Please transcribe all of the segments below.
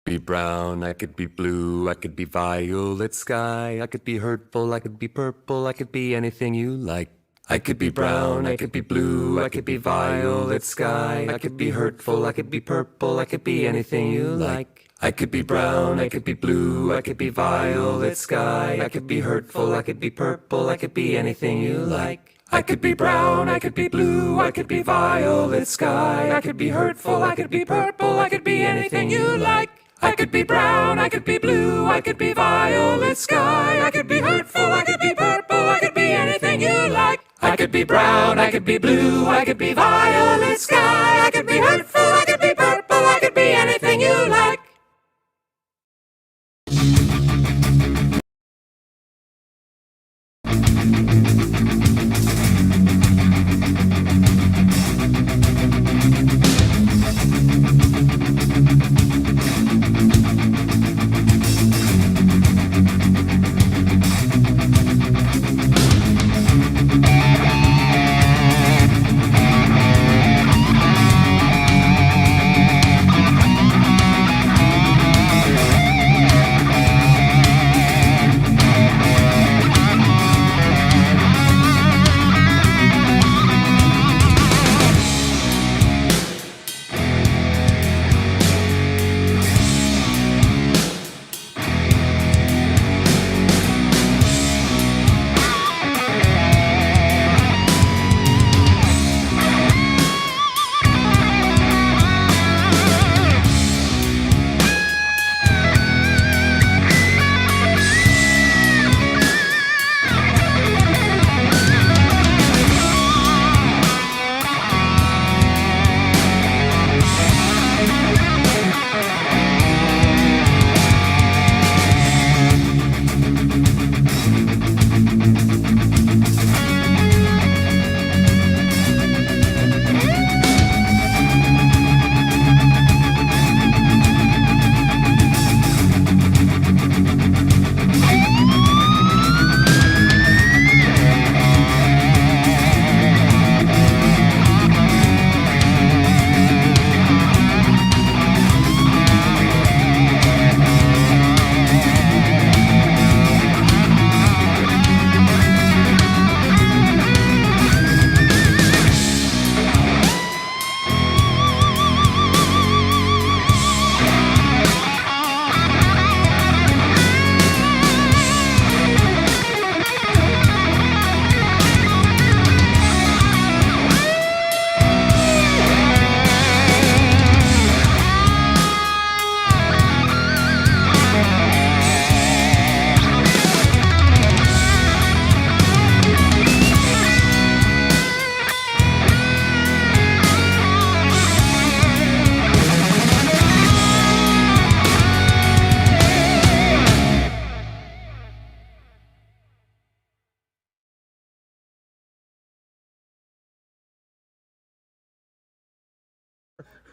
Be brown, I could be blue, I could be violet sky, I could be hurtful, I could be purple, I could be anything you like. I could be brown, I could be blue, I could be violet sky, I could be hurtful, I could be purple, I could be anything you like. I could be brown, I could be blue, I could be violet sky, I could be hurtful, I could be purple, I could be anything you like. I could be brown, I could be blue, I could be violet sky, I could be hurtful, I could be purple, I could be anything you like. I could be brown, I could be blue, I could be violet sky, I could be hurtful, I could be purple, I could be anything you like. I could be brown, I could be blue, I could be violet sky, I could be hurtful, I could be purple, I could be anything you like.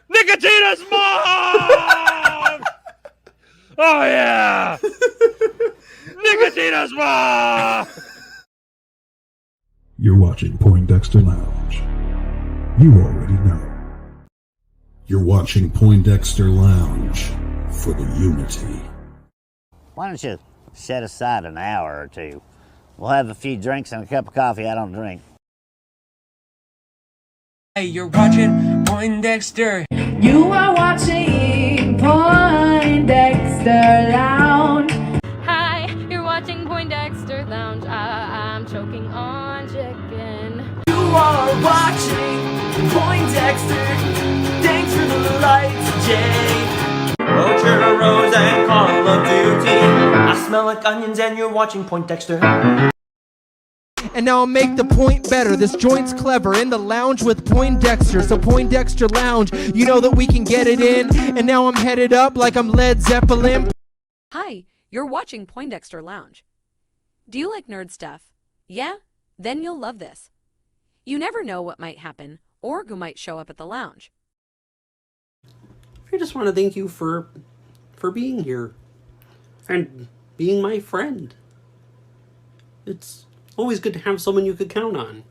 Nicotina's mom! Oh yeah! Nicotina's mom! You're watching Poindexter Lounge. You already know. You're watching Poindexter Lounge for the unity. Why don't you set aside an hour or two? We'll have a few drinks and a cup of coffee. I don't drink. Hey, you're watching Poindexter. You are watching Poindexter Lounge. Hi, you're watching Poindexter Lounge. I'm choking on chicken. You are watching Poindexter. Thanks for the lights, Jay. Oh, churros and Call of Duty. I smell like onions and you're watching Poindexter. And now I'll make the point better. This joint's clever. In the lounge with Poindexter. So Poindexter Lounge, you know that we can get it in. And now I'm headed up like I'm Led Zeppelin. Hi, you're watching Poindexter Lounge. Do you like nerd stuff? Yeah? Then you'll love this. You never know what might happen or who might show up at the lounge. I just want to thank you for being here and being my friend. It's always good to have someone you could count on,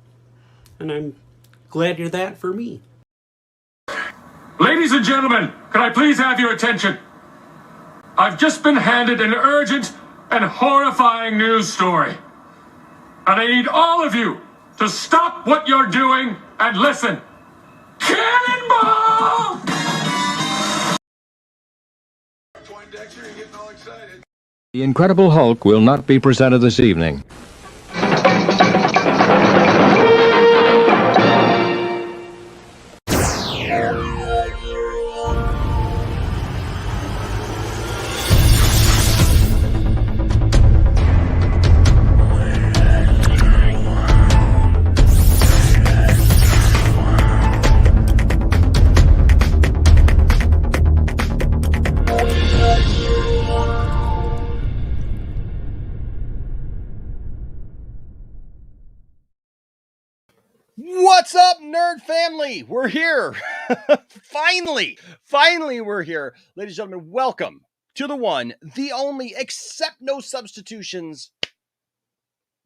and I'm glad you're that for me. Ladies and gentlemen, can I please have your attention? I've just been handed an urgent and horrifying news story. And I need all of you to stop what you're doing and listen. Cannonball! The Incredible Hulk will not be presented this evening. What's up, nerd family? We're here. Finally, we're here. Ladies and gentlemen, welcome to the one, the only, accept no substitutions,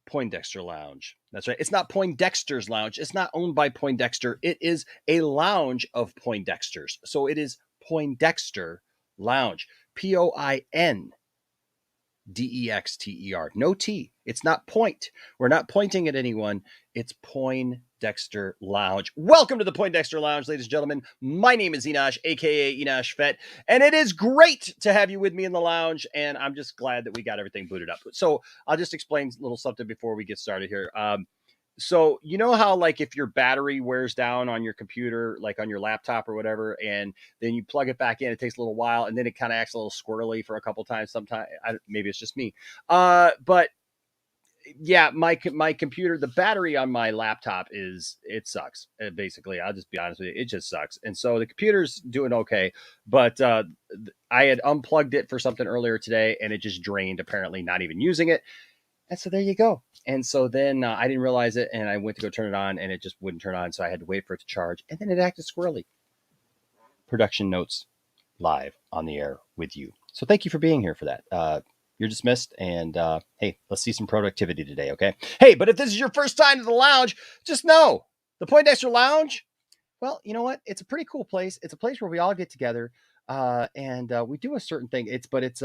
Poindexter Lounge. That's right. It's not Poindexter's Lounge. It's not owned by Poindexter. It is a lounge of Poindexters. So it is Poindexter Lounge. Poindexter. No T. It's not point. We're not pointing at anyone. It's Poindexter Lounge. Welcome to the Poindexter Lounge, ladies and gentlemen. My name is Enosh, aka Enosh Fett, and it is great to have you with me in the lounge, and I'm just glad that we got everything booted up. So I'll just explain a little something before we get started here. So you know how, like, if your battery wears down on your computer, like on your laptop or whatever, and then you plug it back in, it takes a little while, and then it kind of acts a little squirrely for a couple times. Sometimes, maybe it's just me. But yeah, my computer, the battery on my laptop it sucks. Basically, I'll just be honest with you, it just sucks. And so the computer's doing okay, but I had unplugged it for something earlier today, and it just drained. Apparently, not even using it. And so there you go. And so then I didn't realize it, and I went to go turn it on, and it just wouldn't turn on. So I had to wait for it to charge, and then it acted squirrely. Production notes live on the air with you. So thank you for being here for that. You're dismissed, and hey, let's see some productivity today, okay? Hey, but if this is your first time to the lounge, just know the Poindexter Lounge, well, you know what? It's a pretty cool place. It's a place where we all get together, and we do a certain thing. Let's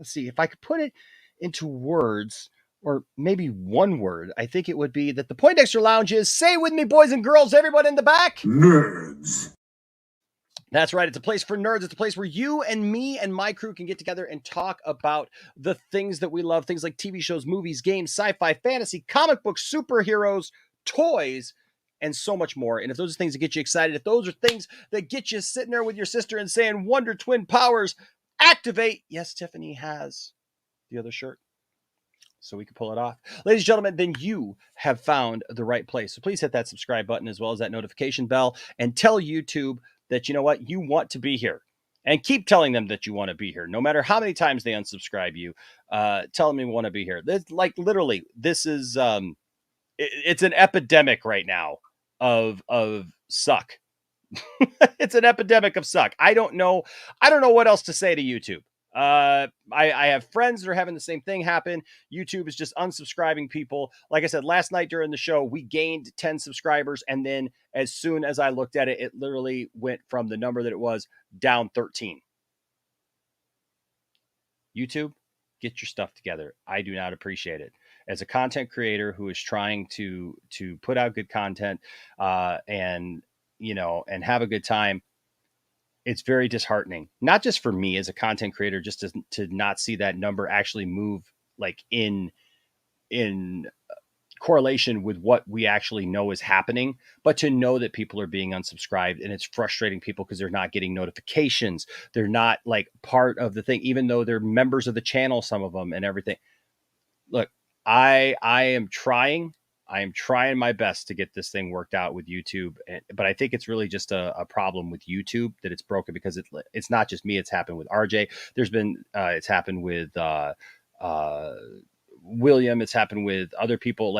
see, if I could put it into words, or maybe one word, I think it would be that the Poindexter Lounge is, say with me, boys and girls, everyone in the back, nerds. That's right. It's a place for nerds. It's a place where you and me and my crew can get together and talk about the things that we love. Things like TV shows, movies, games, sci-fi, fantasy, comic books, superheroes, toys, and so much more. And if those are things that get you excited, if those are things that get you sitting there with your sister and saying, Wonder Twin Powers, activate. Yes, Tiffany has the other shirt, so we can pull it off. Ladies and gentlemen, then you have found the right place. So please hit that subscribe button as well as that notification bell, and tell YouTube that, you know what, you want to be here, and keep telling them that you want to be here. No matter how many times they unsubscribe you, tell them you want to be here. Like, literally, this is, it's an epidemic right now of suck. It's an epidemic of suck. I don't know what else to say to YouTube. I have friends that are having the same thing happen. YouTube is just unsubscribing people. Like I said, last night during the show, we gained 10 subscribers. And then as soon as I looked at it, it literally went from the number that it was down 13. YouTube, get your stuff together. I do not appreciate it. As a content creator who is trying to put out good content, and have a good time, it's very disheartening, not just for me as a content creator, just to not see that number actually move, like in correlation with what we actually know is happening, but to know that people are being unsubscribed, and it's frustrating people because they're not getting notifications. They're not, like, part of the thing, even though they're members of the channel, some of them, and everything. Look, I am trying my best to get this thing worked out with YouTube, but I think it's really just a problem with YouTube, that it's broken, because it's not just me. It's happened with RJ. It's happened with William. It's happened with other people,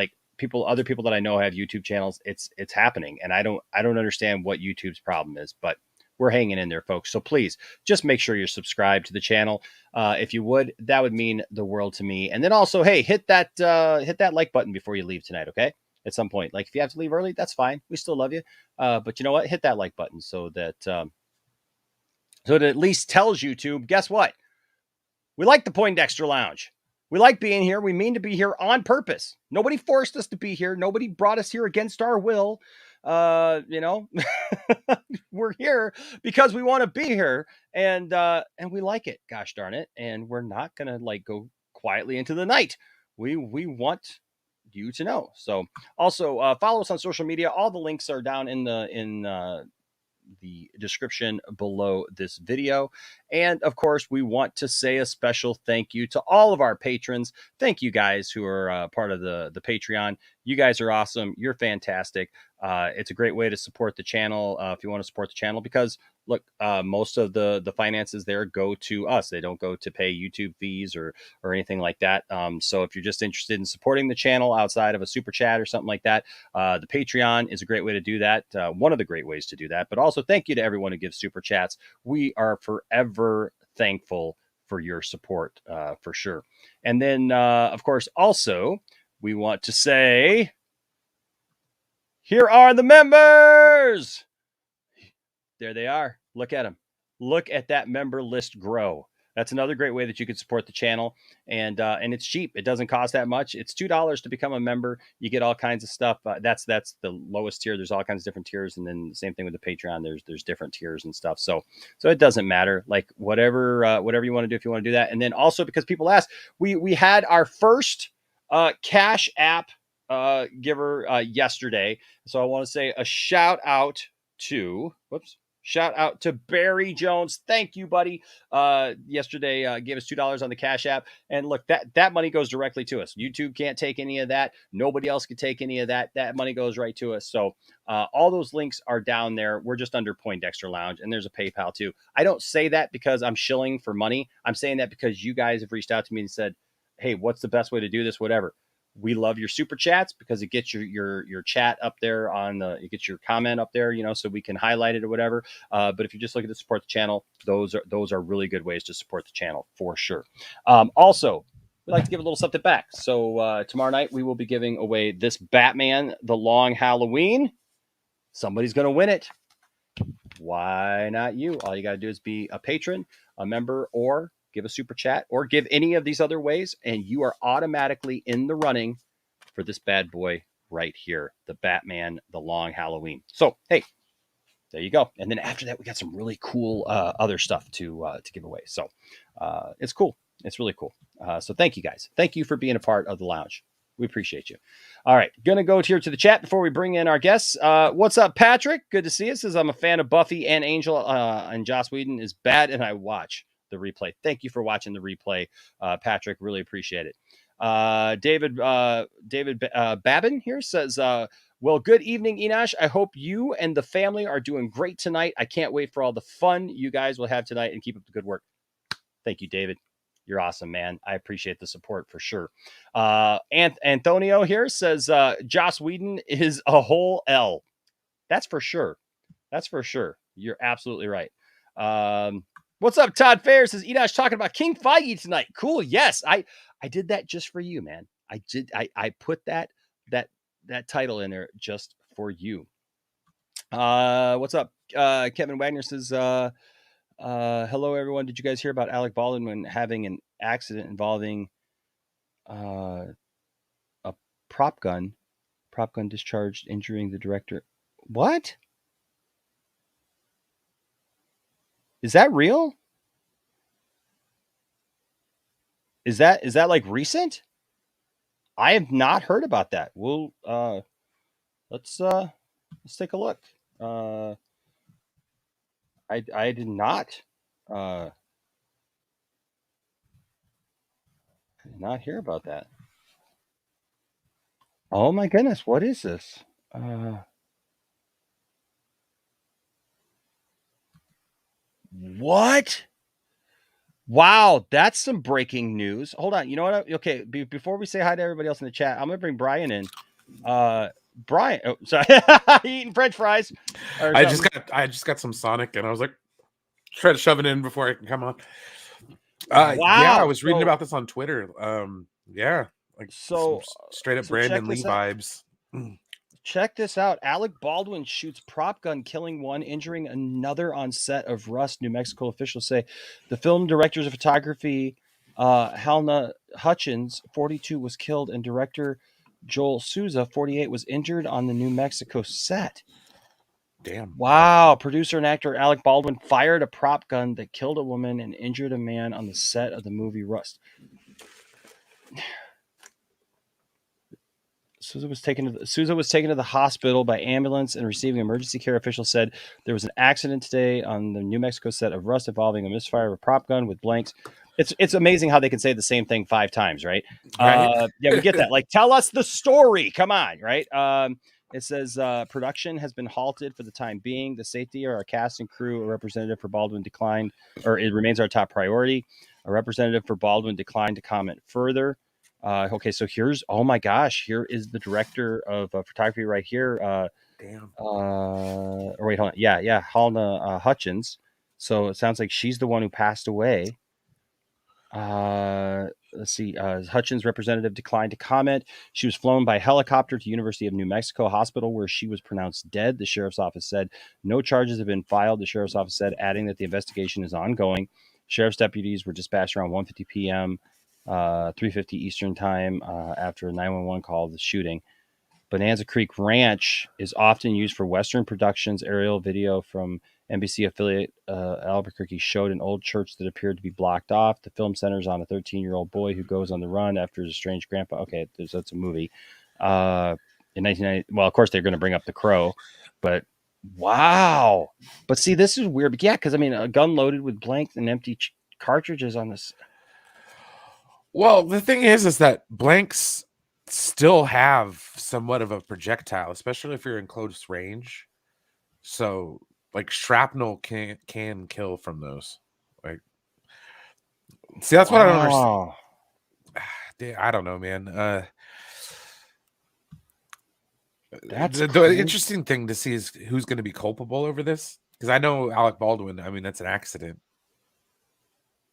other people that I know have YouTube channels. It's happening, and I don't understand what YouTube's problem is, but we're hanging in there, folks. So please just make sure you're subscribed to the channel. If you would, that would mean the world to me. And then also, hey, hit that like button before you leave tonight. Okay. At some point, like, if you have to leave early, that's fine. We still love you. But you know what? Hit that like button so that it at least tells YouTube, guess what? We like the Poindexter Lounge. We like being here. We mean to be here on purpose. Nobody forced us to be here. Nobody brought us here against our will. We're here because we want to be here, and we like it. Gosh darn it! And we're not gonna like go quietly into the night. We want you to know. So also follow us on social media. All the links are down in the description below this video. And of course, we want to say a special thank you to all of our patrons. Thank you guys who are part of the Patreon. You guys are awesome. You're fantastic. It's a great way to support the channel if you want to support the channel, because look, most of the finances there go to us. They don't go to pay YouTube fees or anything like that. So if you're just interested in supporting the channel outside of a super chat or something like that, the Patreon is a great way to do that. One of the great ways to do that. But also thank you to everyone who gives super chats. We are forever thankful for your support, for sure. And then, of course, also, we want to say, here are the members. There they are. Look at them. Look at that member list grow. That's another great way that you can support the channel. And it's cheap. It doesn't cost that much. It's $2 to become a member. You get all kinds of stuff. That's the lowest tier. There's all kinds of different tiers. And then the same thing with the Patreon. There's different tiers and stuff. So it doesn't matter. Like whatever you want to do, if you want to do that. And then also, because people ask, we had our first Cash App giver yesterday. So I want to say a shout out to Barry Jones. Thank you, buddy. Yesterday gave us $2 on the Cash App. And look, that money goes directly to us. YouTube can't take any of that. Nobody else can take any of that. That money goes right to us. So all those links are down there. We're just under Poindexter Lounge, and there's a PayPal too. I don't say that because I'm shilling for money. I'm saying that because you guys have reached out to me and said, hey, what's the best way to do this? Whatever. We love your super chats because it gets your chat up there it gets your comment up there, so we can highlight it or whatever. But if you're just looking to support the channel, those are really good ways to support the channel for sure. Also, we like to give a little something back. So tomorrow night we will be giving away this Batman: The Long Halloween. Somebody's going to win it. Why not you? All you got to do is be a patron, a member, or give a super chat, or give any of these other ways, and you are automatically in the running for this bad boy right here, the Batman: The Long Halloween. So, hey, there you go. And then after that, we got some really cool other stuff to give away. So it's cool. It's really cool. So thank you guys. Thank you for being a part of the lounge. We appreciate you. All right. Going to go here to the chat before we bring in our guests. What's up, Patrick? Good to see you. Says, I'm a fan of Buffy and Angel, and Joss Whedon is bad, and I watch the replay. Thank you for watching the replay, Patrick. Really appreciate it. David Babin here says, well, good evening, Enosh. I hope you and the family are doing great tonight. I can't wait for all the fun you guys will have tonight, and keep up the good work. Thank you, David. You're awesome, man. I appreciate the support for sure. Antonio here says, Joss Whedon is a whole L. That's for sure. That's for sure. You're absolutely right. What's up, Todd Fair? Says, Enosh talking about King Fiege tonight. Cool. Yes, I did that just for you, man. I put that title in there just for you. What's up? Kevin Wagner says, hello, everyone. Did you guys hear about Alec Baldwin having an accident involving a prop gun discharged, injuring the director? What? Is that real? Is that like recent? I have not heard about that. We'll let's take a look. I did not hear about that. Oh my goodness, what is this? What? Wow, that's some breaking news. Hold on. You know what? Okay, before we say hi to everybody else in the chat, I'm gonna bring Brian in. Brian, oh, sorry, eating French fries. I just got some Sonic, and I was like, trying to shove it in before I can come on. Wow. Yeah, I was reading about this on Twitter. Yeah, like so straight up Brandon Lee vibes. Check this out. Alec Baldwin shoots prop gun, killing one, injuring another on set of Rust, New Mexico. Officials say the film directors of photography Halna Hutchins, 42, was killed, and director Joel Souza, 48, was injured on the New Mexico set. Damn. Wow. Producer and actor Alec Baldwin fired a prop gun that killed a woman and injured a man on the set of the movie Rust. Souza was taken to the hospital by ambulance and receiving emergency care. Officials said there was an accident today on the New Mexico set of Rust involving a misfire of a prop gun with blanks. It's amazing how they can say the same thing 5 times, right? Right. Yeah, we get that. Like, tell us the story. Come on, right? It says production has been halted for the time being. The safety of our cast and crew, a representative for Baldwin declined, or it remains our top priority. A representative for Baldwin declined to comment further. Okay, so here's, oh my gosh, here is the director of photography right here. Damn. Or wait, hold on. Yeah, Halna Hutchins. So it sounds like she's the one who passed away. Let's see. Hutchins' representative declined to comment. She was flown by helicopter to University of New Mexico Hospital, where she was pronounced dead. The sheriff's office said no charges have been filed. The sheriff's office said, adding that the investigation is ongoing. Sheriff's deputies were dispatched around 1:50 p.m., 3:50 Eastern time, after a 911 call of the shooting. Bonanza Creek Ranch is often used for Western productions. Aerial video from NBC affiliate Albuquerque showed an old church that appeared to be blocked off. The film centers on a 13-year-old boy who goes on the run after his estranged grandpa. Okay, that's a movie. In 1990, well, of course they're going to bring up The Crow, but wow. But see, this is weird. Yeah, because I mean, a gun loaded with blank and empty cartridges on this. Well, the thing is that blanks still have somewhat of a projectile, especially if you're in close range. So, like, shrapnel can kill from those. Like, see, that's what I don't understand. I don't know, man. That's the interesting thing to see is who's going to be culpable over this. Because I know Alec Baldwin. I mean, that's an accident.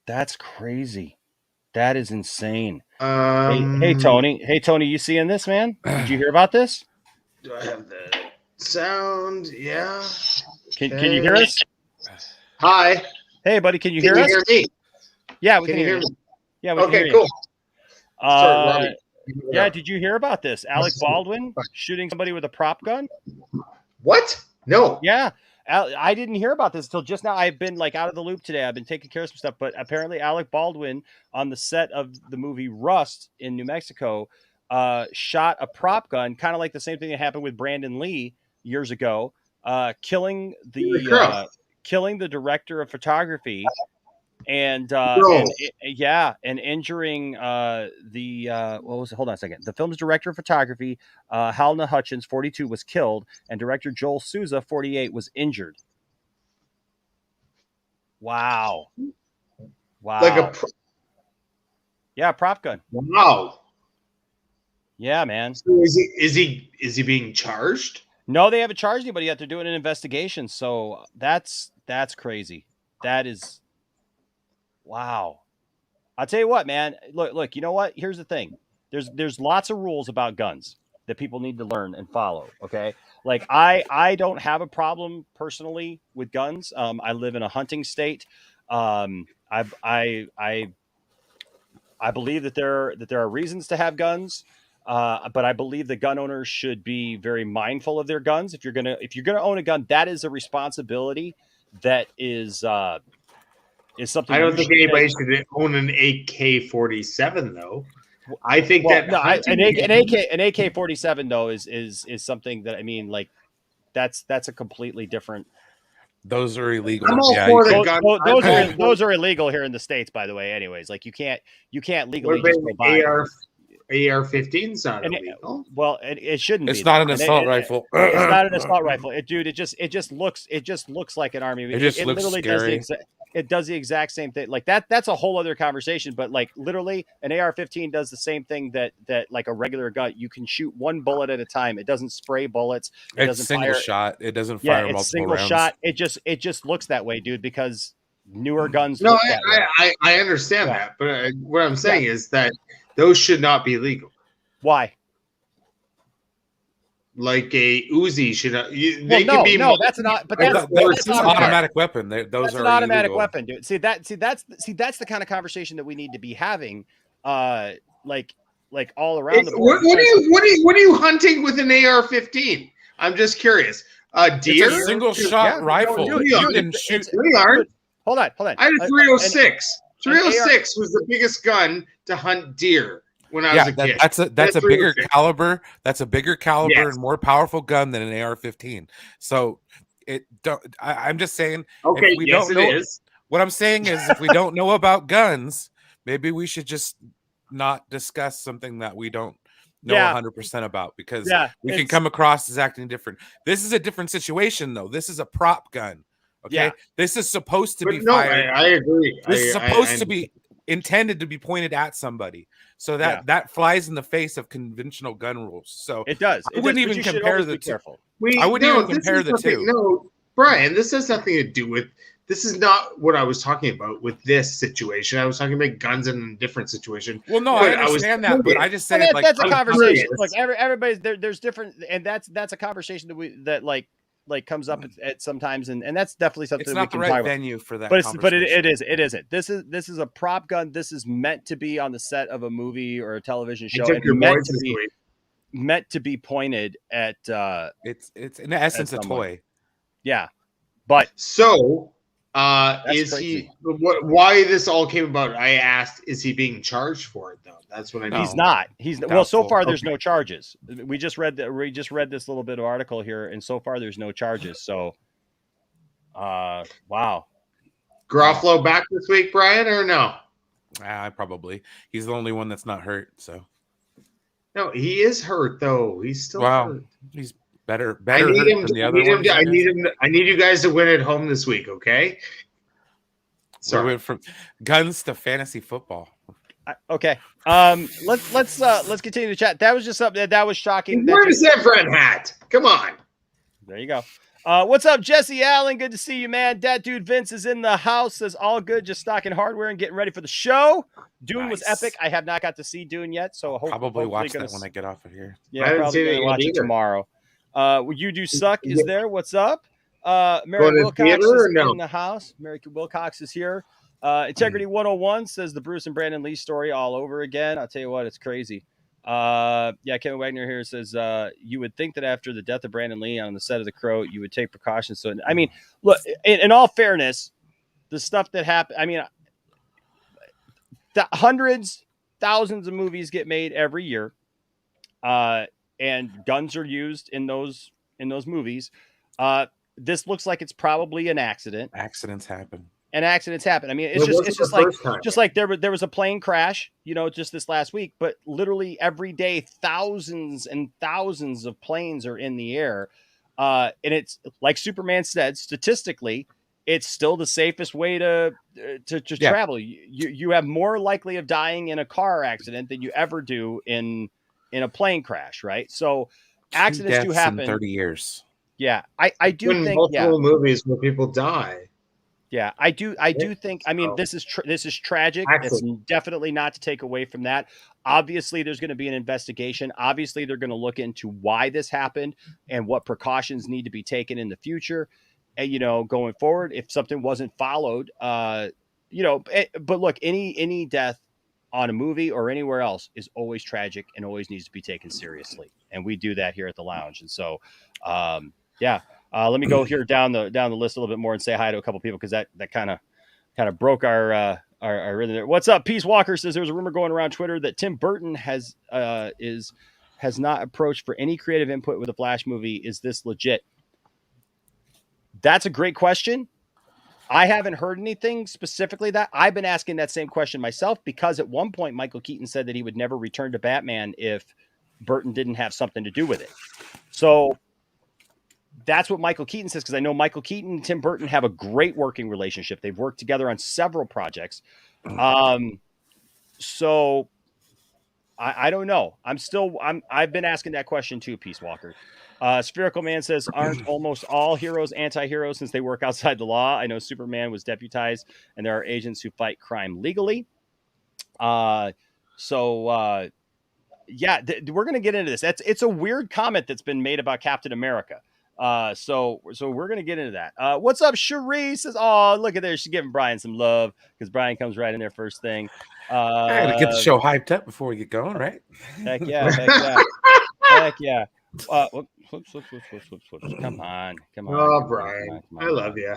That's crazy. That is insane. Hey, Tony. Hey, Tony, you seeing this, man? Did you hear about this? Do I have the sound? Yeah. Can you hear us? Hi. Hey, buddy, can you Can hear you us? hear me? Yeah, we Can can you hear hear you. me? Yeah, we can hear Okay, you. cool. Sorry, Robbie. Yeah, did you hear about this? Alec Baldwin shooting somebody with a prop gun? What? No. Yeah. I didn't hear about this until just now. I've been like out of the loop today. I've been taking care of some stuff, but apparently Alec Baldwin on the set of the movie Rust in New Mexico shot a prop gun, kind of like the same thing that happened with Brandon Lee years ago, killing the director of photography and injuring what was it? Hold on a second. The film's director of photography, Halna Hutchins, 42, was killed, and director Joel Souza, 48, was injured. Wow. Like a prop gun. Wow. Yeah, man. So is he being charged? No, they haven't charged anybody yet. They're doing an investigation. So that's crazy. That is wow. I'll tell you what, man. Look, you know what? Here's the thing. There's lots of rules about guns that people need to learn and follow. Okay. Like I don't have a problem personally with guns. I live in a hunting state. I believe that there are reasons to have guns. But I believe the gun owners should be very mindful of their guns. If you're gonna own a gun, that is a responsibility that is something. I don't think anybody should own an AK-47 though. I think that an AK-47 though is something that, I mean, like that's a completely different. Those are illegal. I'm all for the gun. Those are illegal here in the States, by the way. Anyways, like you can't legally What just go buy AR-15's not illegal. Well, it shouldn't. It's be not an assault rifle. It's not an assault rifle, dude. It just looks like an army. It just looks literally scary. does the exact same thing. Like that's a whole other conversation. But like literally, an AR-15 does the same thing that like a regular gun. You can shoot one bullet at a time. It doesn't spray bullets. It It's doesn't single fire. shot. It doesn't fire multiple single rounds. shot. It just looks that way, dude. Because newer guns. No, look that way. I understand that, but what I'm saying is that those should not be legal. Why? like a Uzi should. Well, no, that's not. But that's That's automatic. automatic weapon. Those That's are an automatic illegal. weapon, dude. See that's the kind of conversation that we need to be having, like all around the board. What are you hunting with an AR-15? I'm just curious. Deer? It's a single shot rifle. You can shoot. Hold on. I had a 306. 306 was the biggest gun to hunt deer when I was a kid. That's a bigger 306. caliber. That's a bigger caliber Yes. and more powerful gun than an AR-15. So I'm just saying. Okay, if we yes, don't it know, is. What I'm saying is, if we don't know about guns, maybe we should just not discuss something that we don't know 100% about, because we can come across as acting different. This is a different situation, though. This is a prop gun. Okay, this is supposed to be fired. I agree. This is supposed to be intended to be pointed at somebody, so that flies in the face of conventional gun rules. So it does. I wouldn't even compare the two. I wouldn't even compare the two. No, Brian, this has nothing to do with. This is not what I was talking about with this situation. I was talking about guns in a different situation. Well, no, I understand that, but I just say that's a conversation. Curious. Like everybody's there's different, and that's a conversation that like comes up at sometimes, and that's definitely something It's that not we the can right talk venue about. for that. But it isn't. This is a prop gun. This is meant to be on the set of a movie or a television show, and meant to be pointed at. It's in essence a toy. Yeah, but so. Is crazy. why this all came about? I asked, is he being charged for it though? That's what I mean. He's not. Well, so far there's Okay. no charges. We just read this little bit of article here, and so far there's no charges. So, wow. Garofalo back this week, Brian, or no? Probably. He's the only one that's not hurt. So. No, he is hurt though. He's still hurt. He's better I need hurt him. than the I other need him. ones, I need him. I need you guys to win at home this week. Okay. So we went from guns to fantasy football. Okay. Let's continue to chat. That was just something that was shocking. Where's that red hat? Come on. There you go. What's up, Jesse Allen? Good to see you, man. Dat dude Vince is in the house. Says all good, just stocking hardware and getting ready for the show. Dune was epic. I have not got to see Dune yet, so Probably watch that when I get off of here. Yeah, probably gonna watch it tomorrow. You do suck is there? What's up? Mary Wilcox is in the house. Mary Wilcox is here. Integrity 101 says the Bruce and Brandon Lee story all over again. I'll tell you what, it's crazy. Kevin Wagner here says you would think that after the death of Brandon Lee on the set of The Crow, you would take precautions. So, I mean, look, in all fairness, the stuff that happened, I mean, hundreds, thousands of movies get made every year, and guns are used in those movies. This looks like it's probably an accident. Accidents happen. And accidents happen. I mean, it's just like there was a plane crash, just this last week, but literally every day, thousands and thousands of planes are in the air. And it's like Superman said, statistically, it's still the safest way to travel. You have more likely of dying in a car accident than you ever do in a plane crash. Right. So accidents do happen. In 30 years. Yeah. I do think multiple movies where people die. Yeah, I do think. I mean, this is tragic. It's definitely not to take away from that. Obviously, there's going to be an investigation. Obviously, they're going to look into why this happened and what precautions need to be taken in the future. And going forward, if something wasn't followed, but look, any death on a movie or anywhere else is always tragic and always needs to be taken seriously. And we do that here at the lounge. And so, let me go here down the list a little bit more and say hi to a couple people because that kind of broke our rhythm there. What's up? Peace Walker says there's a rumor going around Twitter that Tim Burton has not approached for any creative input with the Flash movie. Is this legit? That's a great question. I haven't heard anything specifically that I've been asking that same question myself because at one point Michael Keaton said that he would never return to Batman if Burton didn't have something to do with it. So that's what Michael Keaton says, because I know Michael Keaton and Tim Burton have a great working relationship. They've worked together on several projects. So I don't know. I've been asking that question too, Peace Walker. Spherical Man says, aren't almost all heroes anti-heroes since they work outside the law? I know Superman was deputized and there are agents who fight crime legally. yeah, we're gonna get into this. It's a weird comment that's been made about Captain America. So we're gonna get into that. What's up, Cherie? Says, oh, look at there, she's giving Brian some love because Brian comes right in there first thing. I gotta get the show hyped up before we get going, right? Heck yeah, heck yeah, heck yeah. Whoops. Come on. Oh, Brian, I love you.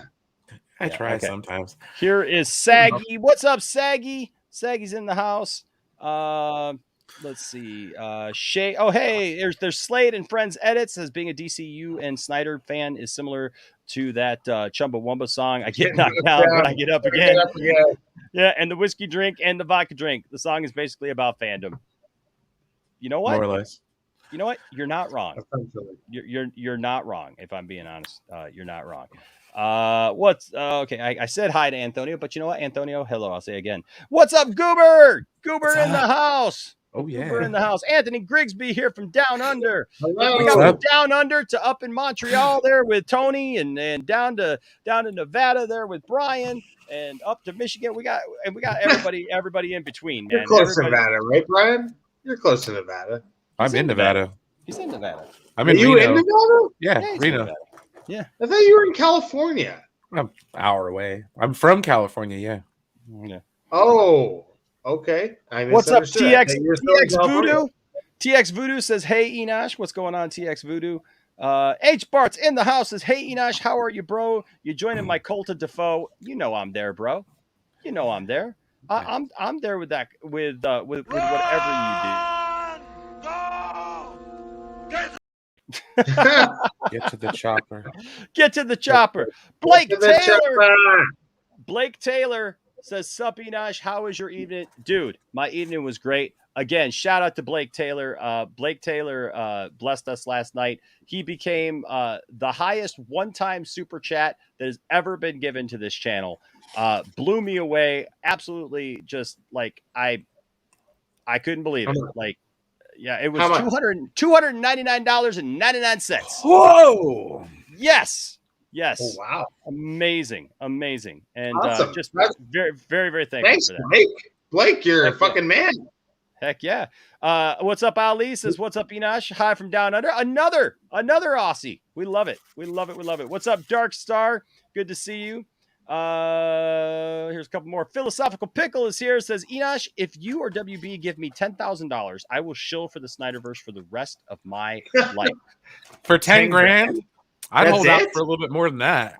I try sometimes. Here is Saggy. What's up, Saggy? Saggy's in the house. Let's see. Shay. Oh, hey, there's Slade and Friends edits as being a DCU and Snyder fan is similar to that Chumbawamba song. I get knocked down, but I get up again. Yeah, and the whiskey drink and the vodka drink. The song is basically about fandom. You know what? More or less. You know what? You're not wrong. You're not wrong. If I'm being honest, you're not wrong. Okay? I said hi to Antonio, but you know what, Antonio? Hello. I'll say again. What's up, Goober? Goober in the house. Oh yeah, Goober in the house. Anthony Grigsby here from Down Under. Hello. We got from Down Under to up in Montreal there with Tony, and down to Nevada there with Brian, and up to Michigan. We got everybody in between. Man. You're close to Nevada, right, Brian? You're close to Nevada. I'm in Nevada. He's in Nevada. I'm in Reno. In Nevada? Yeah, Reno. Yeah. I thought you were in California. I'm an hour away. I'm from California, yeah. Oh, okay. What's up, TX Voodoo? TX Voodoo says, hey, Enosh. What's going on, TX Voodoo? H. Bart's in the house says, hey, Enosh, how are you, bro? You joining my cult of Defoe. You know I'm there, bro. You know I'm there. I'm there with that, with whatever you do. Get to the chopper. Get to the chopper. Blake Taylor. Blake Taylor says, sup, Enosh. How was your evening? Dude, my evening was great. Again, shout out to Blake Taylor. Blake Taylor blessed us last night. He became the highest one-time super chat that has ever been given to this channel. Blew me away. Absolutely, just like I couldn't believe it. Like, yeah, it was $299.99. Whoa! Yes. Oh, wow. Amazing. And awesome. Just very, very, very thankful Thanks, for that. Blake, you're a fucking man. Heck yeah. What's up, Ali? Says, what's up, Enosh? Hi from Down Under. Another Aussie. We love it. What's up, Dark Star? Good to see you. Here's a couple more. Philosophical Pickle is here. Says, Enosh, if you or WB give me $10,000, I will shill for the Snyderverse for the rest of my life. For 10 grand? I'd That's hold out it? for a little bit more than that.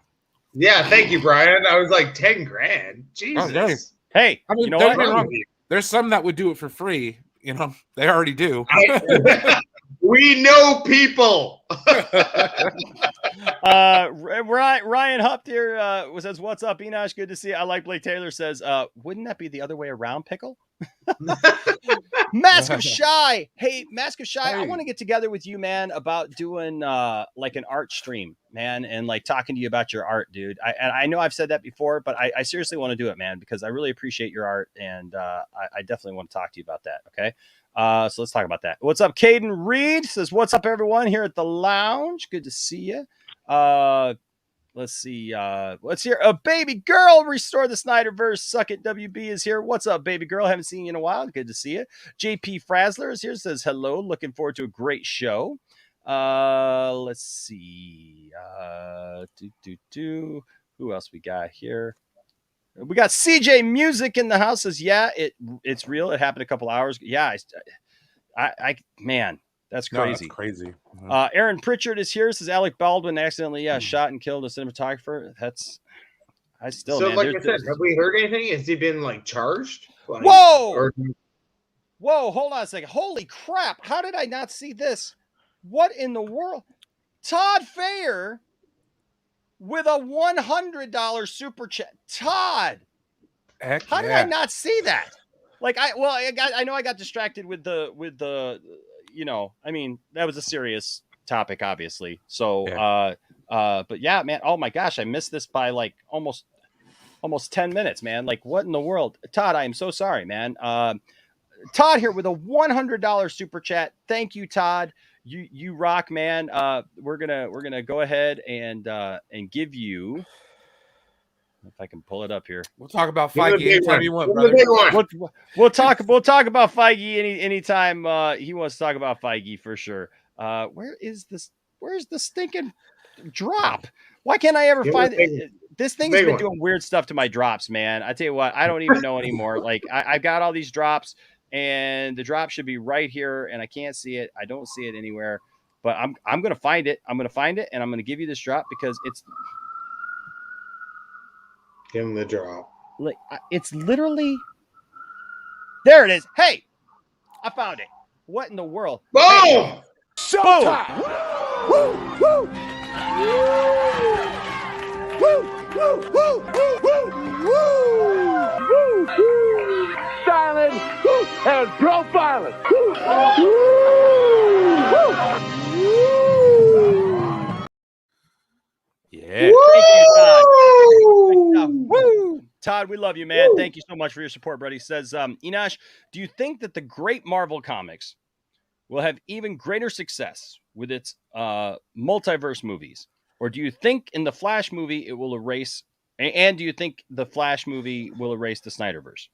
Yeah, thank you, Brian. I was like, 10 grand. Jesus. Okay. Hey, I mean, you know don't what? get me wrong. There's some that would do it for free. You know, they already do. We know people. Ryan Hupt here says, what's up, Enosh? Good to see you. I like Blake Taylor says, wouldn't that be the other way around, Pickle? Mask of Shy. Hey, Mask of Shy, I want to get together with you, man, about doing like an art stream, man, and like talking to you about your art, dude. I know I've said that before, but I seriously want to do it, man, because I really appreciate your art, and I definitely want to talk to you about that, okay? So let's talk about that. What's up, Caden Reed? Says, what's up, everyone, here at the lounge? Good to see you. Let's see. Let's hear a baby girl restore the Snyderverse. Suck it. WB is here. What's up, baby girl? Haven't seen you in a while. Good to see you. JP Frazzler is here. Says hello. Looking forward to a great show. Let's see. Who else we got here? We got CJ Music in the house. Says, yeah, it's real. It happened a couple hours. Yeah, I man. That's crazy. No, that's crazy. Aaron Pritchard is here. Says Alec Baldwin accidentally shot and killed a cinematographer. So, man, like I said, have we heard anything? Has he been like charged? Like, Whoa! Hold on a second. Holy crap! How did I not see this? What in the world? Todd Fayer with a $100 super chat. Todd, how did I not see that? Like I know I got distracted with the. You know, I mean, that was a serious topic, obviously. So, but yeah, man. Oh my gosh, I missed this by like almost 10 minutes, man. Like, what in the world, Todd? I am so sorry, man. Todd here with a $100 super chat. Thank you, Todd. You rock, man. We're gonna go ahead and give you If I can pull it up here. We'll talk about Give him the Feige big anytime one. you want, Give him the brother. big one. We'll talk about Feige anytime he wants to talk about Feige for sure. Where's the stinking drop? Why can't I ever Give him find the big- it? This thing's big been one. doing weird stuff to my drops, man. I tell you what, I don't even know anymore. Like I've got all these drops, and the drop should be right here, and I can't see it. I don't see it anywhere. But I'm gonna find it. I'm gonna find it, and I'm gonna give you this drop because Give him the drop. like it's literally there. It is. Hey, I found it. What in the world? Boom! Hey. Showtime! Woo! Woo! Woo! Woo! Woo! Woo! Woo! Woo! Silent and profiling. Yeah. Thank you, Todd. Woo! Todd, we love you, man. Thank you so much for your support, buddy. Says, Enosh, do you think that the great Marvel comics will have even greater success with its multiverse movies? Or do you think in the Flash movie it will erase, and do you think the Flash movie will erase the Snyderverse?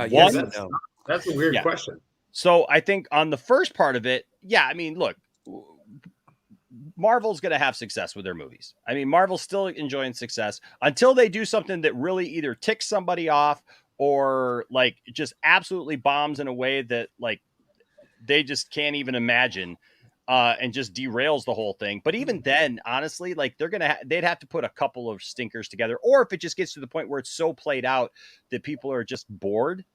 Yes and no. That's a weird question. So I think on the first part of it, yeah, I mean, look, Marvel's going to have success with their movies. I mean, Marvel's still enjoying success until they do something that really either ticks somebody off or like just absolutely bombs in a way that like they just can't even imagine and just derails the whole thing. But even then, honestly, like they'd have to put a couple of stinkers together, or if it just gets to the point where it's so played out that people are just bored,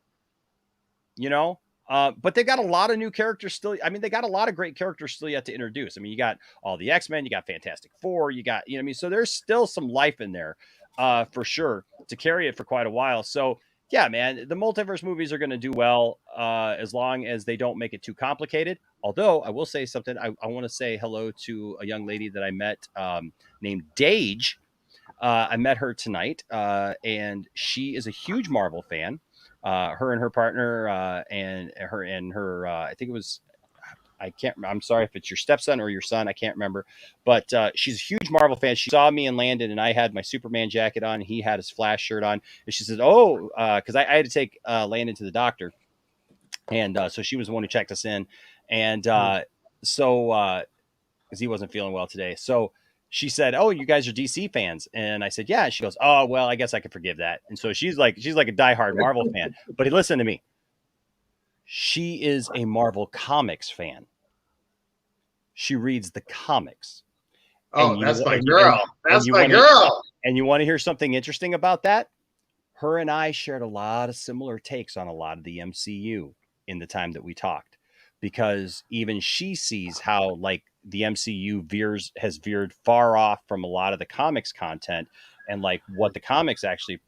you know. But they got a lot of new characters still. I mean, they got a lot of great characters still yet to introduce. I mean, you got all the X-Men, you got Fantastic Four, you got, you know what I mean? So there's still some life in there for sure to carry it for quite a while. So yeah, man, the multiverse movies are going to do well as long as they don't make it too complicated. Although I will say something, I want to say hello to a young lady that I met named Dage. I met her tonight and she is a huge Marvel fan. Her and her partner and her I think it was, I'm sorry if it's your stepson or your son, I can't remember, but she's a huge Marvel fan. She saw me in Landon and I had my Superman jacket on, he had his Flash shirt on, and she says, because I had to take Landon to the doctor, and so she was the one who checked us in, and so because he wasn't feeling well today, so she said, "Oh, you guys are DC fans," and I said, "Yeah." She goes, "Oh, well, I guess I can forgive that." And so she's like a diehard Marvel fan. But listen to me, she is a Marvel Comics fan. She reads the comics. Oh, that's my girl. That's my girl. And you want to hear something interesting about that? Her and I shared a lot of similar takes on a lot of the MCU in the time that we talked, because even she sees how like the MCU has veered far off from a lot of the comics content and like what the comics actually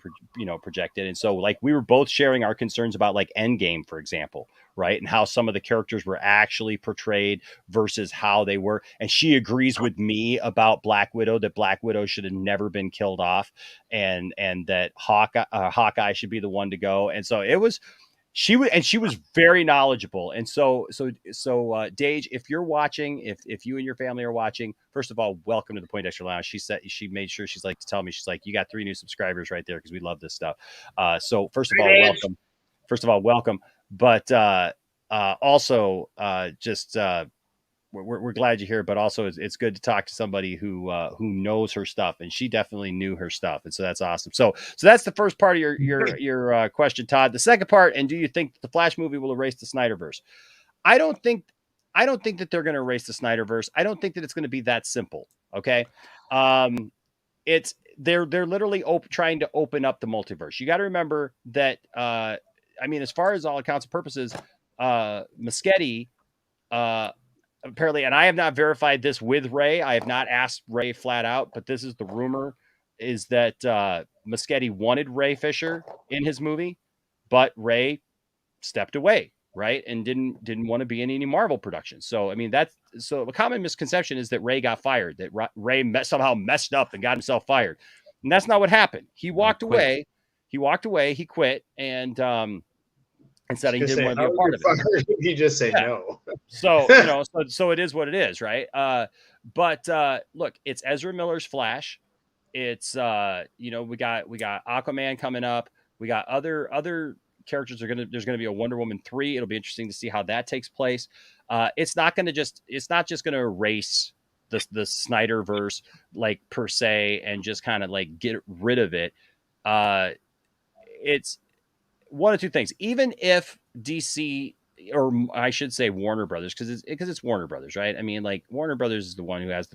projected. And so like we were both sharing our concerns about like Endgame, for example, right? And how some of the characters were actually portrayed versus how they were. And she agrees with me about Black Widow, that Black Widow should have never been killed off, and that Hawkeye should be the one to go. And so it was, she was very knowledgeable. And so Dage, if you're watching, if you and your family are watching, first of all, welcome to the Poindexter Lounge. She made sure, she's like to tell me, she's like, you got 3 new subscribers right there, because we love this stuff. So first of all, welcome. But also just we're glad you're here, but also it's good to talk to somebody who knows her stuff, and she definitely knew her stuff, and so that's awesome. So that's the first part of your question, Todd. The second part, and do you think the Flash movie will erase the Snyderverse? I don't think that they're going to erase the Snyderverse. I don't think that it's going to be that simple. Okay, they're literally trying to open up the multiverse. You got to remember that. I mean, as far as all accounts and purposes, Muschietti. Apparently, and I have not verified this with Ray. I have not asked Ray flat out, but this is the rumor, is that Muschietti wanted Ray Fisher in his movie, but Ray stepped away, right? And didn't want to be in any Marvel production. So, I mean, so a common misconception is that Ray got fired, that Ray somehow messed up and got himself fired. And that's not what happened. He walked away. He quit, and said he didn't want to be a part of it. You just say no. So, so it is what it is, right? But look, it's Ezra Miller's Flash. it's you know, we got Aquaman coming up. We got other characters there's gonna be a Wonder Woman 3. It'll be interesting to see how that takes place. It's not just gonna erase the Snyderverse like per se and just kind of like get rid of it. It's one of two things. Even if DC, or I should say Warner Brothers, because it's Warner Brothers, right? I mean, like Warner Brothers is the one who has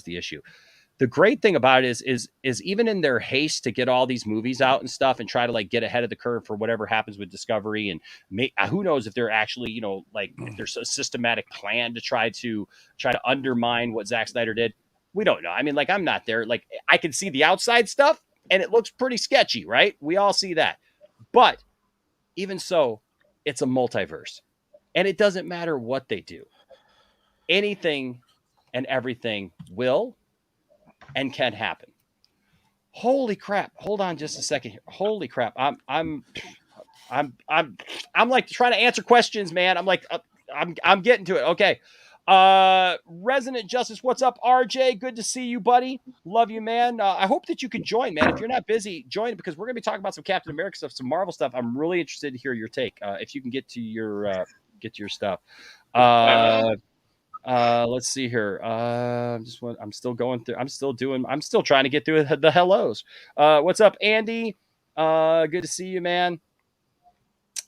the issue. The great thing about it is even in their haste to get all these movies out and stuff and try to like get ahead of the curve for whatever happens with Discovery, and who knows if they're actually, you know, like if there's a systematic plan to try to undermine what Zack Snyder did. We don't know. I mean, like, I'm not there. Like, I can see the outside stuff and it looks pretty sketchy, right? We all see that. But even so, it's a multiverse and it doesn't matter what they do. Anything and everything will and can happen. Holy crap. Hold on just a second here. Holy crap. I'm like trying to answer questions, man. I'm like, I'm getting to it. Okay. Resident Justice, what's up, RJ? Good to see you, buddy. Love you, man. I hope that you can join, man. If you're not busy, join, because we're gonna be talking about some Captain America stuff, some Marvel stuff. I'm really interested to hear your take. If you can get to your stuff. Let's see here. I'm still going through. I'm still trying to get through the hellos. What's up, Andy? Good to see you, man.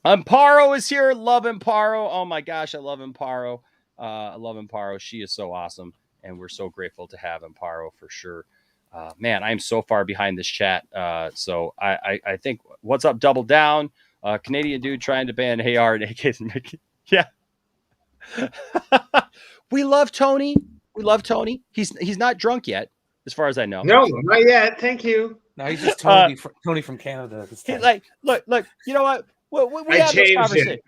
Amparo is here. Love Amparo. Oh my gosh, I love Amparo. I love Amparo. She is so awesome, and we're so grateful to have Amparo for sure. Man, I'm so far behind this chat. So I think, what's up, Double Down? Canadian dude trying to ban Hey Art. Yeah. We love Tony. He's not drunk yet, as far as I know. No, not yet. Thank you. No, he's just Tony from Canada. Like, look. You know what? We I changed it.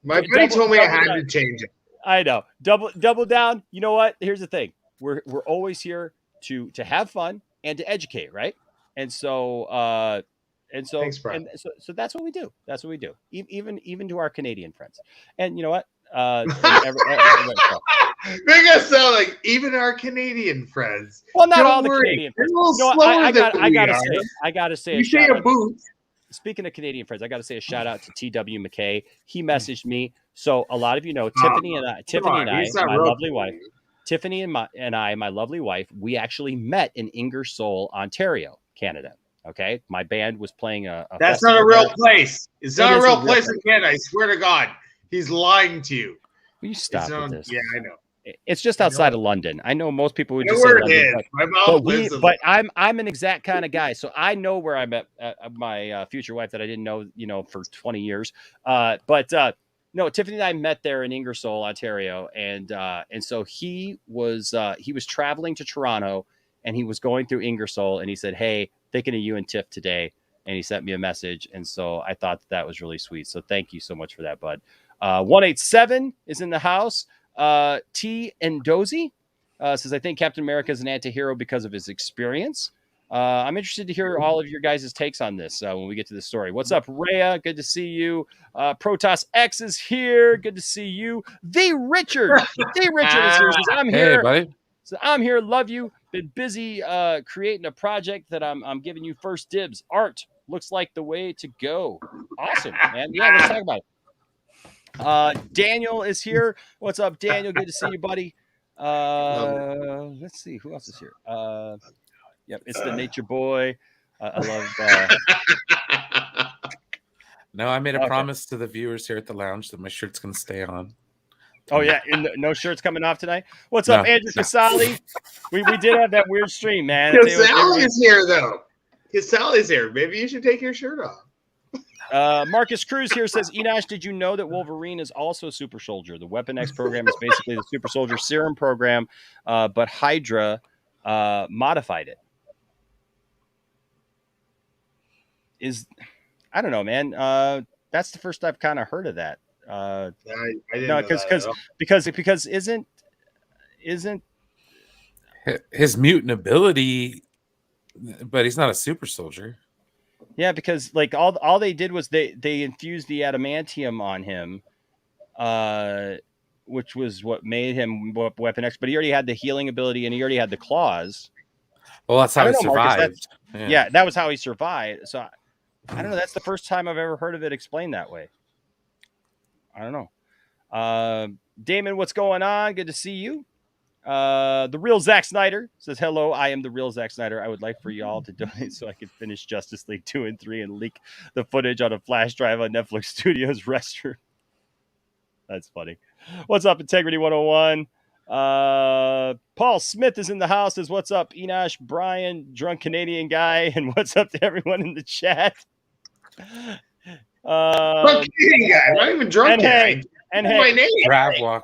My buddy told me I had to change it. I know. Double down. You know what? Here's the thing. We're always here to have fun and to educate, right? And so Thanks, bro. And so that's what we do. That's what we do. Even to our Canadian friends. And you know what? Make us sound like even our Canadian friends. Well, not Don't all the worry. Canadian friends. We're a little You know, slower I gotta say you say a boot. Speaking of Canadian friends, I got to say a shout out to TW McKay. He messaged me. So a lot of you know Tiffany and I, my lovely wife, we actually met in Ingersoll, Ontario, Canada. Okay, my band was playing a That's not a real place. It's not a real place in Canada. I swear to God, he's lying to you. Will you stop with this? Yeah, I know. It's just outside of London. I know most people would I know just say where London, it is. but I'm an exact kind of guy, so I know where I met my future wife that I didn't know, for 20 years. No, Tiffany and I met there in Ingersoll, Ontario, and so he was traveling to Toronto, and he was going through Ingersoll, and he said, "Hey, thinking of you and Tiff today," and he sent me a message, and so I thought that was really sweet. So thank you so much for that, bud. 187 is in the house. T and Dozy says, I think Captain America is an anti-hero because of his experience. I'm interested to hear all of your guys' takes on this when we get to the story. What's up, Rhea? Good to see you. Protoss X is here. Good to see you. The Richard is here. Says, I'm here. Hey, buddy. So I'm here. Love you. Been busy creating a project that I'm giving you first dibs. Art looks like the way to go. Awesome, man. Yeah, let's talk about it. Daniel is here. What's up, Daniel? Good to see you, buddy. Let's see who else is here. Yep, it's the Nature Boy. I love. No, I made a promise to the viewers here at the lounge that my shirt's going to stay on. Oh yeah, no shirts coming off tonight. What's up, Andrew Casali? We did have that weird stream, man. Casali is here though. Casali's here. Maybe you should take your shirt off. Marcus Cruz here says, Enosh, did you know that Wolverine is also Super Soldier? The Weapon X program is basically the Super Soldier serum program, but Hydra modified it. I don't know, man. That's the first I've kind of heard of that. I didn't know because isn't his mutant ability, but he's not a super soldier. Yeah, because like all they did was they infused the adamantium on him, which was what made him Weapon X. But he already had the healing ability and he already had the claws. Well, that's how I he don't know, Marcus, survived. yeah, that was how he survived. So I don't know. That's the first time I've ever heard of it explained that way. I don't know. Damon, what's going on? Good to see you. The real Zack Snyder says, hello, I am the real Zack Snyder. I would like for y'all to donate so I can finish Justice League 2 and 3 and leak the footage on a flash drive on Netflix Studios restroom. That's funny. What's up, Integrity 101? Paul Smith is in the house. Says, what's up, Enosh, Brian, drunk Canadian guy, and what's up to everyone in the chat? Drunk Canadian guy, not even drunk. And hey, my name.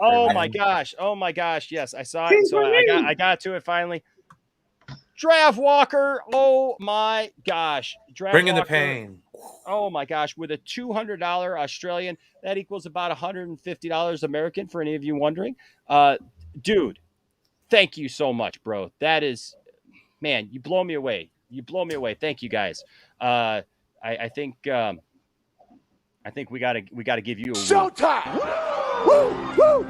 Oh my gosh, yes, I saw it. So I got to it finally. Draft Walker, oh my gosh, Bringing the pain. Oh my gosh, with a $200 Australian, that equals about $150 American. For any of you wondering, dude, thank you so much, bro. That is, man, you blow me away. Thank you guys. I think we gotta give you a showtime. Woo, woo.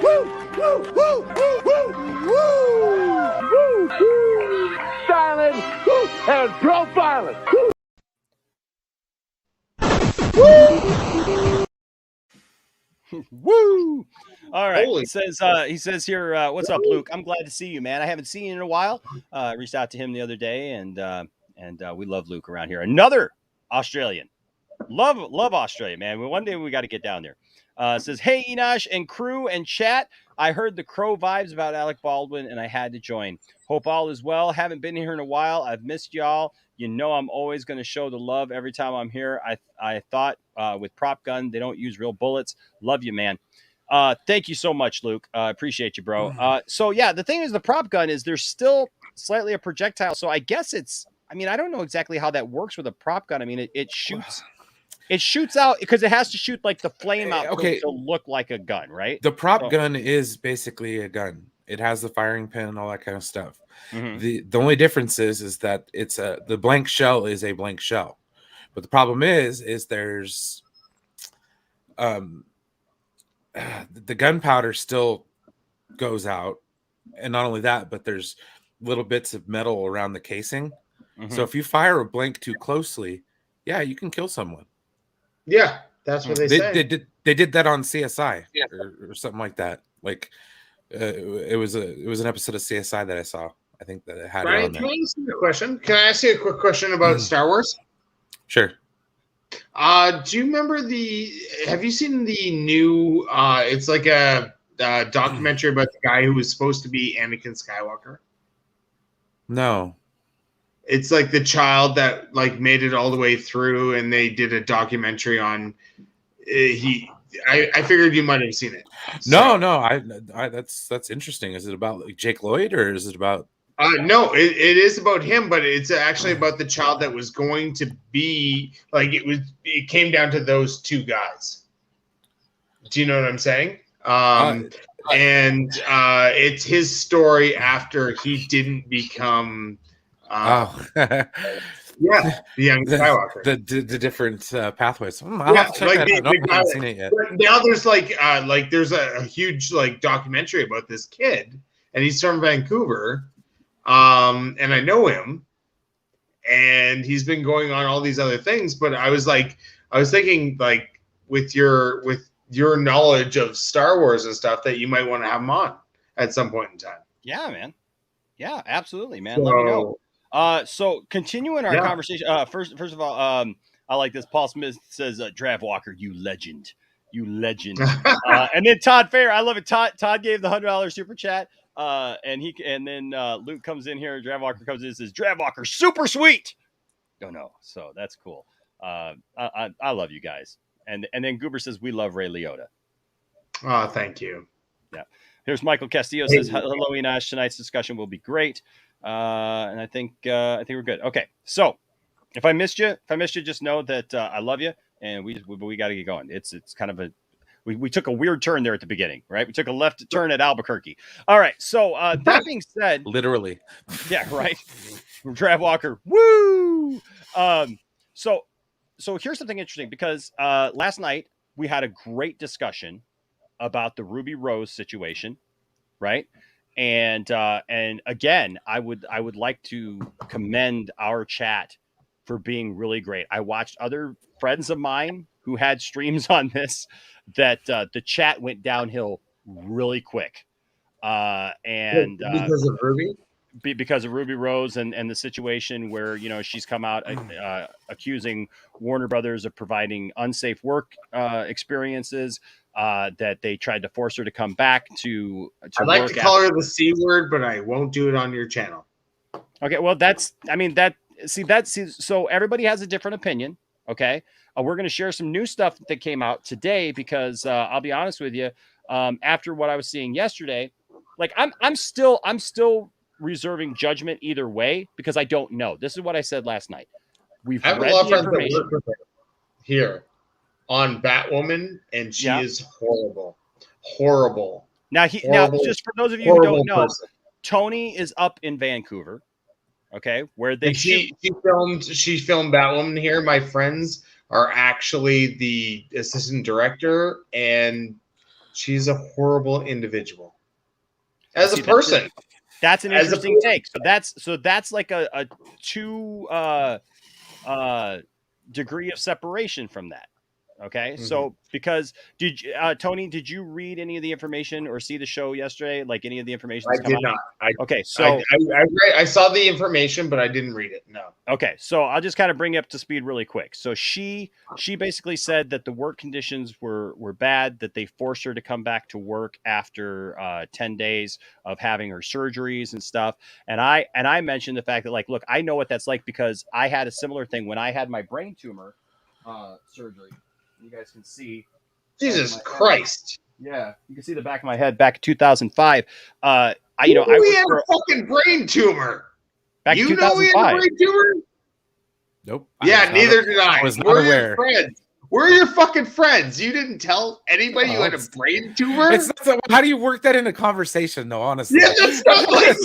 Woo, woo, woo, woo, woo, woo, woo. Silent and profiling. Woo! All right. He says here, what's up, Luke? I'm glad to see you, man. I haven't seen you in a while. I reached out to him the other day, and we love Luke around here. Another Australian. Love Australia, man. One day we got to get down there. Says, hey, Enosh and crew and chat. I heard the Crow vibes about Alec Baldwin, and I had to join. Hope all is well. Haven't been here in a while. I've missed y'all. You know I'm always going to show the love every time I'm here. I thought with prop gun, they don't use real bullets. Love you, man. Thank you so much, Luke. Appreciate you, bro. So, yeah, the thing is the prop gun is there's still slightly a projectile. So I guess I don't know exactly how that works with a prop gun. I mean, it shoots. It shoots out because it has to shoot like the flame out to look like a gun, right? The prop gun is basically a gun. It has the firing pin and all that kind of stuff. Mm-hmm. The only difference is that it's the blank shell is a blank shell. But the problem is there's the gunpowder still goes out, and not only that, but there's little bits of metal around the casing. Mm-hmm. So if you fire a blank too closely, yeah, you can kill someone. Yeah, that's what they say. They did that on CSI or something like that. Like it was an episode of CSI that I saw. I think that it had Brian, it on there. can I ask you a question? Can I ask you a quick question about Star Wars? Sure. Do you remember have you seen the new it's like a documentary about the guy who was supposed to be Anakin Skywalker? No. It's like the child that like made it all the way through, and they did a documentary on I figured you might have seen it. No, I that's interesting. Is it about like Jake Lloyd, or is it about no, it is about him, but it's actually about the child that was going to be like it came down to those two guys. Do you know what I'm saying? And it's his story after he didn't become the young Skywalker. The different pathways. I'll have to check that out. No, I haven't seen it yet. Now there's there's a huge documentary about this kid, and he's from Vancouver. And I know him, and he's been going on all these other things, but I was thinking like with your knowledge of Star Wars and stuff that you might want to have him on at some point in time. Yeah, man. Yeah, absolutely, man. Let me know. So continuing our conversation, first of all, I like this. Paul Smith says, Drav Walker, you legend. And then Todd Fair, I love it. Todd gave the $100 super chat. And then Luke comes in here. Drav Walker comes in and says, Drav Walker, super sweet. Don't know. So that's cool. I love you guys. And then Goober says, we love Ray Liotta. Oh, thank you. Yeah. Here's Michael Castillo says, hello, Enosh. Tonight's discussion will be great. And I think we're good. Okay. So if I missed you, just know that I love you, and we got to get going. It's kind of we took a weird turn there at the beginning, right? We took a left turn at Albuquerque. All right. So that being said, literally, yeah, right. Drav Walker, woo. So here's something interesting, because last night we had a great discussion about the Ruby Rose situation, right? And again, I would like to commend our chat for being really great. I watched other friends of mine who had streams on this that the chat went downhill really quick. And because of Ruby? Because of Ruby Rose and the situation where, you know, she's come out accusing Warner Brothers of providing unsafe work experiences, that they tried to force her to come back to I'd like work to call after. her the C word, but I won't do it on your channel. Okay, well, so everybody has a different opinion. Okay, we're going to share some new stuff that came out today because I'll be honest with you, after what I was seeing yesterday, like I'm still reserving judgment either way because I don't know. This is what I said last night. We've I have read a lot of the friends that information work with her here on Batwoman, and she is horrible. Horrible. Now, Horrible, just for those of you who don't know, person. Tony is up in Vancouver, okay, where they she filmed Batwoman here. My friends are actually the assistant director, and she's a horrible individual as a person. That's an interesting take. So that's like a 2 degree of separation from that. Okay, so because Tony, did you read any of the information or see the show yesterday? Like any of the information? I did not. Okay, so I saw the information, but I didn't read it. No. Okay, so I'll just kind of bring you up to speed really quick. So she basically said that the work conditions were bad, that they forced her to come back to work after 10 days of having her surgeries and stuff. And I mentioned the fact that, like, look, I know what that's like because I had a similar thing when I had my brain tumor surgery. You guys can see. Jesus Christ. Yeah, you can see the back of my head back in 2005. I had a fucking brain tumor. Back you in know we had a 2005. brain tumor? Nope. Yeah, neither did I. I was not Where are aware. your friends? Where are your fucking friends? You didn't tell anybody you had a brain tumor? It's not, how do you work that into conversation? No, honestly. Yeah, that's not like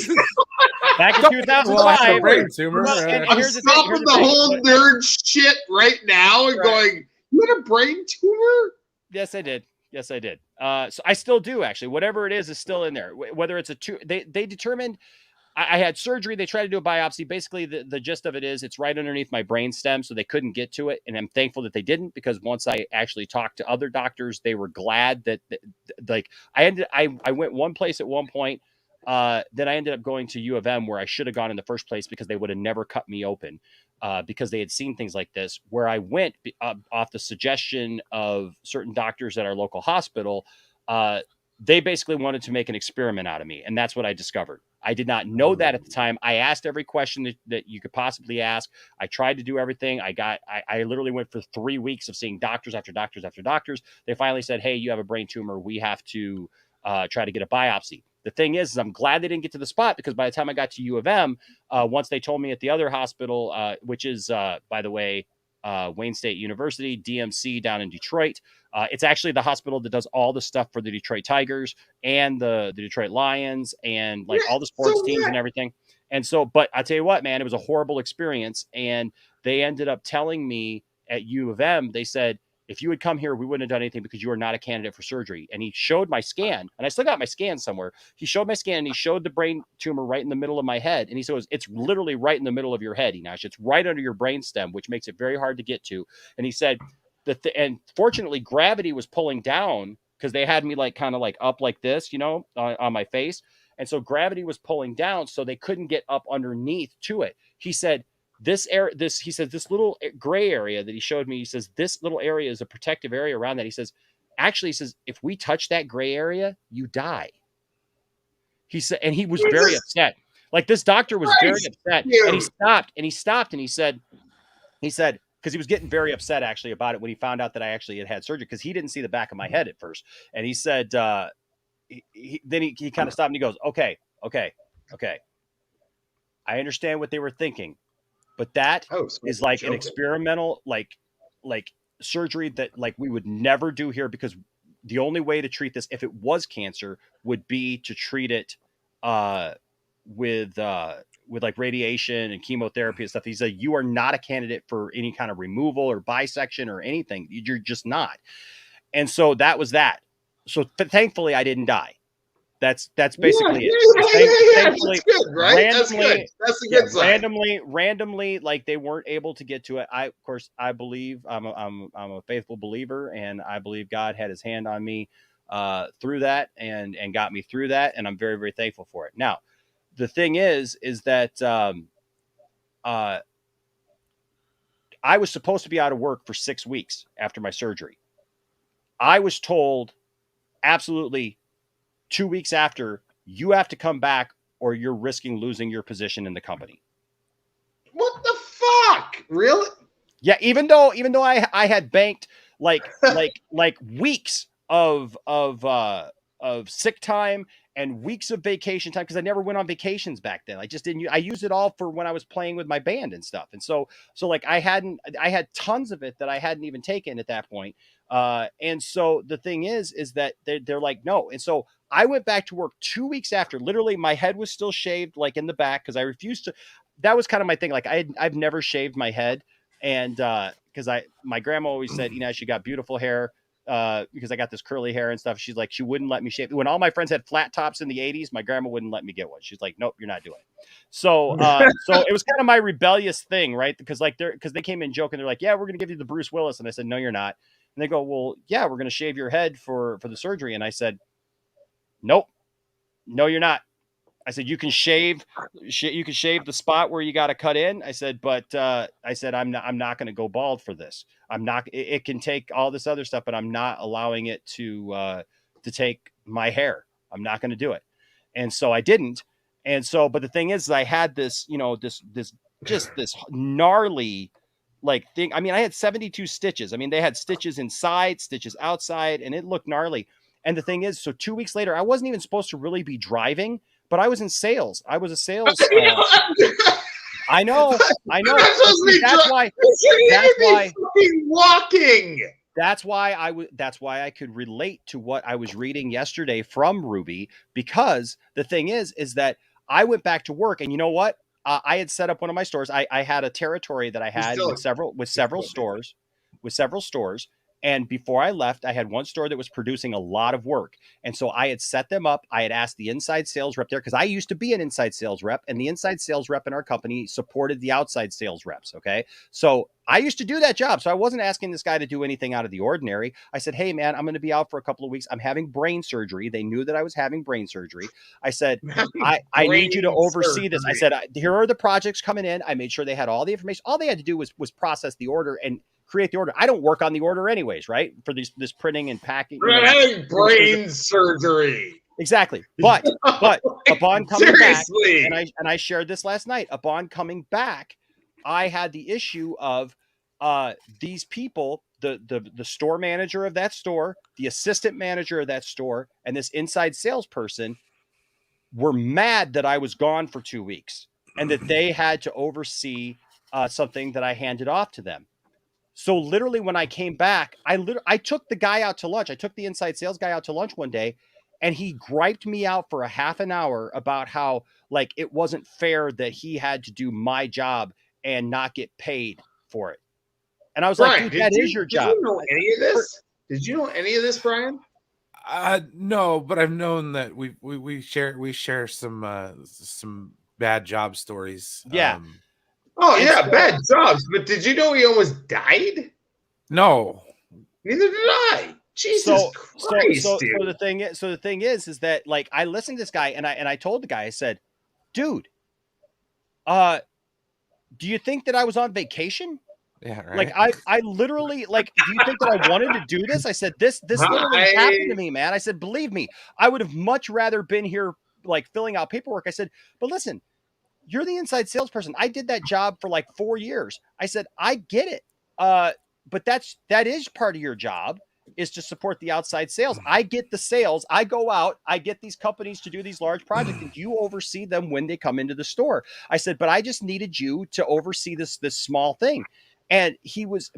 back in 2005. Well, I have a brain tumor. I'm stopping the whole nerd shit right now and going, you had a brain tumor? Yes, I did. Yes, I did. So I still do, actually. Whatever it is still in there. Whether it's they determined I had surgery. They tried to do a biopsy. Basically, the gist of it is it's right underneath my brain stem, so they couldn't get to it. And I'm thankful that they didn't, because once I actually talked to other doctors, they were glad that like I went one place at one point. Then I ended up going to U of M, where I should have gone in the first place, because they would have never cut me open, because they had seen things like this. Where I went off the suggestion of certain doctors at our local hospital, they basically wanted to make an experiment out of me, and that's what I discovered. I did not know that at the time. I asked every question that you could possibly ask. I tried to do everything. I literally went for 3 weeks of seeing doctors after doctors after doctors. They finally said, "Hey, you have a brain tumor. We have to try to get a biopsy." The thing is I'm glad they didn't get to the spot, because by the time I got to U of M, once they told me at the other hospital, which is, by the way, Wayne State University, DMC down in Detroit. It's actually the hospital that does all the stuff for the Detroit Tigers and the Detroit Lions and like all the sports teams and everything. And so, but I tell you what, man, it was a horrible experience. And they ended up telling me at U of M, they said, if you had come here, we wouldn't have done anything because you are not a candidate for surgery. And he showed my scan, and I still got my scan somewhere. He showed my scan, and he showed the brain tumor right in the middle of my head. And he said, it's literally right in the middle of your head, Enosh. It's right under your brain stem, which makes it very hard to get to. And he said, and fortunately, gravity was pulling down, because they had me like kind of like up like this, you know, on my face. And so gravity was pulling down, so they couldn't get up underneath to it. He said, this little gray area that he showed me, he says, this little area is a protective area around that. He says, actually, he says, if we touch that gray area, you die. He said, and he was very upset. Like, this doctor was very upset. And he stopped and he said, because he was getting very upset actually about it when he found out that I actually had surgery, because he didn't see the back of my head at first. And he said, then he kind of stopped and he goes, okay. I understand what they were thinking. But that is like an experimental, like surgery that like we would never do here, because the only way to treat this, if it was cancer, would be to treat it with like radiation and chemotherapy and stuff. He said, you are not a candidate for any kind of removal or bisection or anything. You're just not. And so that was that. So thankfully I didn't die. That's basically it. Thankfully, that's good, right? That's good. That's a good sign. Randomly, like they weren't able to get to it. Of course, I believe I'm a faithful believer, and I believe God had His hand on me through that and got me through that, and I'm very, very thankful for it. Now, the thing is that I was supposed to be out of work for 6 weeks after my surgery. I was told absolutely 2 weeks after, you have to come back or you're risking losing your position in the company. What the fuck? Really? Yeah, even though I had banked like weeks of sick time and weeks of vacation time, because I never went on vacations back then. I just didn't. I used it all for when I was playing with my band and stuff. And so like I had tons of it that I hadn't even taken at that point. And so the thing is that they're like, no. And so I went back to work 2 weeks after. Literally, my head was still shaved, like in the back, because I refused to. That was kind of my thing. Like I've never shaved my head, and because my grandma always said, you got beautiful hair. Because I got this curly hair and stuff. She's like, she wouldn't let me shave. When all my friends had flat tops in the 80s, my grandma wouldn't let me get one. She's like, nope, you're not doing it. So so it was kind of my rebellious thing, right? Because they came in joking. They're like, yeah, we're going to give you the Bruce Willis. And I said, no, you're not. And they go, well, yeah, we're going to shave your head for the surgery. And I said, nope, no, you're not. I said, you can shave the spot where you got to cut in. I said, but I'm not going to go bald for this. I'm not, it can take all this other stuff, but I'm not allowing it to take my hair. I'm not going to do it. And so I didn't. And so, but the thing is, I had this, this gnarly like thing. I mean, I had 72 stitches. I mean, they had stitches inside, stitches outside, and it looked gnarly. And the thing is, so 2 weeks later, I wasn't even supposed to really be driving, but I was in sales. I was a sales. I know. That's why walking. That's why I could relate to what I was reading yesterday from Ruby, because the thing is that I went back to work, and you know what? I had set up one of my stores. I had a territory that I had with several stores. And before I left, I had one store that was producing a lot of work. And so I had set them up. I had asked the inside sales rep there, because I used to be an inside sales rep, and the inside sales rep in our company supported the outside sales reps. Okay. So I used to do that job. So I wasn't asking this guy to do anything out of the ordinary. I said, hey man, I'm going to be out for a couple of weeks. I'm having brain surgery. They knew that I was having brain surgery. I said, I need you to oversee this. I said, here are the projects coming in. I made sure they had all the information. All they had to do was process the order and create the order. I don't work on the order anyways, right? For this printing and packing. Brain surgery. Exactly. But upon coming back, and I shared this last night, upon coming back, I had the issue of these people, the store manager of that store, the assistant manager of that store, and this inside salesperson were mad that I was gone for 2 weeks and that they had to oversee something that I handed off to them. So literally when I came back, I took the guy out to lunch. I took the inside sales guy out to lunch one day, and he griped me out for a half an hour about how like it wasn't fair that he had to do my job and not get paid for it. And I was like, dude, that is your job. Did you know any of this? Did you know any of this, Brian? No, but I've known that we share some bad job stories. Yeah. Bad jobs. But did you know he almost died? No. Neither did I. Jesus Christ, so dude. the thing is that like I listened to this guy, and I told the guy, I said, dude, do you think that I was on vacation? Yeah, right. Like I literally, like, do you think that I wanted to do this? I said, this literally happened to me, man. I said, believe me, I would have much rather been here like filling out paperwork. I said, but listen, you're the inside salesperson. I did that job for like 4 years. I said, I get it. But that is part of your job, is to support the outside sales. I get the sales. I go out, I get these companies to do these large projects, and you oversee them when they come into the store. I said, but I just needed you to oversee this small thing. And he was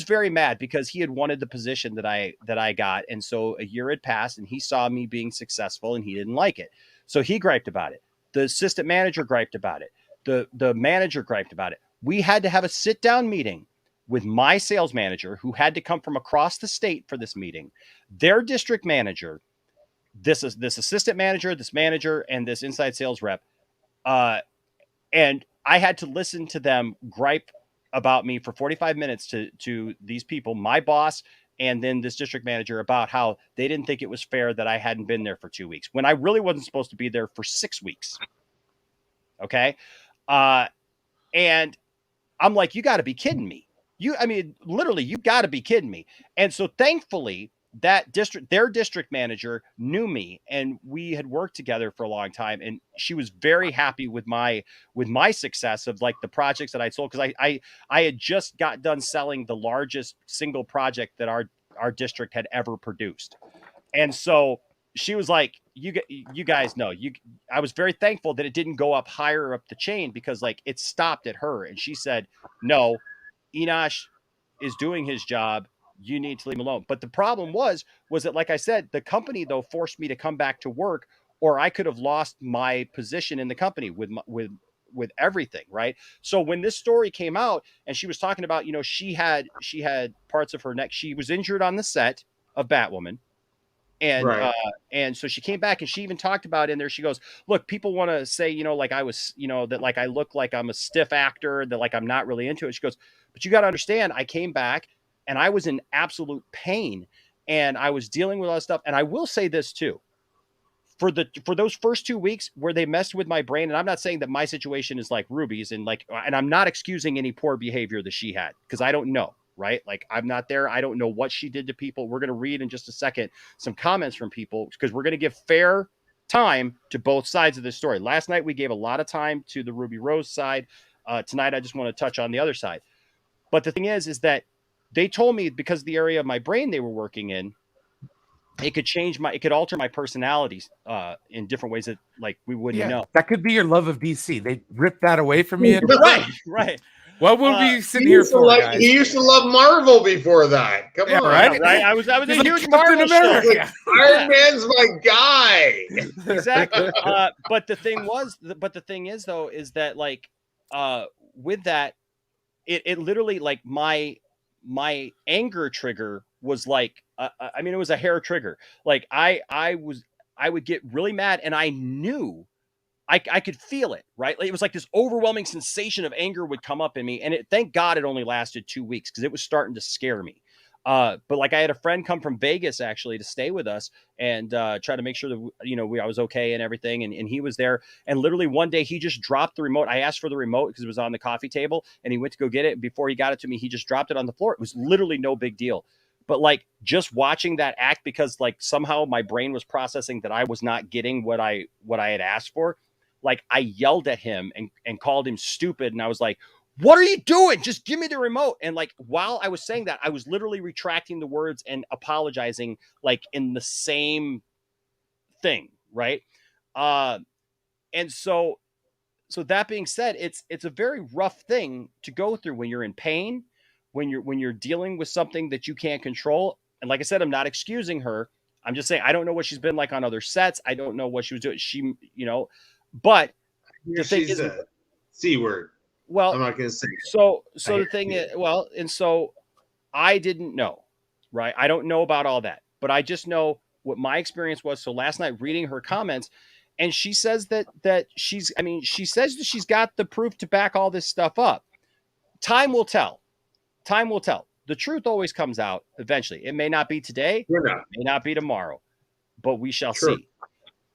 very mad because he had wanted the position that I got. And so a year had passed, and he saw me being successful, and he didn't like it. So he griped about it. The assistant manager griped about it. The manager griped about it. We had to have a sit down meeting with my sales manager, who had to come from across the state for this meeting, their district manager, this assistant manager, this manager, and this inside sales rep. And I had to listen to them gripe about me for 45 minutes to these people, my boss, and then this district manager, about how they didn't think it was fair that I hadn't been there for 2 weeks when I really wasn't supposed to be there for 6 weeks. Okay. And I'm like, you got to be kidding me. Literally, you got to be kidding me. And so thankfully, their district manager knew me, and we had worked together for a long time. And she was very happy with my success of like the projects that I sold. Cause I had just got done selling the largest single project that our district had ever produced. And so she was like, you guys know, I was very thankful that it didn't go up higher up the chain, because like it stopped at her. And she said, no, Enosh is doing his job. You need to leave him alone. But the problem was that, like I said, the company though forced me to come back to work, or I could have lost my position in the company with everything. Right. So when this story came out and she was talking about, she had parts of her neck, she was injured on the set of Batwoman. And, Right. And so she came back and she even talked about in there. She goes, look, people want to say, like I was, that like I look like I'm a stiff actor, that like I'm not really into it. She goes, but you got to understand, I came back and I was in absolute pain and I was dealing with all that stuff. And I will say this too, for those first 2 weeks where they messed with my brain, and I'm not saying that my situation is like Ruby's, and I'm not excusing any poor behavior that she had, because I don't know. Right? Like I'm not there. I don't know what she did to people. We're going to read in just a second some comments from people, because we're going to give fair time to both sides of this story. Last night, we gave a lot of time to the Ruby Rose side. Tonight, I just want to touch on the other side. But the thing is that they told me, because of the area of my brain they were working in, it could alter my personalities in different ways that like we wouldn't know. That could be your love of DC. They ripped that away from you. Right. What would we sit here for, guys? He used to love Marvel before that. Come on, right? I was a He's huge like Marvel Captain show. America. Iron Man's my guy. Exactly. But the thing is though, is that like with that, it literally, like my anger trigger was like, it was a hair trigger. Like I would get really mad, and I knew I could feel it, right? Like, it was like this overwhelming sensation of anger would come up in me. And thank God it only lasted 2 weeks, because it was starting to scare me. But like I had a friend come from Vegas actually to stay with us and try to make sure that, I was okay and everything. And he was there. And literally one day he just dropped the remote. I asked for the remote because it was on the coffee table, and he went to go get it. And before he got it to me, he just dropped it on the floor. It was literally no big deal. But like just watching that act, because like somehow my brain was processing that I was not getting what I had asked for. Like I yelled at him and called him stupid. And I was like, what are you doing? Just give me the remote. And like, while I was saying that, I was literally retracting the words and apologizing, like in the same thing. Right. And so that being said, it's a very rough thing to go through when you're in pain, when you're dealing with something that you can't control. And like I said, I'm not excusing her. I'm just saying, I don't know what she's been like on other sets. I don't know what she was doing. But the thing is, a C word. Well, I'm not going to say it. So the thing is, and so I didn't know, right? I don't know about all that, but I just know what my experience was. So last night, reading her comments, and she says that she says that she's got the proof to back all this stuff up. Time will tell. Time will tell. The truth always comes out eventually. It may not be today, it may not be tomorrow, but we shall see.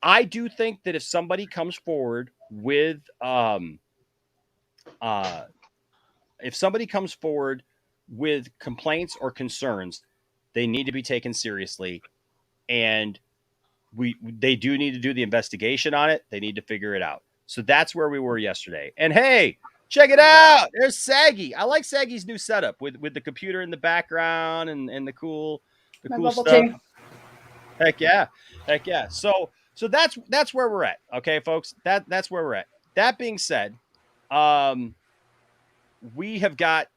I do think that if somebody comes forward with complaints or concerns, they need to be taken seriously, and they do need to do the investigation on it. They need to figure it out. So that's where we were yesterday. And hey, check it out. There's Saggy. I like Saggy's new setup with the computer in the background and the cool stuff. Too. Heck yeah. So that's where we're at. Okay, folks, that's where we're at. That being said, we've got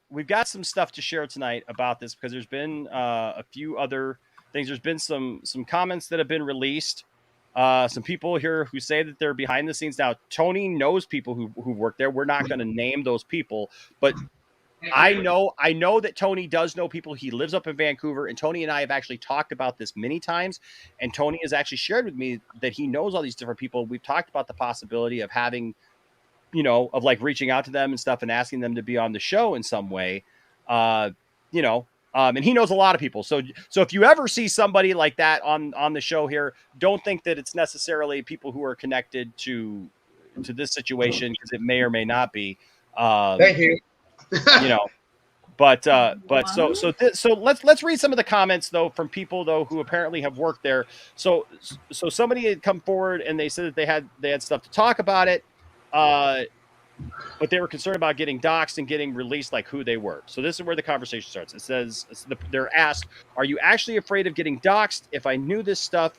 some stuff to share tonight about this, because there's been a few other things. There's been some comments that have been released. Some people here who say that they're behind the scenes. Now, Tony knows people who work there. We're not going to name those people, but I know that Tony does know people. He lives up in Vancouver, and Tony and I have actually talked about this many times. And Tony has actually shared with me that he knows all these different people. We've talked about the possibility of having, of like reaching out to them and stuff and asking them to be on the show in some way. And he knows a lot of people. So if you ever see somebody like that on the show here, don't think that it's necessarily people who are connected to this situation, because it may or may not be. Thank you. But let's read some of the comments though from people though who apparently have worked there. So somebody had come forward and they said that they had stuff to talk about it, but they were concerned about getting doxxed and getting released, like who they were. So this is where the conversation starts. It says they're asked, "Are you actually afraid of getting doxxed? If I knew this stuff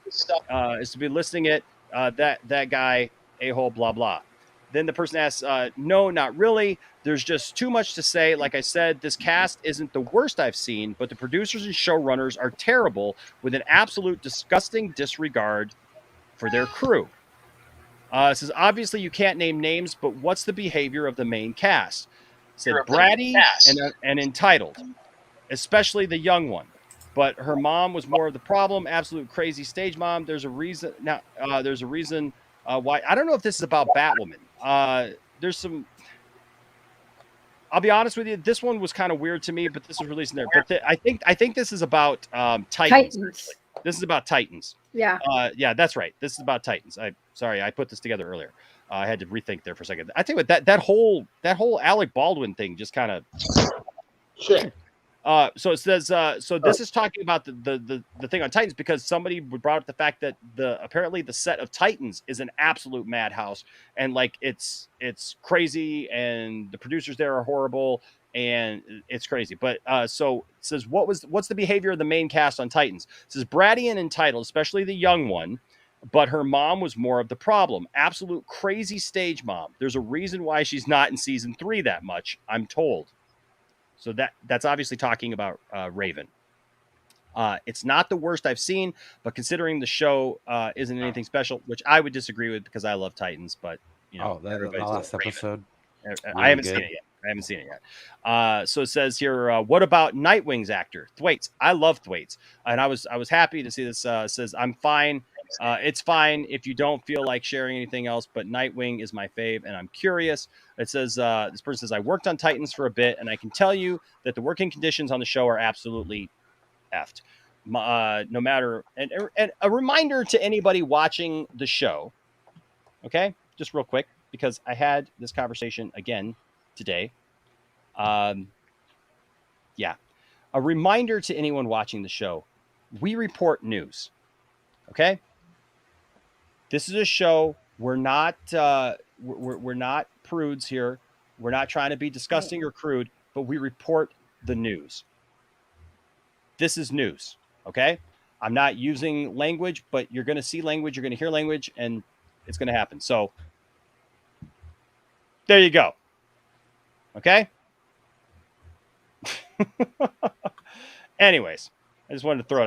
is to be listing it, that guy a-hole blah blah." Then the person asks, "No, not really. There's just too much to say. Like I said, this cast isn't the worst I've seen, but the producers and showrunners are terrible with an absolute disgusting disregard for their crew." It says, "Obviously you can't name names, but what's the behavior of the main cast?" It said, "Bratty and entitled, especially the young one. But her mom was more of the problem. Absolute crazy stage mom. There's a reason why. I don't know if this is about Batwoman. There's some. I'll be honest with you. This one was kind of weird to me, but this was released in there. But I think this is about Titans. This is about Titans. Yeah. Yeah, that's right. This is about Titans. Sorry, I put this together earlier. I had to rethink there for a second. I tell you what, that whole Alec Baldwin thing just kind of. Shit. So it says, so this is talking about the thing on Titans, because somebody brought up the fact that apparently the set of Titans is an absolute madhouse, and like it's crazy, and the producers there are horrible, and it's crazy. But so it says, what's the behavior of the main cast on Titans? It says, "Bratty and entitled, especially the young one, but her mom was more of the problem. Absolute crazy stage mom. There's a reason why she's not in season 3 that much, I'm told." So that's obviously talking about Raven. It's not the worst I've seen, but considering the show isn't anything special, which I would disagree with because I love Titans, but that last episode. I haven't seen it yet. So it says here, "What about Nightwing's actor, Thwaites? I love Thwaites, and I was happy to see this." Says, "I'm fine. It's fine if you don't feel like sharing anything else, but Nightwing is my fave, and I'm curious." It says, this person says, "I worked on Titans for a bit, and I can tell you that the working conditions on the show are absolutely effed. No matter," and a reminder to anybody watching the show, okay, just real quick, because I had this conversation again today. Yeah, a reminder to anyone watching the show: we report news, okay? This is a show. We're not we're not prudes here. We're not trying to be disgusting or crude, but we report the news. This is news, okay? I'm not using language, but you're going to see language, you're going to hear language, and it's going to happen. So there you go. Okay? Anyways, I just wanted to throw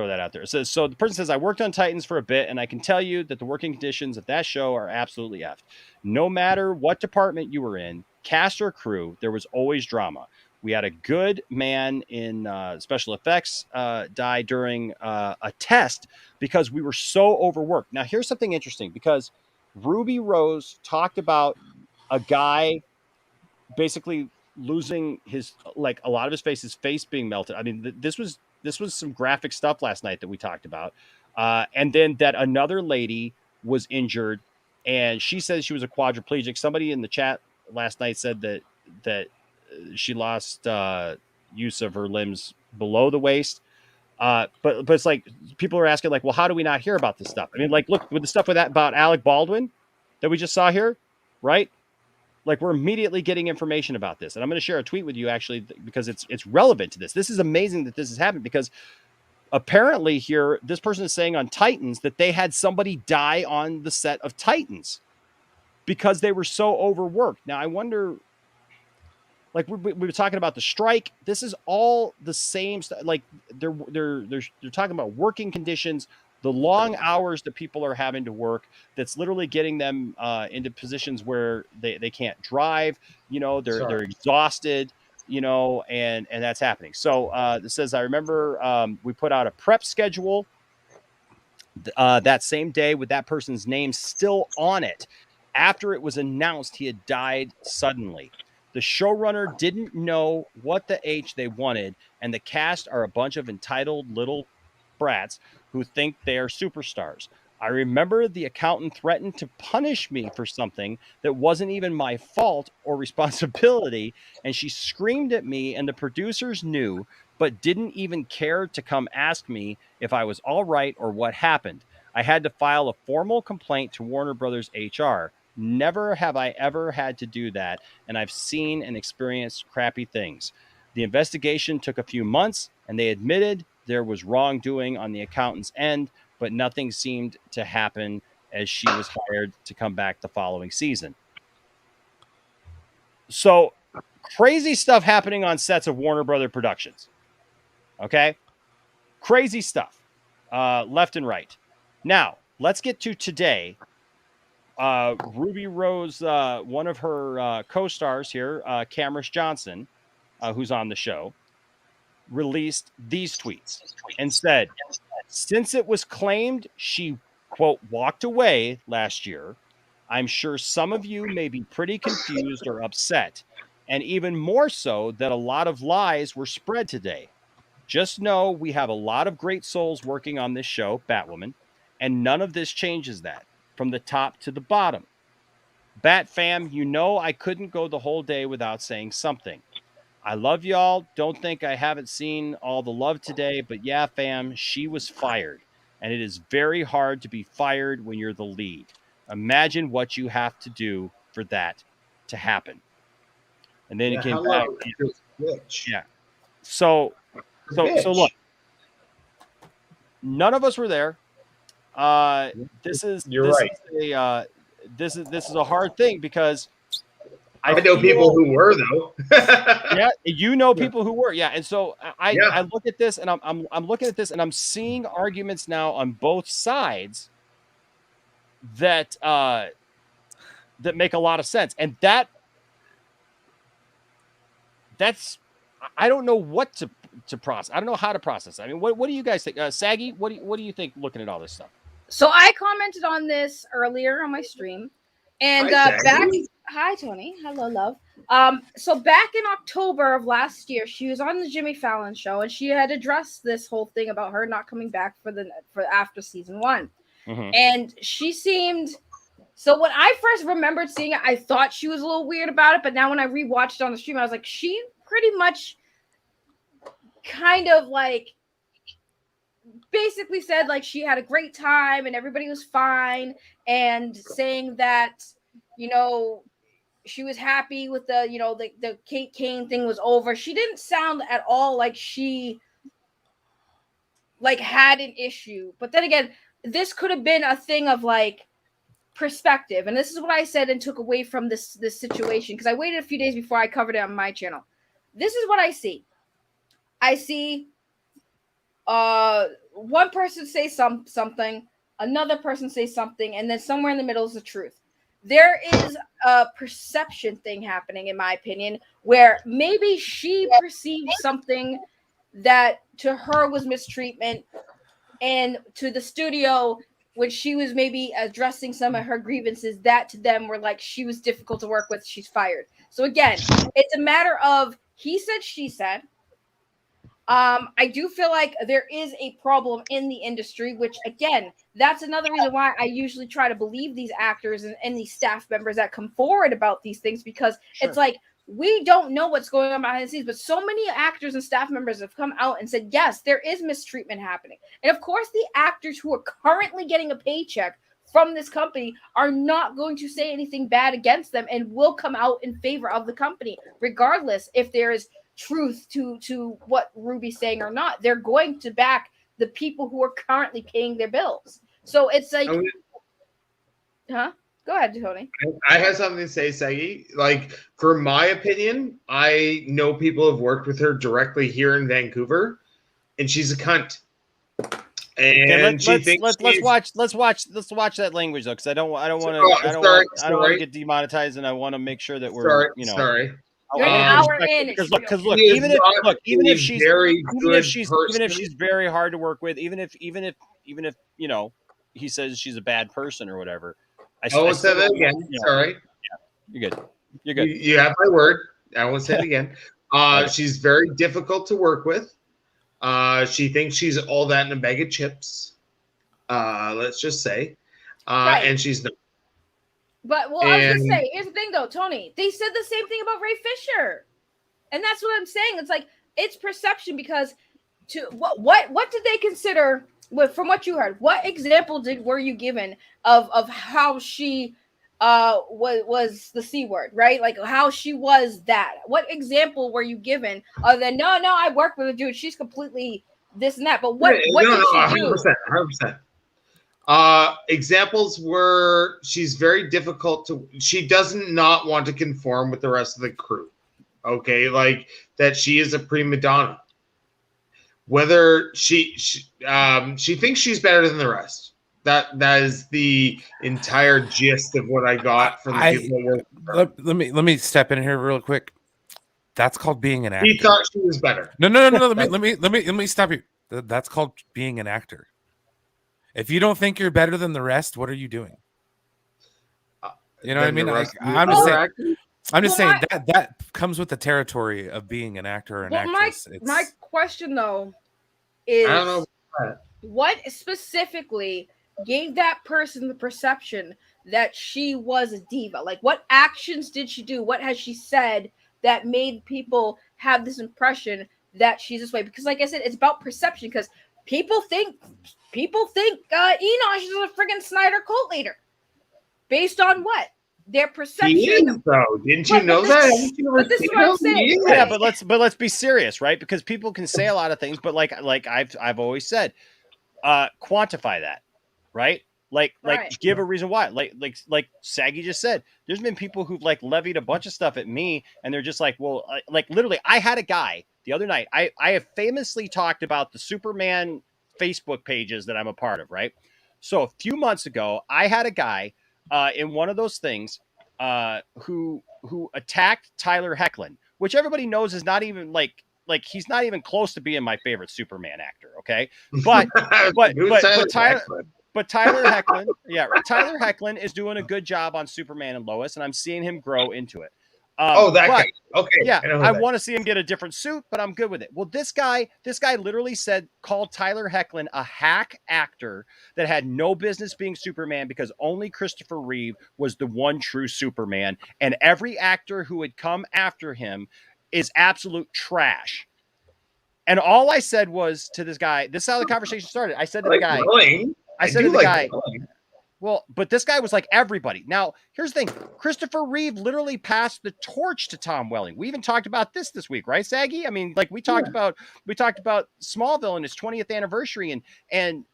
that out there. It says, so the person says, "I worked on Titans for a bit, and I can tell you that the working conditions of that show are absolutely effed. No matter what department you were in, cast or crew, there was always drama. We had a good man in special effects die during a test because we were so overworked." Now, here's something interesting, because Ruby Rose talked about a guy basically losing his, like, a lot of his face being melted. I mean, this was some graphic stuff last night that we talked about. And then that another lady was injured, and she says she was a quadriplegic. Somebody in the chat last night said that she lost use of her limbs below the waist. But it's like, people are asking, like, well, how do we not hear about this stuff? I mean, like, look, with the stuff about Alec Baldwin that we just saw here, right? Like, we're immediately getting information about this. And I'm going to share a tweet with you, actually, because it's relevant to this. This is amazing that this has happened, because apparently here, this person is saying on Titans that they had somebody die on the set of Titans because they were so overworked. Now, I wonder, like, we were talking about the strike. This is all the same stuff. Like, they're talking about working conditions The long hours that people are having to work, that's literally getting them into positions where they can't drive, they're exhausted, and that's happening. So this says, I remember we put out a prep schedule that same day with that person's name still on it. After it was announced he had died suddenly. The showrunner didn't know what the H they wanted, and the cast are a bunch of entitled little brats who think they are superstars. I remember the accountant threatened to punish me for something that wasn't even my fault or responsibility, and she screamed at me, and the producers knew, but didn't even care to come ask me if I was all right or what happened. I had to file a formal complaint to Warner Brothers HR. Never have I ever had to do that, and I've seen and experienced crappy things. The investigation took a few months, and they admitted there was wrongdoing on the accountant's end, but nothing seemed to happen as she was hired to come back the following season. So, crazy stuff happening on sets of Warner Brother Productions. Okay? Crazy stuff. Left and right. Now, let's get to today. Ruby Rose, one of her co-stars here, Cameron Johnson, who's on the show, released these tweets and said, since it was claimed she, quote, walked away last year, I'm sure some of you may be pretty confused or upset, and even more so that a lot of lies were spread today. Just know we have a lot of great souls working on this show, Batwoman, and none of this changes that, from the top to the bottom. Bat fam, I couldn't go the whole day without saying something. I love y'all. Don't think I haven't seen all the love today, but yeah, fam, she was fired. And it is very hard to be fired when you're the lead. Imagine what you have to do for that to happen. And then it came back. Yeah. So look, none of us were there. This is a hard thing because I know people who were though. Yeah, people who were. Yeah, and so I look at this and I'm looking at this and I'm seeing arguments now on both sides that make a lot of sense, and that's I don't know what to process. I don't know how to process. I mean, what do you guys think, Saggy? What do you think looking at all this stuff? So I commented on this earlier on my stream, and hi Tony, hello love. So back in October of last year, she was on the Jimmy Fallon show, and she had addressed this whole thing about her not coming back for after season 1, and she seemed. So when I first remembered seeing it, I thought she was a little weird about it, but now when I rewatched it on the stream, I was like, she pretty much kind of like basically said like she had a great time and everybody was fine, and saying that she was happy with the Kate Kane thing was over. She didn't sound at all like she had an issue. But then again, this could have been a thing of like perspective, and this is what I said and took away from this situation, because I waited a few days before I covered it on my channel. This is what I see. I see one person say something, another person say something, and then somewhere in the middle is the truth. There is a perception thing happening, in my opinion, where maybe she perceived something that to her was mistreatment, and to the studio, when she was maybe addressing some of her grievances, that to them were like she was difficult to work with, she's fired. So again, it's a matter of he said, she said. I do feel like there is a problem in the industry, which again, that's another reason why I usually try to believe these actors and these staff members that come forward about these things, because it's like, we don't know what's going on behind the scenes, but so many actors and staff members have come out and said, yes, there is mistreatment happening. And of course, the actors who are currently getting a paycheck from this company are not going to say anything bad against them and will come out in favor of the company, regardless if there is truth to what Ruby's saying or not. They're going to back the people who are currently paying their bills. So it's like, Go ahead, Tony. I have something to say, Segi. Like, for my opinion, I know people have worked with her directly here in Vancouver, and she's a cunt. And she thinks let's watch that language though, because I don't want to get demonetized, and I want to make sure that we're sorry. You're an hour in. Because look, She is even if not she's very hard to work with, even if he says she's a bad person or whatever. I won't say that again. Sorry. Yeah, you're good. You're good. You have my word. I won't say it again. She's very difficult to work with. She thinks she's all that in a bag of chips. Let's just say. And she's not. But I was gonna say, here's the thing though, Tony. They said the same thing about Ray Fisher, and that's what I'm saying. It's like it's perception because what did they consider? From what you heard, what example were you given of how she was the C word, right? Like how she was that. What example were you given other than no, I worked with a dude. She's completely this and that. But what did she do? 100%. Examples were she's very difficult to. She doesn't not want to conform with the rest of the crew. Okay, like that she is a prima donna. Whether she thinks she's better than the rest. That is the entire gist of what I got from the people that let me step in here real quick. That's called being an actor. He thought she was better. No. let me stop you. That's called being an actor. If you don't think you're better than the rest, what are you doing? You know what I mean? I'm just saying that comes with the territory of being an actor or an actress. My question though is, I don't know what specifically gave that person the perception that she was a diva? Like, what actions did she do? What has she said that made people have this impression that she's this way? Because, like I said, it's about perception. Because people think Enosh is a friggin' Snyder cult leader, based on what? Their perception. He is, though. Didn't you know that? But this is what I'm saying. Yeah, but let's be serious, right? Because people can say a lot of things, but like I've always said, quantify that, right? Like give a reason why. Like Saggy just said, there's been people who've like levied a bunch of stuff at me, and they're just like, well, like literally, I had a guy the other night. I have famously talked about the Superman Facebook pages that I'm a part of, right? So a few months ago, I had a guy in one of those things who attacked Tyler Hoechlin, which everybody knows is not even like he's not even close to being my favorite Superman actor. Okay, but Tyler Hoechlin, Tyler Hoechlin is doing a good job on Superman and Lois, and I'm seeing him grow into it. That guy. Okay. Yeah, I want to see him get a different suit, but I'm good with it. Well, this guy literally called Tyler Hoechlin a hack actor that had no business being Superman because only Christopher Reeve was the one true Superman, and every actor who had come after him is absolute trash. And all I said was to this guy, this is how the conversation started. I said to the guy, well, but this guy was like everybody. Now, here's the thing. Christopher Reeve literally passed the torch to Tom Welling. We even talked about this week, right, Saggy? I mean, like we talked about Smallville and his 20th anniversary, and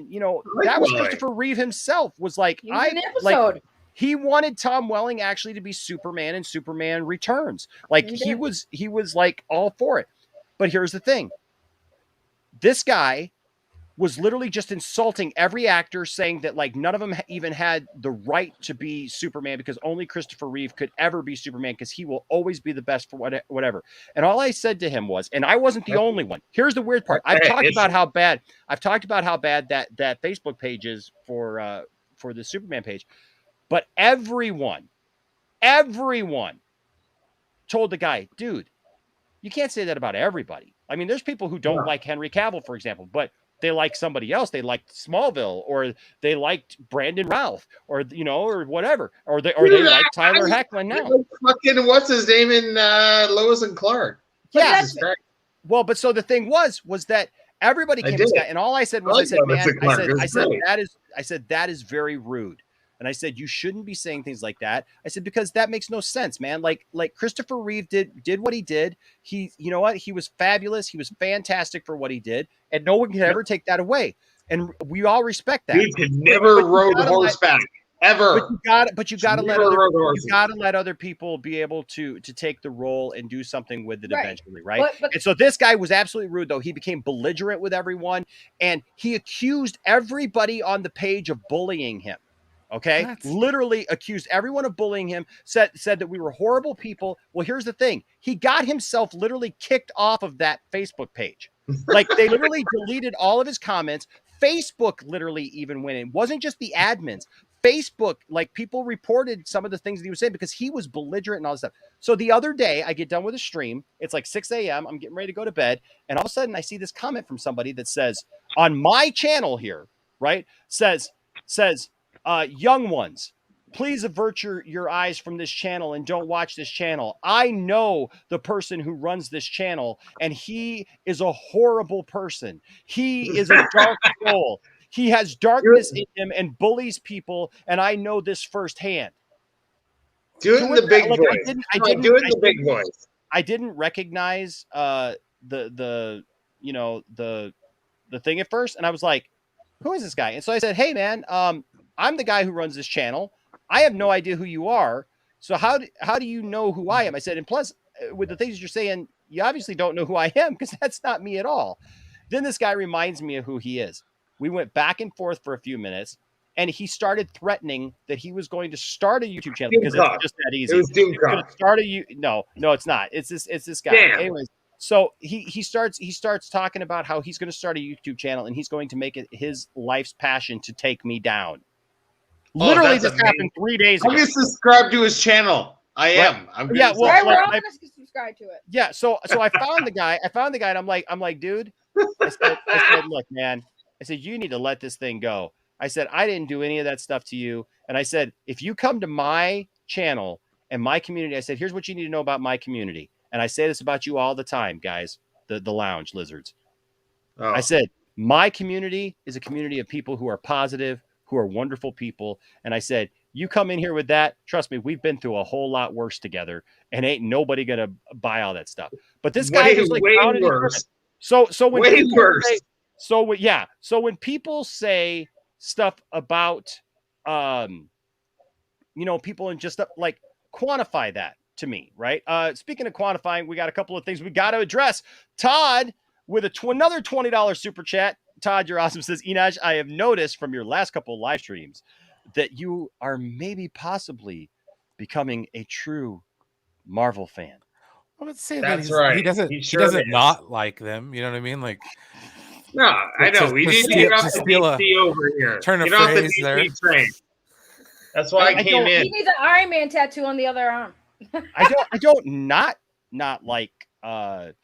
you know, that was Christopher Reeve himself was like, he wanted Tom Welling actually to be Superman and Superman Returns. Like he was like all for it. But here's the thing. This guy was literally just insulting every actor, saying that like none of them even had the right to be Superman because only Christopher Reeve could ever be Superman because he will always be the best for whatever. And all I said to him was, and I wasn't the only one. Here's the weird part. I've talked about how bad that Facebook page is for the Superman page, but everyone told the guy, dude, you can't say that about everybody. I mean, there's people who don't like Henry Cavill, for example, but they like somebody else. They liked Smallville, or they liked Brandon Routh, or or whatever, or they like Tyler Hoechlin now. Fucking what's his name in Lois and Clark? Yeah. Well, but so the thing was that everybody came to this guy, and all I said was, I said that is very rude. And I said, you shouldn't be saying things like that. I said, because that makes no sense, man. Like Christopher Reeve did what he did. He, you know what? He was fabulous. He was fantastic for what he did. And no one can ever take that away. And we all respect that. Dude could never rode horseback. ever. But you gotta let other people be able to take the role and do something with it eventually, right? And so this guy was absolutely rude, though. He became belligerent with everyone, and he accused everybody on the page of bullying him. Okay, literally accused everyone of bullying him. Said that we were horrible people. Well, here's the thing: he got himself literally kicked off of that Facebook page. Like they literally deleted all of his comments. Facebook literally even went in. It wasn't just the admins. Facebook, like people reported some of the things that he was saying because he was belligerent and all this stuff. So the other day, I get done with a stream. It's like 6 a.m. I'm getting ready to go to bed. And all of a sudden, I see this comment from somebody that says, on my channel here, right? Says, young ones, please avert your eyes from this channel and don't watch this channel. I know the person who runs this channel, and he is a horrible person. He is a dark soul. He has darkness in him and bullies people, and I know this firsthand. Do it in the big voice. Do it in the big voice. I didn't recognize the thing at first, and I was like, "Who is this guy?" And so I said, "Hey, man, I'm the guy who runs this channel. I have no idea who you are. So how do you know who I am?" I said, "And plus, with the things you're saying, you obviously don't know who I am because that's not me at all." Then this guy reminds me of who he is. We went back and forth for a few minutes, and he started threatening that he was going to start a YouTube channel because it's just that easy. It was No, it's not. It's this guy. Damn. Anyways, so he starts talking about how he's going to start a YouTube channel and he's going to make it his life's passion to take me down. Literally, this happened 3 days ago. I'm just subscribed to his channel. I am. We're all gonna subscribe to it. Yeah. So I found the guy. And I'm like, dude. I said, look, man. I said, you need to let this thing go. I said, I didn't do any of that stuff to you. And I said, if you come to my channel and my community, I said, here's what you need to know about my community. And I say this about you all the time, guys, the lounge lizards. Oh. I said, my community is a community of people who are positive, who are wonderful people. And I said, you come in here with that, trust me, we've been through a whole lot worse together, and ain't nobody going to buy all that stuff. But this guy was like, way worse. So when way worse. So when people say stuff about, people and just like quantify that to me, right? Speaking of quantifying, we got a couple of things we got to address. Todd with another $20 super chat. Todd, you're awesome. Says, Enosh, I have noticed from your last couple of live streams that you are maybe possibly becoming a true Marvel fan. I would say that's that right. He doesn't not like them. You know what I mean? Like, no, I know. We need to get off the DC over here. Turn a get off the phrase DC there. train. That's why I came in. He needs an Iron Man tattoo on the other arm. I don't not like. That's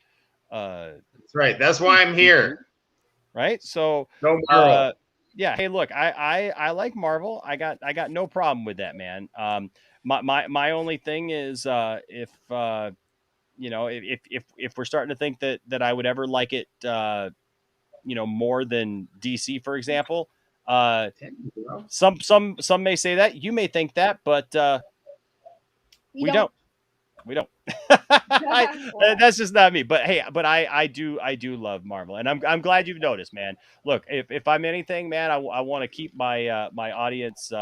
right. That's why I'm here. Right. So no Marvel. Yeah. Hey, look, I like Marvel. I got no problem with that, man. My only thing is if we're starting to think that I would ever like it, more than DC, for example. Some may say that. You may think that, but we don't. That's just not me. But hey, I do love Marvel, and I'm glad you've noticed, man. Look, if I'm anything, man, I want to keep my my audience,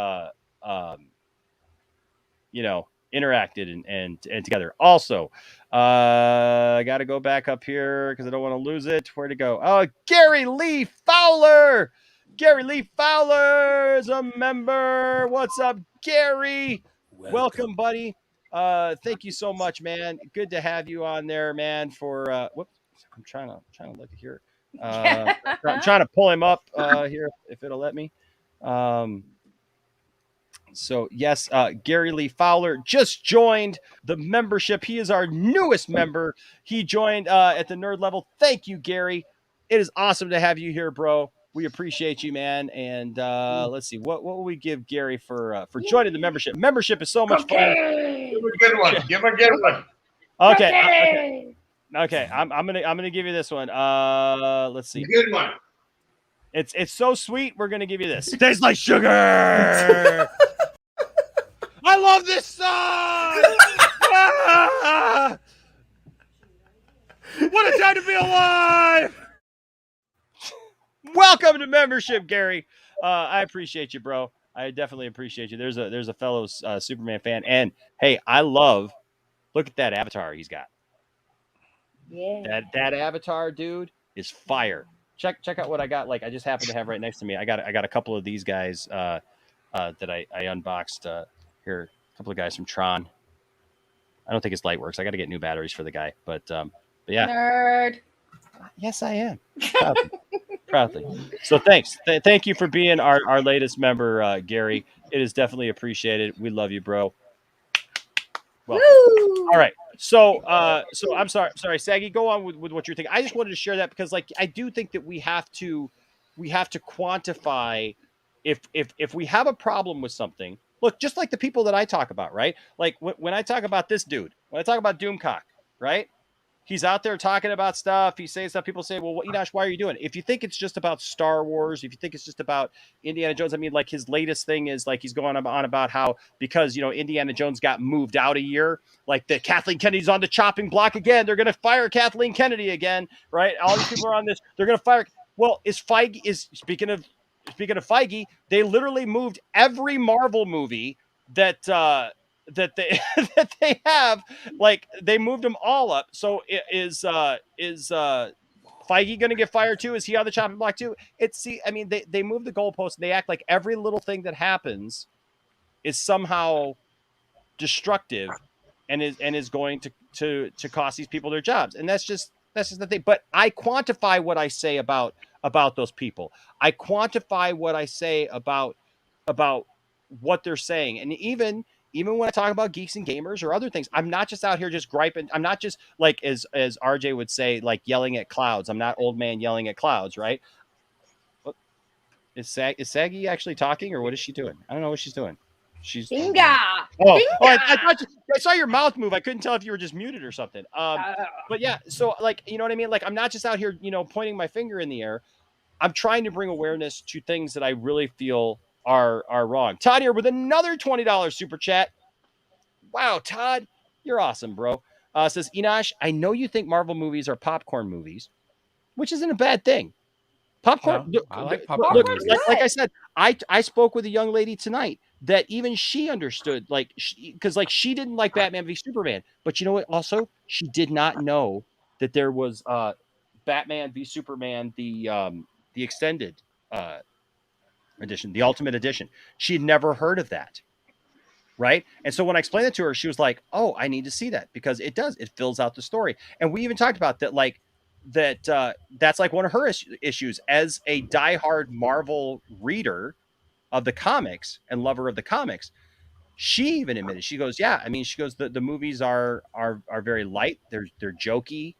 interacted and together. Also, I got to go back up here because I don't want to lose it. Where'd it go? Oh, Gary Lee Fowler. Gary Lee Fowler is a member. What's up, Gary? Welcome, buddy. Thank you so much, man. Good to have you on there, man. For whoops, I'm trying to look here. I'm trying to pull him up here if it'll let me. So yes, Gary Lee Fowler just joined the membership. He is our newest member. He joined at the nerd level. Thank you, Gary. It is awesome to have you here, bro. We appreciate you, man. And let's see, what will we give Gary for joining the membership? Membership is so much fun. Give him a good one. Give him a good one. Okay. I'm gonna give you this one. Let's see. Good one. It's so sweet. We're gonna give you this. It tastes like sugar. I love this song. What a time to be alive. Welcome to membership, Gary. I appreciate you, bro. I definitely appreciate you. There's a fellow Superman fan, and hey, look at that avatar he's got. Yeah. That avatar, dude, is fire. Check out what I got. Like, I just happen to have right next to me. I got a couple of these guys that I unboxed here. A couple of guys from Tron. I don't think his light works. I got to get new batteries for the guy, but yeah. Nerd. Yes, I am. Proudly. So thanks. Thank you for being our latest member, Gary. It is definitely appreciated. We love you, bro. Well, all right. So I'm sorry, Saggy, go on with what you're thinking. I just wanted to share that because, like, I do think that we have to quantify if we have a problem with something. Look, just like the people that I talk about, right? Like when I talk about this dude, when I talk about Doomcock, right? He's out there talking about stuff. He's saying stuff. People say, well, Enosh, why are you doing it? If you think it's just about Star Wars, if you think it's just about Indiana Jones, I mean, like, his latest thing is, like, he's going on about how, because, you know, Indiana Jones got moved out a year, like, the Kathleen Kennedy's on the chopping block again. They're going to fire Kathleen Kennedy again, right? All these people are on this. They're going to fire. Well, speaking of Feige, they literally moved every Marvel movie that they that they have, like, they moved them all up. So is Feige going to get fired too? Is he on the chopping block too? I mean, they move the goalposts and they act like every little thing that happens is somehow destructive and is going to cost these people their jobs. And that's just the thing. But I quantify what I say about those people. I quantify what I say about what they're saying. And even when I talk about geeks and gamers or other things, I'm not just out here just griping. I'm not just, like, as RJ would say, like, yelling at clouds. I'm not old man yelling at clouds, right? Is Saggy actually talking, or what is she doing? I don't know what she's doing. She's Binga. Oh, I saw your mouth move. I couldn't tell if you were just muted or something. But yeah, so, like, you know what I mean? Like, I'm not just out here, you know, pointing my finger in the air. I'm trying to bring awareness to things that I really feel are wrong. Todd here with another $20 super chat. Wow, Todd, you're awesome, bro. Says, Enosh, I know you think Marvel movies are popcorn movies, which isn't a bad thing. Popcorn. No, I like popcorn Look, movies. like I said, I spoke with a young lady tonight that even she understood, like, because she didn't like Batman v Superman, but you know what? Also, she did not know that there was Batman v Superman, the extended edition, the Ultimate Edition. She had never heard of that. Right. And so when I explained it to her, she was like, oh, I need to see that because it fills out the story. And we even talked about that, like, that's like one of her issues as a diehard Marvel reader of the comics and lover of the comics. She even admitted, she goes, yeah, I mean, she goes, the movies are very light. They're jokey,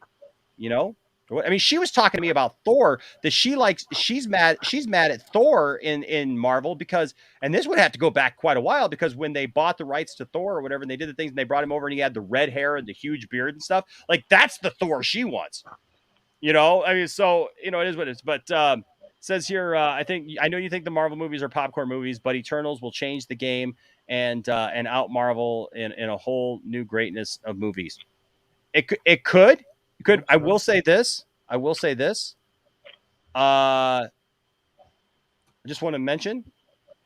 you know. I mean, she was talking to me about Thor, that she's mad at Thor in Marvel because, and this would have to go back quite a while, because when they bought the rights to Thor or whatever, and they did the things and they brought him over and he had the red hair and the huge beard and stuff, like, that's the Thor she wants, you know? I mean, so, you know, it is what it is. But says here, I know you think the Marvel movies are popcorn movies, but Eternals will change the game and out Marvel in a whole new greatness of movies. It could. I will say this. I just want to mention,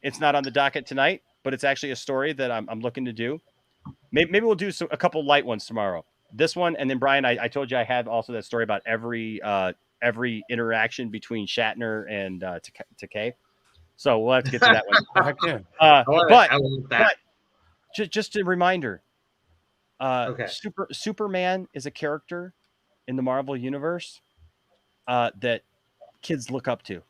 it's not on the docket tonight, but it's actually a story that I'm looking to do. Maybe we'll do a couple light ones tomorrow. This one, and then Brian, I told you I had also that story about every interaction between Shatner and Takei. So we'll have to get to that one. Heck yeah. But just a reminder. Okay. Superman is a character in the Marvel universe that kids look up to.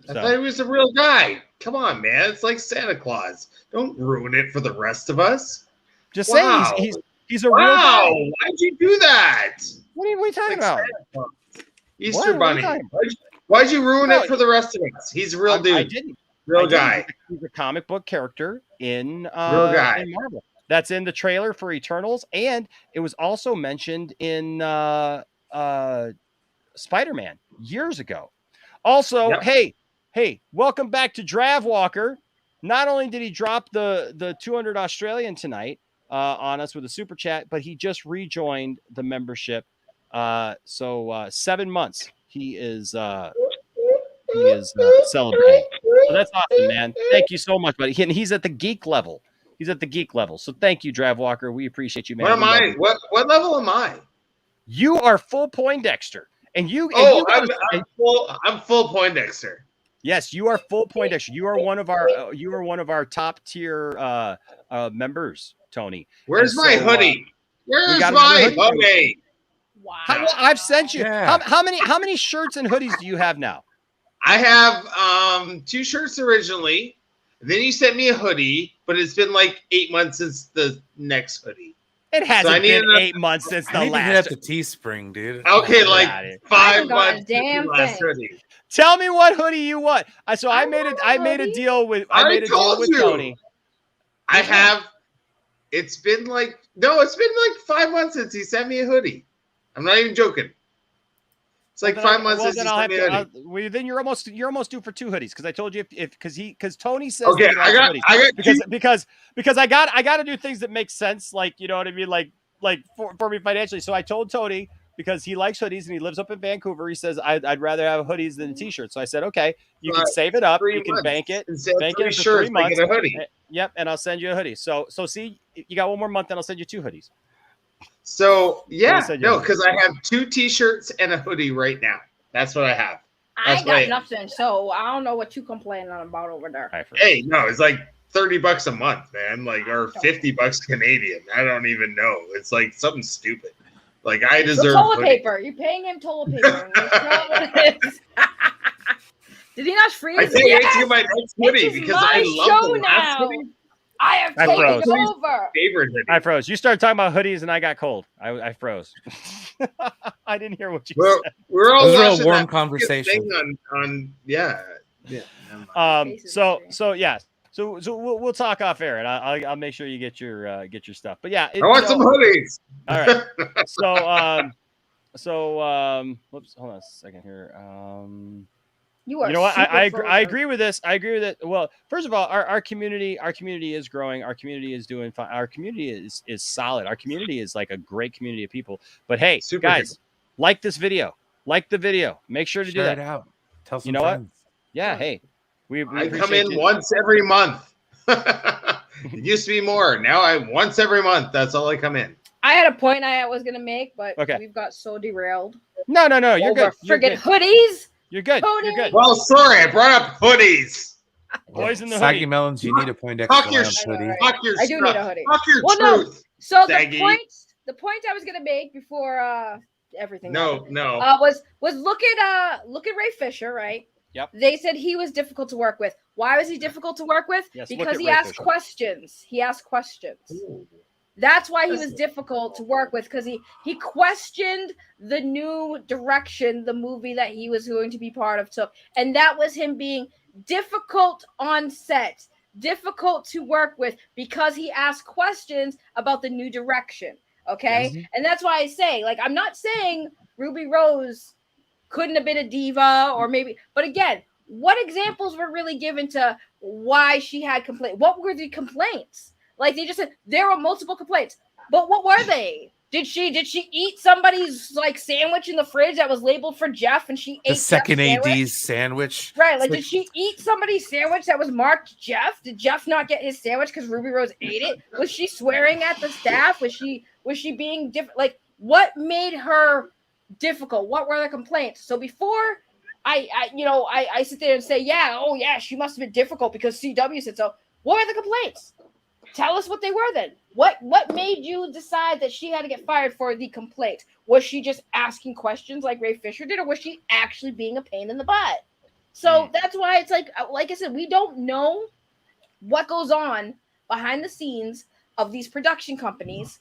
I thought he was a real guy. Come on, man. It's like Santa Claus. Don't ruin it for the rest of us. Just saying he's a real guy. Why'd you do that? What are you talking about? Easter Bunny. Why'd you ruin it for the rest of us? He's a real dude. I didn't. Real guy. He's a comic book character in real guy. In Marvel. That's in the trailer for Eternals, and it was also mentioned in Spider-Man years ago. Also, yep. Hey, welcome back to Dravwalker. Not only did he drop the 200 Australian tonight on us with a super chat, but he just rejoined the membership. So 7 months he is celebrating. So that's awesome, man. Thank you so much, buddy. And he's at the geek level. He's at the geek level. So thank you, Dravwalker. We appreciate you, man. What am I? What level am I? You are full Poindexter. And I'm full Poindexter. Yes, you are full Poindexter. You are one of our top tier members, Tony. Where's my hoodie? Where's my hoodie? Wow. I've sent you. Yeah. How many shirts and hoodies do you have now? I have 2 shirts originally. Then you sent me a hoodie, but it's been like 8 months since the next hoodie. It hasn't been 8 months since the last. I need to Teespring, dude. Okay, like 5 months since damn the last thing. hoodie. Tell me what hoodie you want. I made a deal with Tony. I have. It's been like 5 months since he sent me a hoodie. I'm not even joking. It's like 5 months since he sent me a hoodie. Then you're almost due for 2 hoodies because I told you because Tony says okay. I got because I got to do things that make sense, like, you know what I mean, like for me financially. So I told Tony, because he likes hoodies and he lives up in Vancouver, he says I'd rather have hoodies than t-shirts. So I said, okay, you can save it up, you can bank it for 3 months. A hoodie. Yep, and I'll send you a hoodie. So see, you got 1 more month, and I'll send you 2 hoodies. So because I have 2 t-shirts and a hoodie right now. That's what I have. I got nothing, so I don't know what you complaining about over there. Hey, no, it's like $30 a month, man. Like, or $50 Canadian. I don't even know. It's like something stupid. Like, I deserve toilet paper. You're paying him toilet paper. Did he not freeze? I can't wait to get my next hoodie because I love the last hoodie. I have taken over. Favorite hoodie. I froze. You started talking about hoodies, and I got cold. I froze. I didn't hear what you said. We're all a real warm that conversation. On yeah. So we'll talk off air, and I'll make sure you get your stuff. But yeah, I want some hoodies. All right. So whoops, hold on a second here. You know what? I agree with this. I agree with it. Well, first of all, our community is growing. Our community is doing fine. Our community is solid. Our community is like a great community of people. But hey, guys, like this video. Like the video. Make sure to do that. It out. Tell some friends. What? Yeah. Hey, I come in once every month. It used to be more. Now once every month. That's all I come in. I had a point I was gonna make, but okay. We've got so derailed. No, you're good. Friggin' hoodies. You're good. You're good. Well, sorry, I brought up hoodies. Boys in the Saggy hoodie. Melons, you need a Poindexter hoodie. I do need a hoodie. Fuck your truth. No. So Saggy. the point I was gonna make before everything. No. Was look at Ray Fisher, right? Yep. They said he was difficult to work with. Why was he difficult to work with? Yes, because he asked questions. He asked questions. Ooh. That's why he was difficult to work with, because he questioned the new direction the movie that he was going to be part of took. And that was him being difficult on set, difficult to work with, because he asked questions about the new direction. Okay? Mm-hmm. And that's why I say, like, I'm not saying Ruby Rose couldn't have been a diva or maybe, but again, what examples were really given to why she had complaints? What were the complaints? Like, they just said there were multiple complaints, but what were they? Did she eat somebody's like sandwich in the fridge that was labeled for Jeff, and she ate the second Jeff's AD's sandwich? Right? Like, did she eat somebody's sandwich that was marked Jeff? Did Jeff not get his sandwich because Ruby Rose ate it? Was she swearing at the staff? Was she being different? Like, what made her difficult? What were the complaints? So before I sit there and say, yeah, she must have been difficult because CW said so. What were the complaints? Tell us what they were then. What made you decide that she had to get fired for the complaint? Was she just asking questions like Ray Fisher did, or was she actually being a pain in the butt? So that's why it's like I said, we don't know what goes on behind the scenes of these production companies,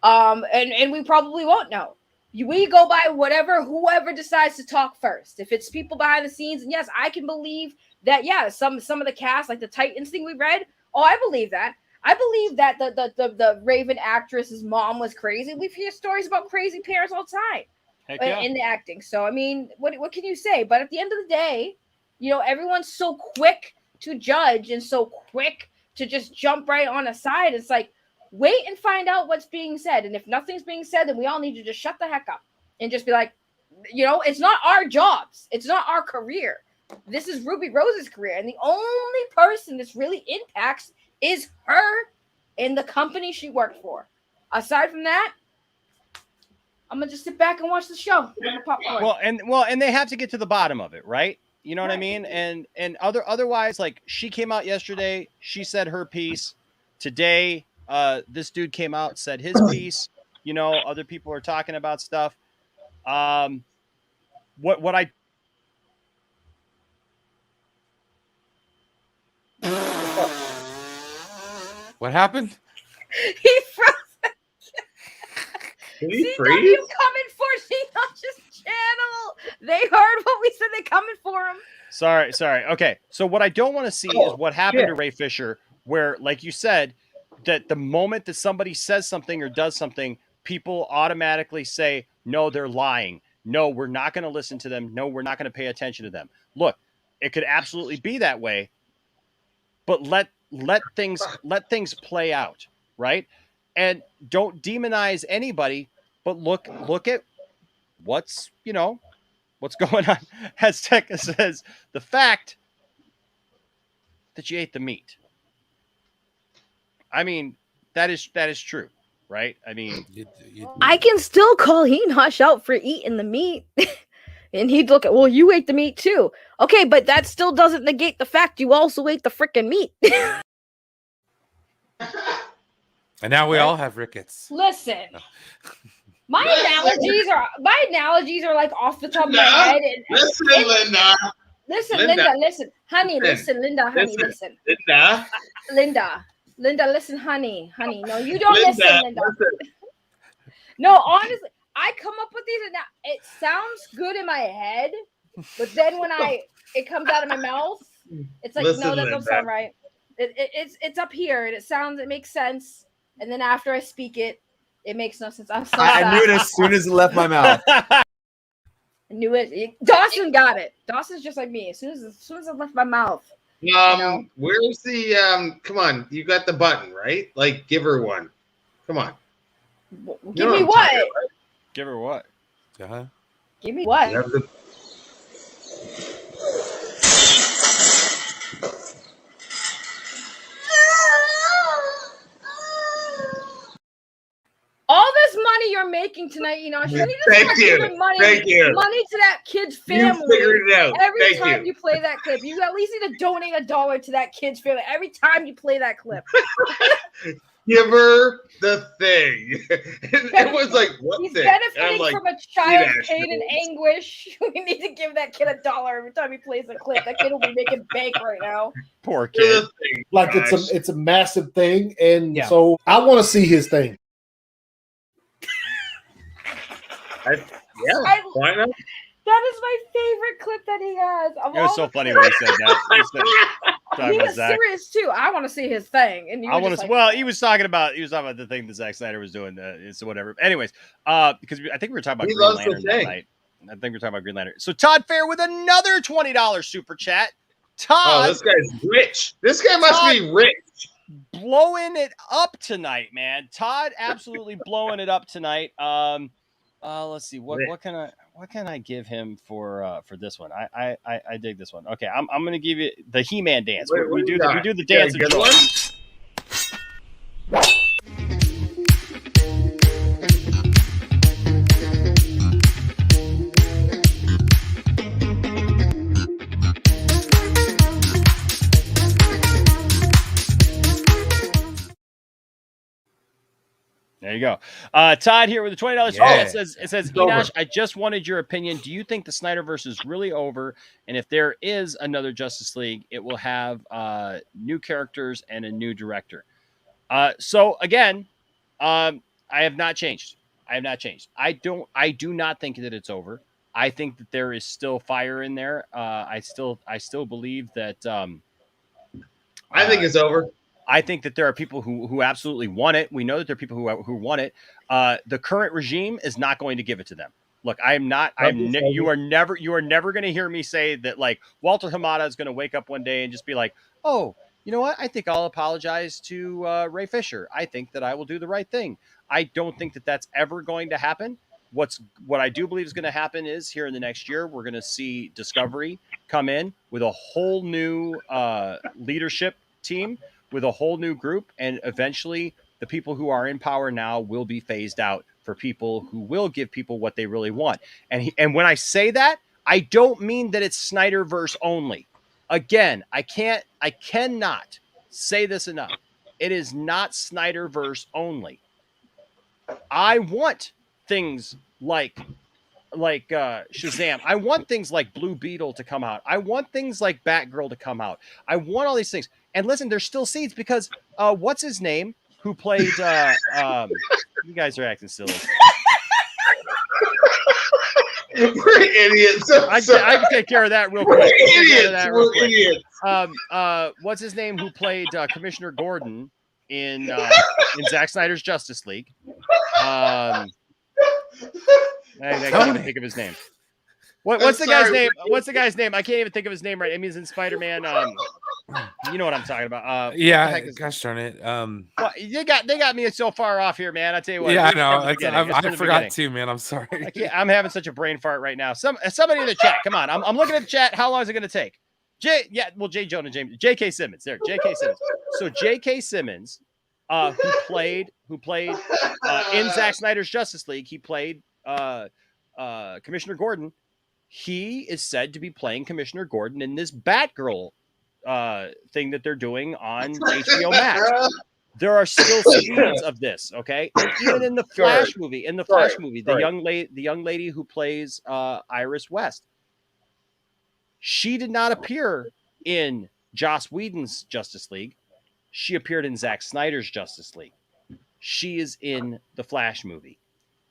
and we probably won't know. We go by whoever decides to talk first. If it's people behind the scenes, and yes, I can believe that. Yeah, some of the cast, like the Titans thing we read. Oh, I believe that. I believe that the Raven actress's mom was crazy. We hear stories about crazy parents all the time in the acting. So, I mean, what can you say? But at the end of the day, everyone's so quick to judge and so quick to just jump right on a side. It's like, wait and find out what's being said. And if nothing's being said, then we all need to just shut the heck up and just be like, it's not our jobs. It's not our career. This is Ruby Rose's career, and the only person this really impacts is her and the company she worked for. Aside from that, I'm gonna just sit back and watch the show with the popcorn. Well, and they have to get to the bottom of it, right? You know what I mean? And otherwise, like, she came out yesterday, she said her piece. Today, this dude came out, said his piece. You know, other people are talking about stuff. What I What happened? He froze. Did he CW freeze? coming for Shinosh's channel. They heard what we said. They coming for him. Sorry. Okay. So what I don't want to see is what happened to Ray Fisher, where, like you said, that the moment that somebody says something or does something, people automatically say, no, they're lying. No, we're not going to listen to them. No, we're not going to pay attention to them. Look, it could absolutely be that way, but let things play out, right? And don't demonize anybody, but look at what's going on. As Tekka says, the fact that you ate the meat. I mean, that is true, right? I mean, I can still call Hinosh out for eating the meat. And he'd look at, well, you ate the meat too. Okay, but that still doesn't negate the fact you also ate the freaking meat. And now we all have rickets. Listen, my analogies are like off the top of my head. Listen, Linda. Listen, honey, listen, Linda, honey, listen. Linda, listen, honey. No, you don't listen, Linda. No, honestly, I come up with these and now it sounds good in my head, but then when it comes out of my mouth, it's like, Listen, no, that doesn't Linda. sound right. It's up here and it makes sense, and then after I speak it, it makes no sense. I'm so sorry. I knew it as soon as it left my mouth. I knew it. Dawson got it. Dawson's just like me. As soon as it left my mouth. Where's the come on, you got the button, right? Like, give her one. Come on. Give me what? give her what? Give me what? All this money you're making tonight, you know, you need to start giving money to that kid's family. You figured it out. Every time you play that clip, you at least need to donate $1 to that kid's family. Every time you play that clip. Give her the thing. It was like, what He's thing? benefiting Like, from a child's pain and anguish. We need to give that kid $1 every time he plays a clip. That kid will be making bank right now. Poor kid. Like, it's a massive thing, and so I want to see his thing. Why not? That is my favorite clip that he has. It was so funny when he said that. He was serious too. I want to see his thing. And I want to. Well, he was talking about the thing that Zack Snyder was doing. So whatever. Anyways, because I think we were talking about Green Lantern that night. I think we were talking about Green Lantern. So Todd Fair with another $20 super chat. Todd, this guy's rich. This guy must be rich. Blowing it up tonight, man. Todd absolutely blowing it up tonight. Let's see what can I give him for this one? I dig this one. Okay, I'm gonna give you the He-Man dance. We do the dance of joy. There you go. Todd here with a $20 super. It says, Enosh, I just wanted your opinion. Do you think the Snyderverse is really over? And if there is another Justice League, it will have new characters and a new director. So again, I have not changed. I do not think that it's over. I think that there is still fire in there. I still believe that. I think it's over. I think that there are people who absolutely want it. We know that there are people who want it. The current regime is not going to give it to them. Look, you are never going to hear me say that, like, Walter Hamada is going to wake up one day and just be like, oh, you know what? I think I'll apologize to Ray Fisher. I think that I will do the right thing. I don't think that that's ever going to happen. what I do believe is going to happen is here in the next year, we're going to see Discovery come in with a whole new leadership team, with a whole new group, and eventually the people who are in power now will be phased out for people who will give people what they really want. And when I say that, I don't mean that it's Snyderverse only. Again, I cannot say this enough. It is not Snyderverse only. I want things like Shazam. I want things like Blue Beetle to come out. I want things like Batgirl to come out. I want all these things. And listen, there's still seeds because what's his name who played you guys are acting silly. We're idiots. I can take care of that real quick. We're idiots. What's his name who played Commissioner Gordon in Zack Snyder's Justice League? I can't think of his name. What's the guy's name? What's the guy's name? I can't even think of his name right. It means in Spider-Man. You know what I'm talking about. Yeah, gosh darn it. Well, they got me so far off here, man. I tell you what. Yeah, I know. I forgot too, man. I'm sorry. I'm having such a brain fart right now. Somebody in the chat, come on. I'm looking at the chat. How long is it going to take? J.K. Simmons. There, J.K. Simmons. So J.K. Simmons, who played in Zack Snyder's Justice League, he played Commissioner Gordon. He is said to be playing Commissioner Gordon in this Batgirl thing that they're doing on HBO Max. There are still seeds of this, okay? And even in the Flash movie, the young lady who plays Iris West, she did not appear in Joss Whedon's Justice League. She appeared in Zack Snyder's Justice League. She is in the Flash movie.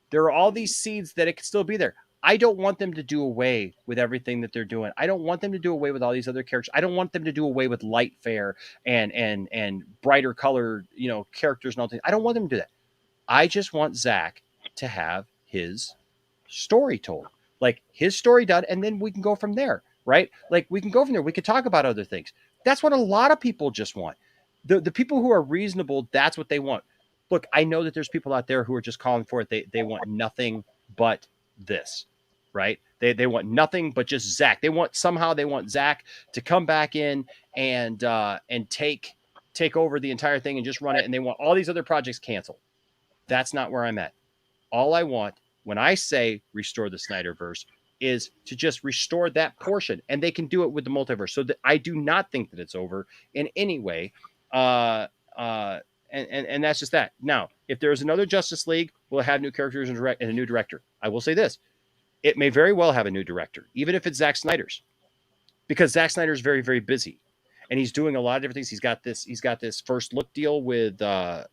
There are all these seeds that it could still be there. I don't want them to do away with everything that they're doing. I don't want them to do away with all these other characters. I don't want them to do away with light fare and brighter colored, characters and all things. I don't want them to do that. I just want Zach to have his story told, like his story done, and then we can go from there, right? Like we can go from there. We could talk about other things. That's what a lot of people just want. The people who are reasonable, that's what they want. Look, I know that there's people out there who are just calling for it. They want nothing but this. Right? They want nothing but just Zach. They want Zach to come back in and take over the entire thing and just run it. And they want all these other projects canceled. That's not where I'm at. All I want when I say restore the Snyderverse is to just restore that portion, and they can do it with the multiverse. So that I do not think that it's over in any way. And that's just that. Now, if there's another Justice League, we'll have new characters and a new director. I will say this. It may very well have a new director, even if it's Zack Snyder's, because Zack Snyder's very, very busy, and he's doing a lot of different things. He's got this first look deal with Netflix.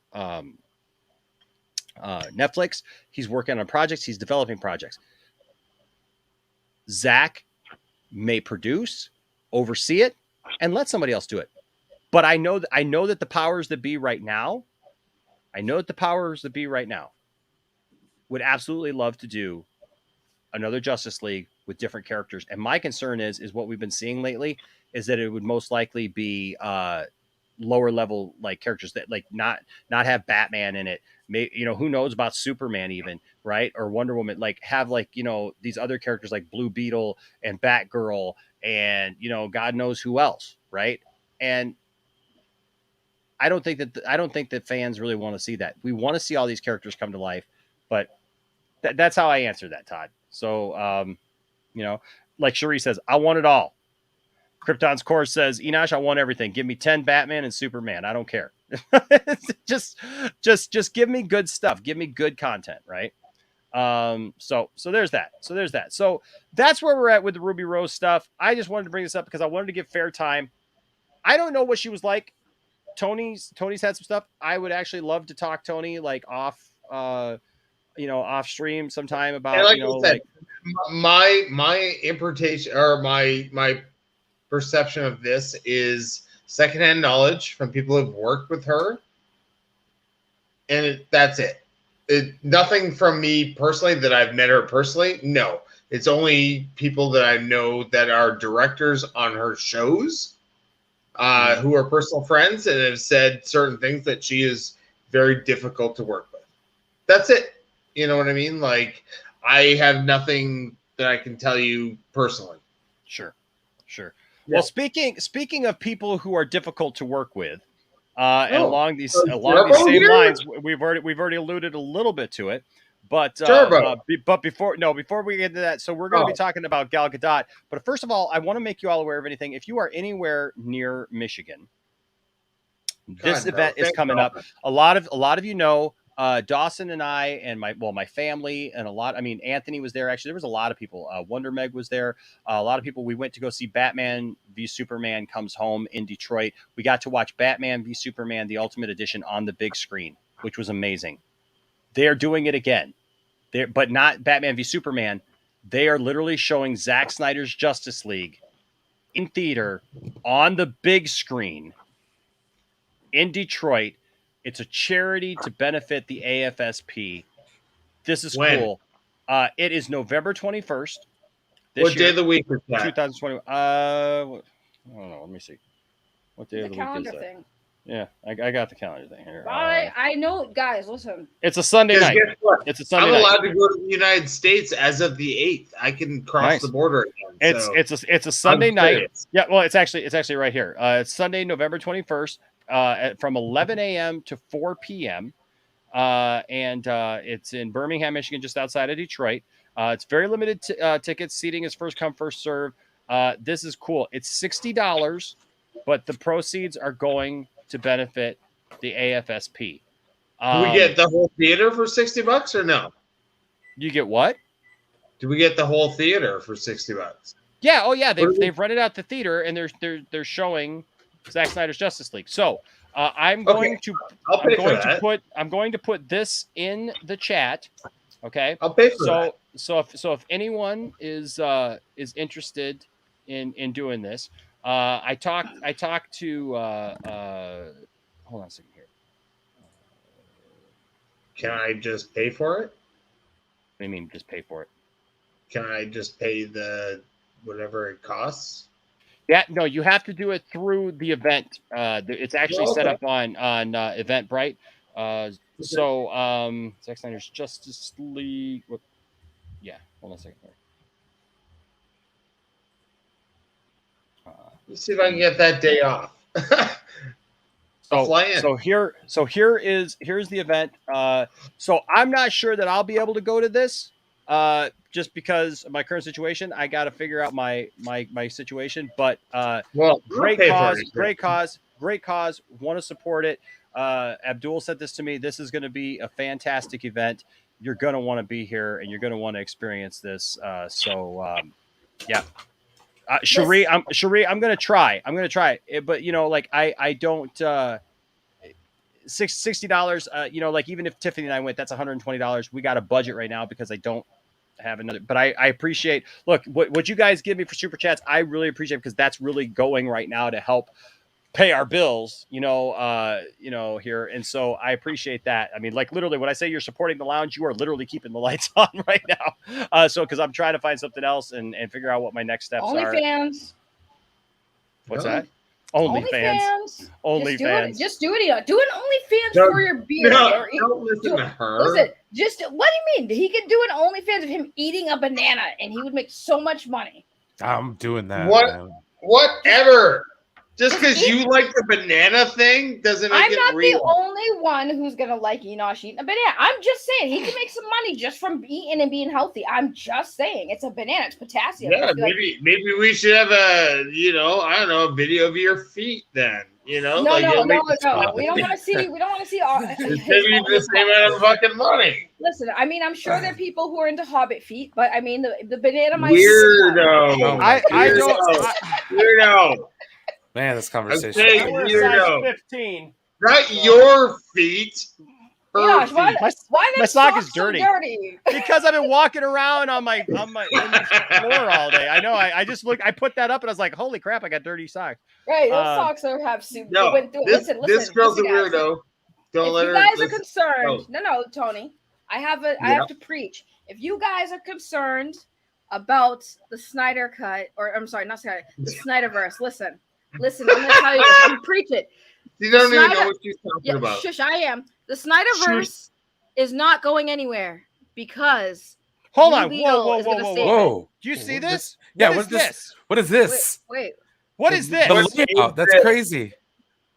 He's working on projects. He's developing projects. Zack may produce, oversee it, and let somebody else do it. But I know that the powers that be right now, would absolutely love to do another Justice League with different characters. And my concern is what we've been seeing lately is that it would most likely be lower level like characters that like not have Batman in it. Who knows about Superman even, right? Or Wonder Woman, like have these other characters like Blue Beetle and Batgirl and God knows who else, right? And I don't think that fans really want to see that. We want to see all these characters come to life, but that's how I answer that, Todd. So, like Cherie says, I want it all. Krypton's Core says, Enosh, I want everything. Give me 10 Batman and Superman. I don't care. just give me good stuff. Give me good content, right? So there's that. So that's where we're at with the Ruby Rose stuff. I just wanted to bring this up because I wanted to give fair time. I don't know what she was like. Tony's had some stuff. I would actually love to talk Tony like off off stream sometime about my interpretation or my perception of this is secondhand knowledge from people who've worked with her, and that's it. Nothing from me personally that I've met her personally. No, it's only people that I know that are directors on her shows, who are personal friends and have said certain things that she is very difficult to work with. That's it. You know what I mean? Like, I have nothing that I can tell you personally. Sure. Yeah. Well, speaking of people who are difficult to work with, and Oh, along these Turbo same here? lines, we've already alluded a little bit to it, but Turbo. but before we get into that, so we're going to be talking about Gal Gadot. But first of all, I want to make you all aware of anything. If you are anywhere near Michigan, this event is coming up. A lot of you know. Dawson and I and my family and Anthony was there. Actually, there was a lot of people. Wonder Meg was there. A lot of people. We went to go see Batman v Superman Comes Home in Detroit. We got to watch Batman v Superman, the Ultimate Edition on the big screen, which was amazing. They're doing it again. But not Batman v Superman. They are literally showing Zack Snyder's Justice League in theater on the big screen in Detroit. It's a charity to benefit the AFSP. This is cool. It is November 21st. What day of the week is that? 2020. I don't know. Let me see. What day of the week is that? Thing. Yeah, I got the calendar thing here. I know, guys. Listen. It's a Sunday night. It's a Sunday night. I'm allowed to go to the United States as of the 8th. I can cross the border again. It's a Sunday night. Yeah, well, it's actually right here. It's Sunday, November 21st. From 11 a.m. to 4 p.m. And it's in Birmingham, Michigan, just outside of Detroit. It's very limited tickets. Seating is first come, first serve. This is cool. It's $60, but the proceeds are going to benefit the AFSP. Do we get the whole theater for $60 or no? You get what? Do we get the whole theater for $60? Yeah. Oh, yeah. They've rented out the theater and they're showing Zack Snyder's Justice League. So I'm going to put this in the chat. Okay. I'll pay for that. So if anyone is interested in doing this, I talked to hold on a second here. Can I just pay for it? What do you mean just pay for it? Can I just pay the whatever it costs? Yeah, no, you have to do it through the event. It's actually set up on Eventbrite. Zack Snyder's Justice League. Yeah, hold on a second here. Let's see if I can get that day off. Here's the event. So I'm not sure that I'll be able to go to this. Just because of my current situation, I got to figure out my situation. But great cause. Want to support it. Abdul said this to me. This is going to be a fantastic event. You're going to want to be here, and you're going to want to experience this. Yeah. Cherie, I'm going to try. But I don't. $60. Even if Tiffany and I went, that's $120. We got a budget right now because I don't have another. But I appreciate. Look, what you guys give me for super chats, I really appreciate because that's really going right now to help pay our bills. Here, and so I appreciate that. I mean, literally, when I say you're supporting the lounge, you are literally keeping the lights on right now. Because I'm trying to find something else and figure out what my next steps are. OnlyFans. What's that? OnlyFans. OnlyFans. Just do it. Do an OnlyFans for your beer. Don't listen to her. Listen, what do you mean? He could do an OnlyFans of him eating a banana, and he would make so much money. I'm doing that. Whatever. Just because you like the banana thing doesn't make it real. I'm not the only one who's gonna like Enosh eating a banana. I'm just saying he can make some money just from eating and being healthy. I'm just saying it's a banana. It's potassium. Yeah, maybe we should have a video of your feet then. No. We don't want to see. We don't want to see all. It's the same amount of fucking money. Listen, I mean, I'm sure there are people who are into Hobbit feet, but I mean, the banana might. Weirdo. Weirdo. Man, this conversation. Weirdo. 15. Not your feet. Gosh, why my sock is so dirty. Because I've been walking around on my floor all day. I know. I just look. I put that up and I was like, "Holy crap! I got dirty socks." Right, those socks have soup. No, listen. This girl's a weirdo. Don't let her. If you guys are concerned, no, Tony, I have to preach. If you guys are concerned about the Snyder cut, or I'm sorry, not Snyder, the Snyderverse. Listen, I'm gonna tell you this. I'm preach it. You don't even know what you're talking about. Shush, I am. The Snyderverse is not going anywhere because Hold on. Leo Whoa. is gonna save it. Whoa. Do you see this? Yeah, What what's is this? this? What is this? Wait. What is this? The layout. That's crazy.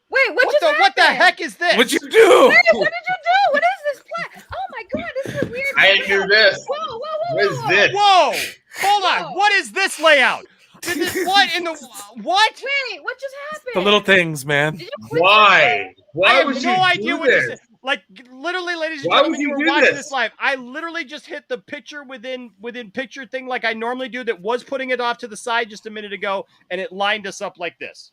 Wait, what the heck is this? What'd you do? Wait, what did you do? What is this plan? Oh my god, this is weird. I didn't do this. Whoa. What is this? Whoa! Hold on. What is this layout? What in the what? Wait, what just happened? The little things, man. Why? Why I have would no you idea do what this this? is. Like literally, ladies and Why gentlemen, would you you were do watching this? this live. I literally just hit the picture within picture thing like I normally do. That was putting it off to the side just a minute ago, and it lined us up like this.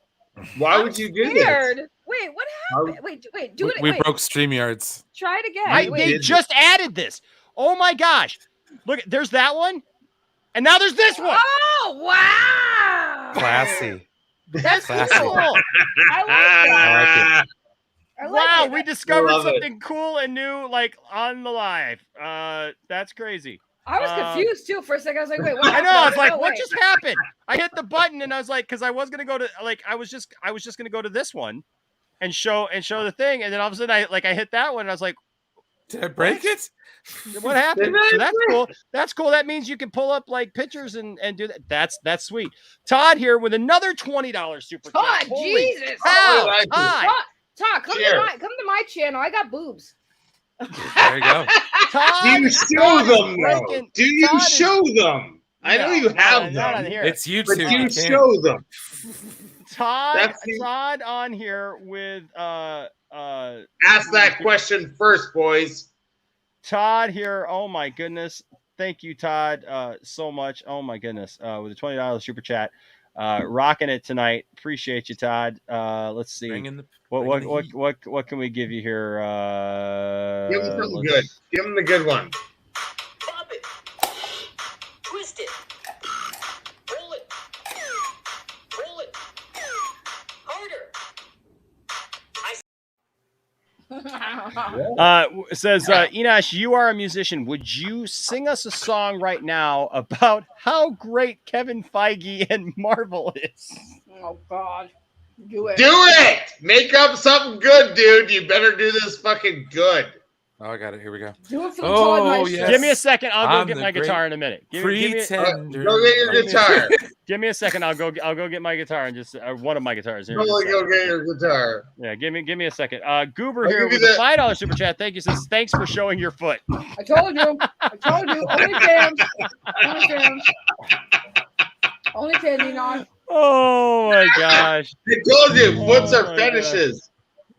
Why would you do Weird. this? Wait, what happened? Wait, do it. We Wait, broke StreamYards. try it again. They just added this. Oh my gosh! Look, there's that one, and now there's this one. Oh wow! Classy. That's Classy. cool. I like that. I like Wow, it. we discovered Love it. something cool and new, like on the live. That's crazy. I was confused too for a second. I was like, wait, what I know. happened? I was like, Oh, what wait. just happened? I hit the button and I was like, because I was gonna go to I was just gonna go to this one and show the thing, and then all of a sudden I hit that one and I was like, did I break it? What happened? So that's cool. That's cool. That means you can pull up like pictures and do that. That's sweet. Todd here with another $20 super chat. Todd, Holy Jesus. cow, Oh, Todd. Todd, come to my channel. I got boobs. There you go. Todd, Do you show Todd is them though? breaking- Do you Todd is- show them? I know No, you have not on them, here. It's YouTube. but do you can't. show them? Todd the- Todd on here with Ask that question first, boys. Todd here. Oh my goodness. Thank you, Todd, so much. Oh my goodness. With a $20 super chat. Rocking it tonight. Appreciate you, Todd. Let's see. Bring in the- What bring in the heat. what can we give you here? Give them something good. Give them the good one. Pop it. Twist it. Roll it. Roll it. Harder. Says Enosh, you are a musician. Would you sing us a song right now about how great Kevin Feige and Marvel is? Oh God, do it. Do it! Make up something good, dude. You better do this fucking good. Oh, I got it. Here we go. Do it for the Oh, Todd Nice yes. Give me a second. I'll go I'm get the my great guitar in a minute. Give me Pretender. Go get your guitar. give me a second. I'll go get my guitar and just one of my guitars here. Totally go get your guitar. Yeah, give me a second. Goober I'll here give with you a $5 super chat. Thank you. Says thanks for showing your foot. I told you. OnlyFans. OnlyFans, Enoch. Oh my gosh. I told you, foots Oh are my fetishes.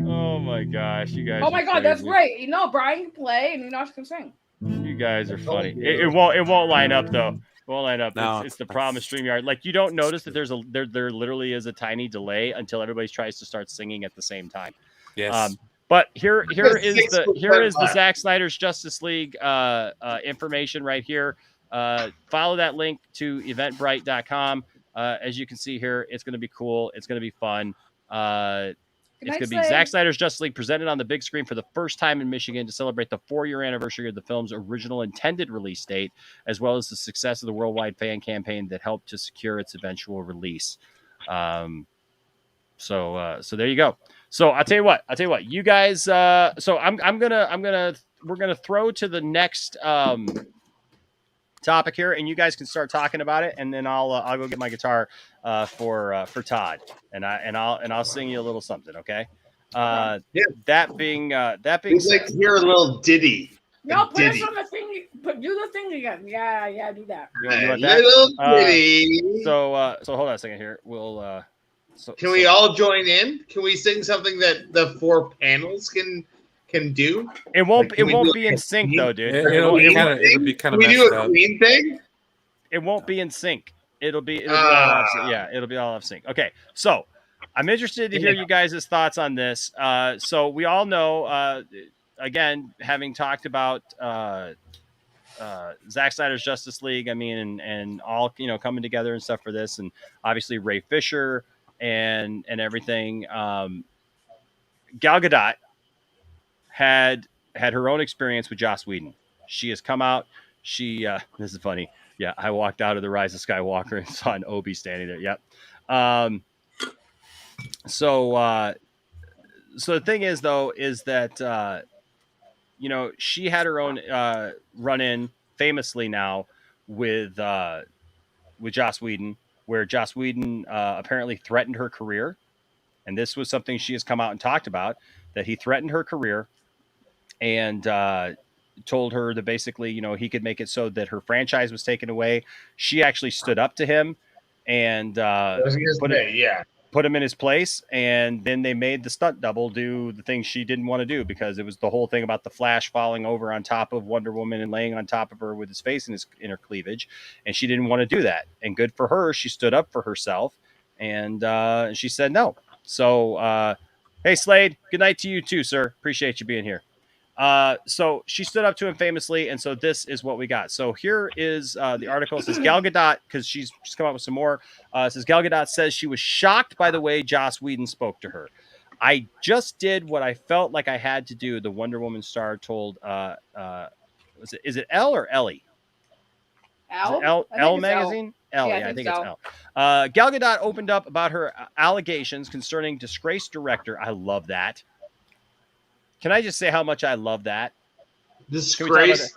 Oh my gosh, you guys. Oh my are God, that's crazy. great. You know, Brian can play and Enoch can sing. You guys are funny. It won't line up though. It won't line up. No, It's the problem with StreamYard. Like you don't notice that there literally is a tiny delay until everybody tries to start singing at the same time. Yes. But here is the 6% Zack Snyder's Justice League information right here. Follow that link to eventbrite.com. As you can see here, it's going to be cool. It's going to be fun. It's going to be Zack Snyder's Justice League presented on the big screen for the first time in Michigan to celebrate the 4-year anniversary of the film's original intended release date, as well as the success of the worldwide fan campaign that helped to secure its eventual release. So there you go. So I'll tell you what, you guys. So we're gonna throw to the next topic here, and you guys can start talking about it, and then I'll go get my guitar for Todd, and I'll sing you a little something, okay? Yeah. That being We'd like to hear a little ditty. No, put us Ditty. on the thing. Do the thing again. Yeah, do that. You want A that? little ditty. So hold on a second here. We'll Can we all join in? Can we sing something that the 4 panels can do? It won't. Like, can we it won't do be in sync Queen? though, dude. It'll be kind of Can we do messed a up. Queen thing? It won't be in sync. It'll be all off sync. Yeah, it'll be all off sync. Okay, so I'm interested to hear you guys' thoughts on this. So we all know, again, having talked about Zack Snyder's Justice League, I mean, and all coming together and stuff for this, and obviously Ray Fisher and everything. Gal Gadot had her own experience with Joss Whedon. She has come out. She this is funny. Yeah, I walked out of the Rise of Skywalker and saw an Obi standing there. Yep. So the thing is though, is that she had her own run-in famously now with Joss Whedon, where Joss Whedon apparently threatened her career. And this was something she has come out and talked about, that he threatened her career and told her that basically, you know, he could make it so that her franchise was taken away. She actually stood up to him and put him in his place. And then they made the stunt double do the thing she didn't want to do, because it was the whole thing about the Flash falling over on top of Wonder Woman and laying on top of her with his face in her cleavage. And she didn't want to do that. And good for her. She stood up for herself, and she said no. So, hey, Slade, good night to you too, sir. Appreciate you being here. So she stood up to him famously, and so this is what we got. So here is the article. It says Gal Gadot, because she's come up with some more. It says Gal Gadot says she was shocked by the way Joss Whedon spoke to her. I just did what I felt like I had to do, the Wonder Woman star told, is it Elle or Ellie? Elle magazine? Elle, yeah, I think it's Elle. Gal Gadot opened up about her allegations concerning disgraced director. I love that. Can I just say how much I love that? Disgrace.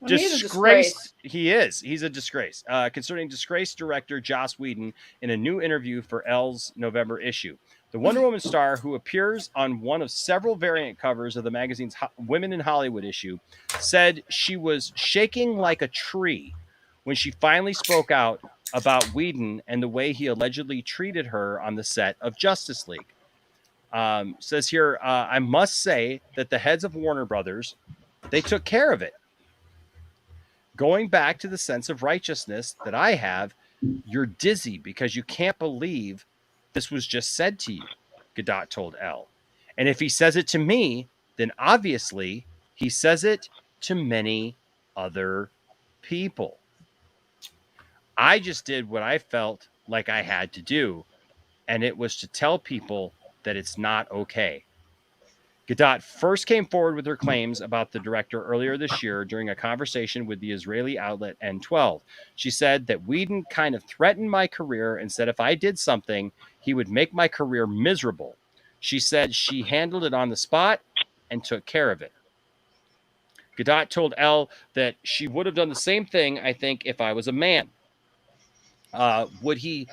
Disgrace. He is. He's a disgrace. Concerning disgraced director Joss Whedon in a new interview for Elle's November issue. The Wonder Woman star, who appears on one of several variant covers of the magazine's Women in Hollywood issue, said she was shaking like a tree when she finally spoke out about Whedon and the way he allegedly treated her on the set of Justice League. Says here, I must say that the heads of Warner Brothers, they took care of it. Going back to the sense of righteousness that I have, you're dizzy because you can't believe this was just said to you, Gadot told Elle. And if he says it to me, then obviously he says it to many other people. I just did what I felt like I had to do, and it was to tell people that it's not okay. Gadot first came forward with her claims about the director earlier this year during a conversation with the Israeli outlet N12. She said that Whedon kind of threatened my career and said if I did something, he would make my career miserable. She said she handled it on the spot and took care of it. Gadot told Elle that she would have done the same thing, I think, if I was a man. Would he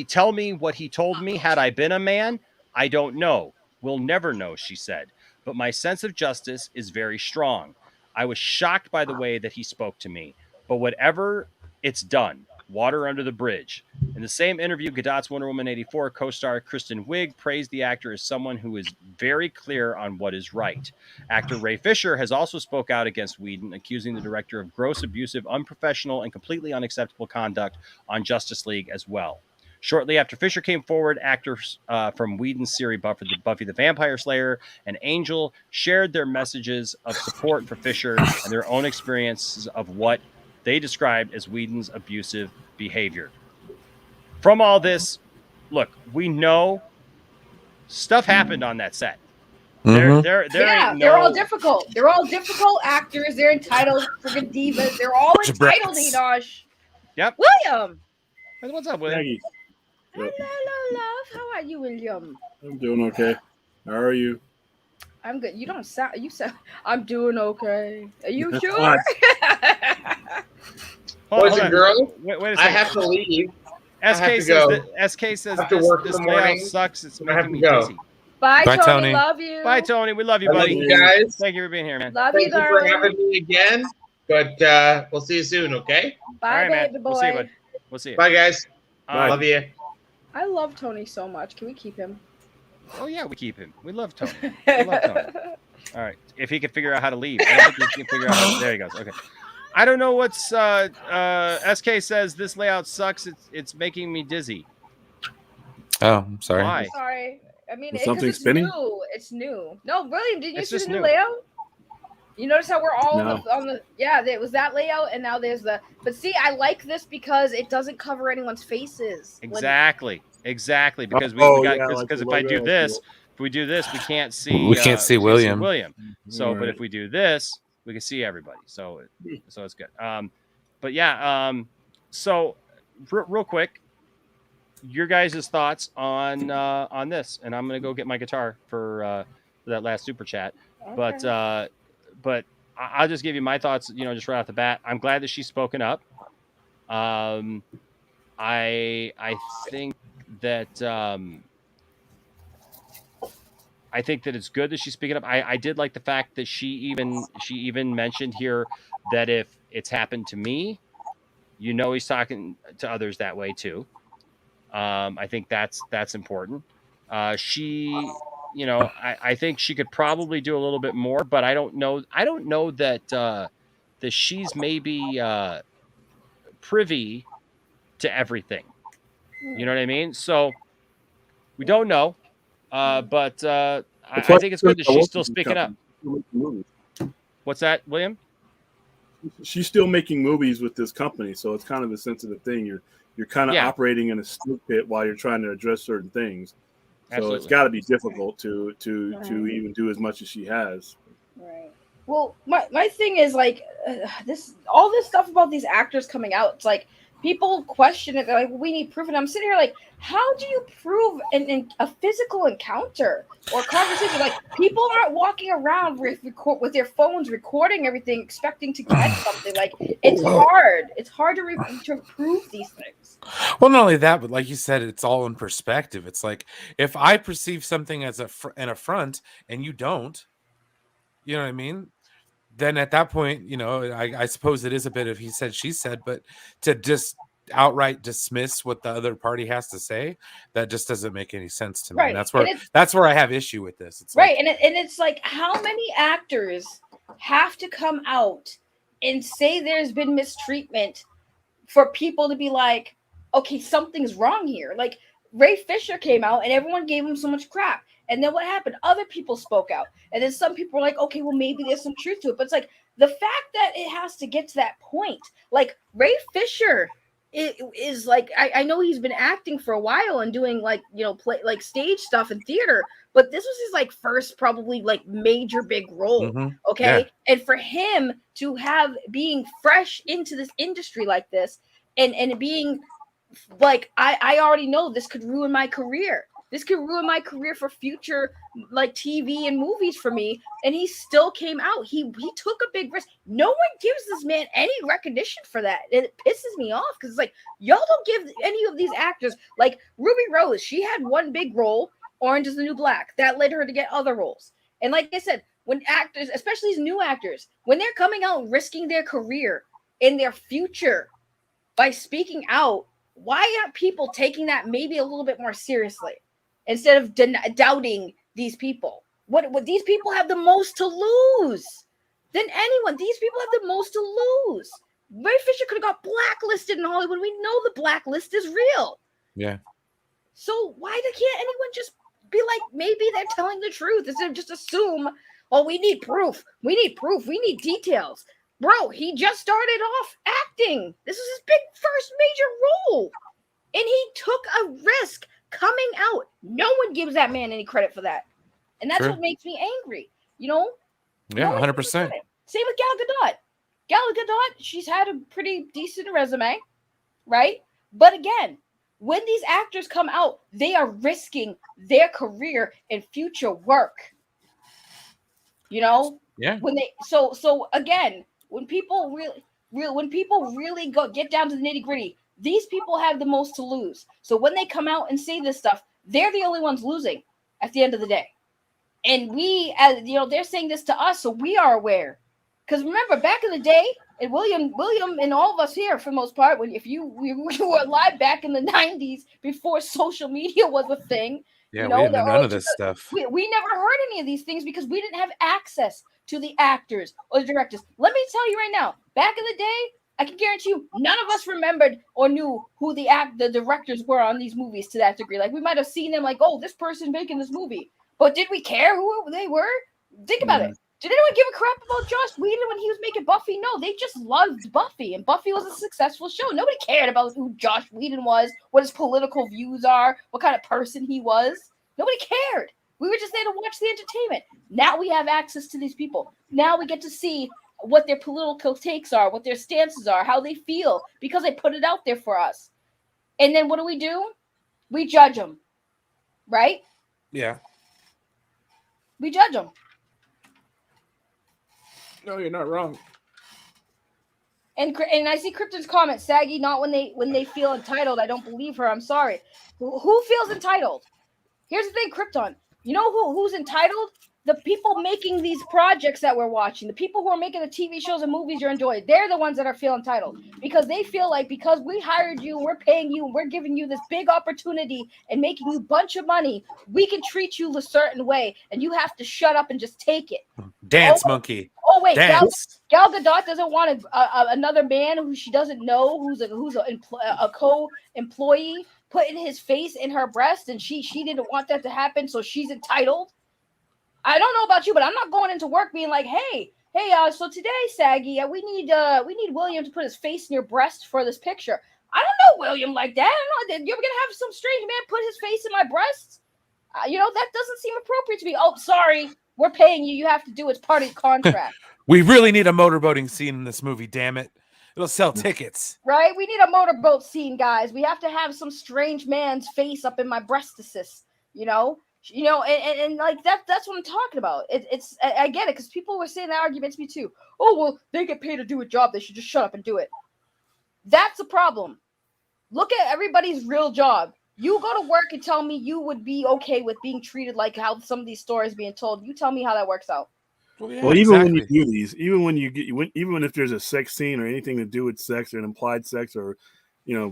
tell me what he told me had I been a man? I don't know. We'll never know, she said. But my sense of justice is very strong. I was shocked by the way that he spoke to me. But whatever, it's done. Water under the bridge. In the same interview, Gadot's Wonder Woman 84 co-star Kristen Wiig praised the actor as someone who is very clear on what is right. Actor Ray Fisher has also spoke out against Whedon, accusing the director of gross, abusive, unprofessional, and completely unacceptable conduct on Justice League as well. Shortly after Fisher came forward, actors from Whedon's series Buffy the Vampire Slayer and Angel shared their messages of support for Fisher and their own experiences of what they described as Whedon's abusive behavior. From all this, look, we know stuff happened on that set. They're all difficult. They're all difficult actors. They're entitled freaking divas. They're all entitled, Enosh. Yep. William. What's up, William? Maggie. Hello, love. How are you, William? I'm doing okay. How are you? I'm good. You don't sound. You sound. I'm doing okay. Are you sure? Boys and girls, wait a second. I have to leave. SK says I have to work this in the morning. layout sucks. It's I have making to me go. dizzy. Bye, Tony. Love you. Bye, Tony. We love you, I love buddy. you guys. Thank you for being here, man. Love Thank you, you for darling. having me again. But we'll see you soon, okay? Bye, All right, baby man. boy. We'll see you, bud. We'll see you. Bye, guys. Bye. Love you. I love Tony so much. Can we keep him? Oh yeah, we keep him. We love Tony. We love Tony. All right. If he can figure out how to leave, I don't think he can figure out how to... There he goes. Okay. I don't know what's SK says this layout sucks. It's making me dizzy. Oh, I'm sorry. Why? Sorry. I mean, Was 'cause something it's spinning? new. It's new. No, William, didn't you It's see just the new new. layout? You notice how we're all No. on the yeah, there was that layout, and now there's the. But see, I like this because it doesn't cover anyone's faces. Exactly. Because like if the I do logo, this, cool. if we do this, we can't see. We can't see William. So, but Right. if we do this, we can see everybody. So it's good. But yeah. So real quick, your guys' thoughts on this, and I'm gonna go get my guitar for that last super chat. But I'll just give you my thoughts, just right off the bat. I'm glad that she's spoken up. I think that it's good that she's speaking up. I did like the fact that she even mentioned here that if it's happened to me, he's talking to others that way too. I think that's important. She, I think she could probably do a little bit more, but I don't know that that she's maybe privy to everything. You know what I mean? So we don't know, but I think it's good that she's still speaking up. What's that, William? She's still making movies with this company, so it's kind of a sensitive thing. You're kind of operating in a snake pit while you're trying to address certain things. So Absolutely. it's got to be difficult to even do as much as she has. Right. Well, my thing is like all this stuff about these actors coming out. It's like people question it. They're like, we need proof, and I'm sitting here like, how do you prove a physical encounter or conversation? Like people aren't walking around with their phones recording everything, expecting to catch something. Like it's hard. It's hard to prove these things. Well, not only that, but like you said, it's all in perspective. It's like if I perceive something as an affront and you don't, you know what I mean? Then at that point, I suppose it is a bit of he said, she said, but to just outright dismiss what the other party has to say, that just doesn't make any sense to me. Right. And that's where I have issue with this. It's right. Like, and it's like, how many actors have to come out and say there's been mistreatment for people to be like, okay, something's wrong here. Like Ray Fisher came out and everyone gave him so much crap. And then what happened? Other people spoke out. And then some people were like, okay, well, maybe there's some truth to it. But it's like the fact that it has to get to that point. Like Ray Fisher is like, I know he's been acting for a while and doing like, play like stage stuff in theater. But this was his like first probably like major big role. Mm-hmm. Okay. Yeah. And for him to have being fresh into this industry like this and being like, I already know this could ruin my career. This could ruin my career for future like TV and movies for me. And he still came out. He took a big risk. No one gives this man any recognition for that. And it pisses me off because it's like, y'all don't give any of these actors, like Ruby Rose, she had one big role, Orange is the New Black. That led her to get other roles. And like I said, when actors, especially these new actors, when they're coming out risking their career and their future by speaking out, why aren't people taking that maybe a little bit more seriously instead of doubting these people? What these people have the most to lose than anyone. These people have the most to lose. Ray Fisher could have got blacklisted in Hollywood. We know the blacklist is real. Yeah. So why can't anyone just be like, maybe they're telling the truth instead of just assume, oh, we need proof. We need proof. We need details. Bro, he just started off acting. This is his big first major role. And he took a risk coming out. No one gives that man any credit for that. And that's True. what makes me angry. Yeah, No one 100%. gives credit. Same with Gal Gadot. Gal Gadot, she's had a pretty decent resume, right? But again, when these actors come out, they are risking their career and future work. Yeah. When they so again, when people really get down to the nitty-gritty, these people have the most to lose. So when they come out and say this stuff, they're the only ones losing at the end of the day. And we, as they're saying this to us, so we are aware. Because remember, back in the day, and William, and all of us here, for the most part, if you were alive back in the 90s before social media was a thing. Yeah, we didn't know none of this stuff. We never heard any of these things because we didn't have access to the actors or the directors. Let me tell you right now, back in the day, I can guarantee you, none of us remembered or knew who the directors were on these movies to that degree. Like, we might have seen them like, oh, this person making this movie. But did we care who they were? Think about it. Did anyone give a crap about Joss Whedon when he was making Buffy? No, they just loved Buffy, and Buffy was a successful show. Nobody cared about who Joss Whedon was, what his political views are, what kind of person he was. Nobody cared. We were just there to watch the entertainment. Now we have access to these people. Now we get to see what their political takes are, what their stances are, how they feel, because they put it out there for us. And then what do? We judge them, right? Yeah. We judge them. No, you're not wrong. And I see Krypton's comment, Saggy, not when they feel entitled. I don't believe her. I'm sorry. Who feels entitled? Here's the thing, Krypton. You know who's entitled? The people making these projects that we're watching, the people who are making the TV shows and movies you're enjoying, they're the ones that are feeling entitled because they feel like because we hired you, we're paying you, we're giving you this big opportunity and making you a bunch of money, we can treat you a certain way, and you have to shut up and just take it. Dance, monkey. Oh wait, Dance. Gal Gadot doesn't want another man who she doesn't know, who's a co-employee, putting his face in her breast, and she didn't want that to happen, so she's entitled. I don't know about you, but I'm not going into work being like, hey, so today, Saggy, we need William to put his face in your breast for this picture. I don't know William like that. I don't know. You're gonna have some strange man put his face in my breast? That doesn't seem appropriate to me. Oh, sorry, we're paying you. You have to do it. It's part of your contract. We really need a motorboating scene in this movie, damn it. It'll sell tickets. Right? We need a motorboat scene, guys. We have to have some strange man's face up in my breastisis, and like that's what I'm talking about. I get it, because people were saying that argument to me too. Oh, well, they get paid to do a job. They should just shut up and do it. That's the problem. Look at everybody's real job. You go to work and tell me you would be okay with being treated like how some of these stories being told. You tell me how that works out. Well, even when you do these, even if there's a sex scene or anything to do with sex or an implied sex or,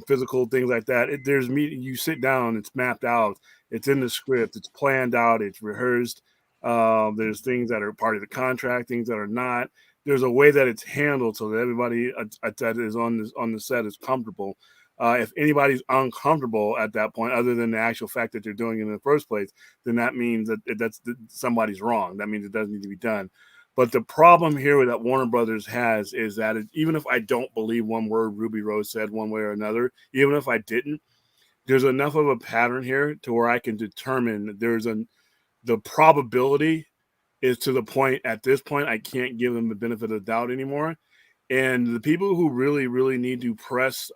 physical things like that, you sit down, it's mapped out, it's in the script, it's planned out, it's rehearsed. There's things that are part of the contract, things that are not. There's a way that it's handled so that everybody that is on the set is comfortable. If anybody's uncomfortable at that point, other than the actual fact that they're doing it in the first place, then that means that somebody's wrong. That means it doesn't need to be done. But the problem here that Warner Brothers has is that even if I don't believe one word Ruby Rose said one way or another, even if I didn't, there's enough of a pattern here to where I can determine the probability is to the point at this point I can't give them the benefit of the doubt anymore. And the people who really, really need to press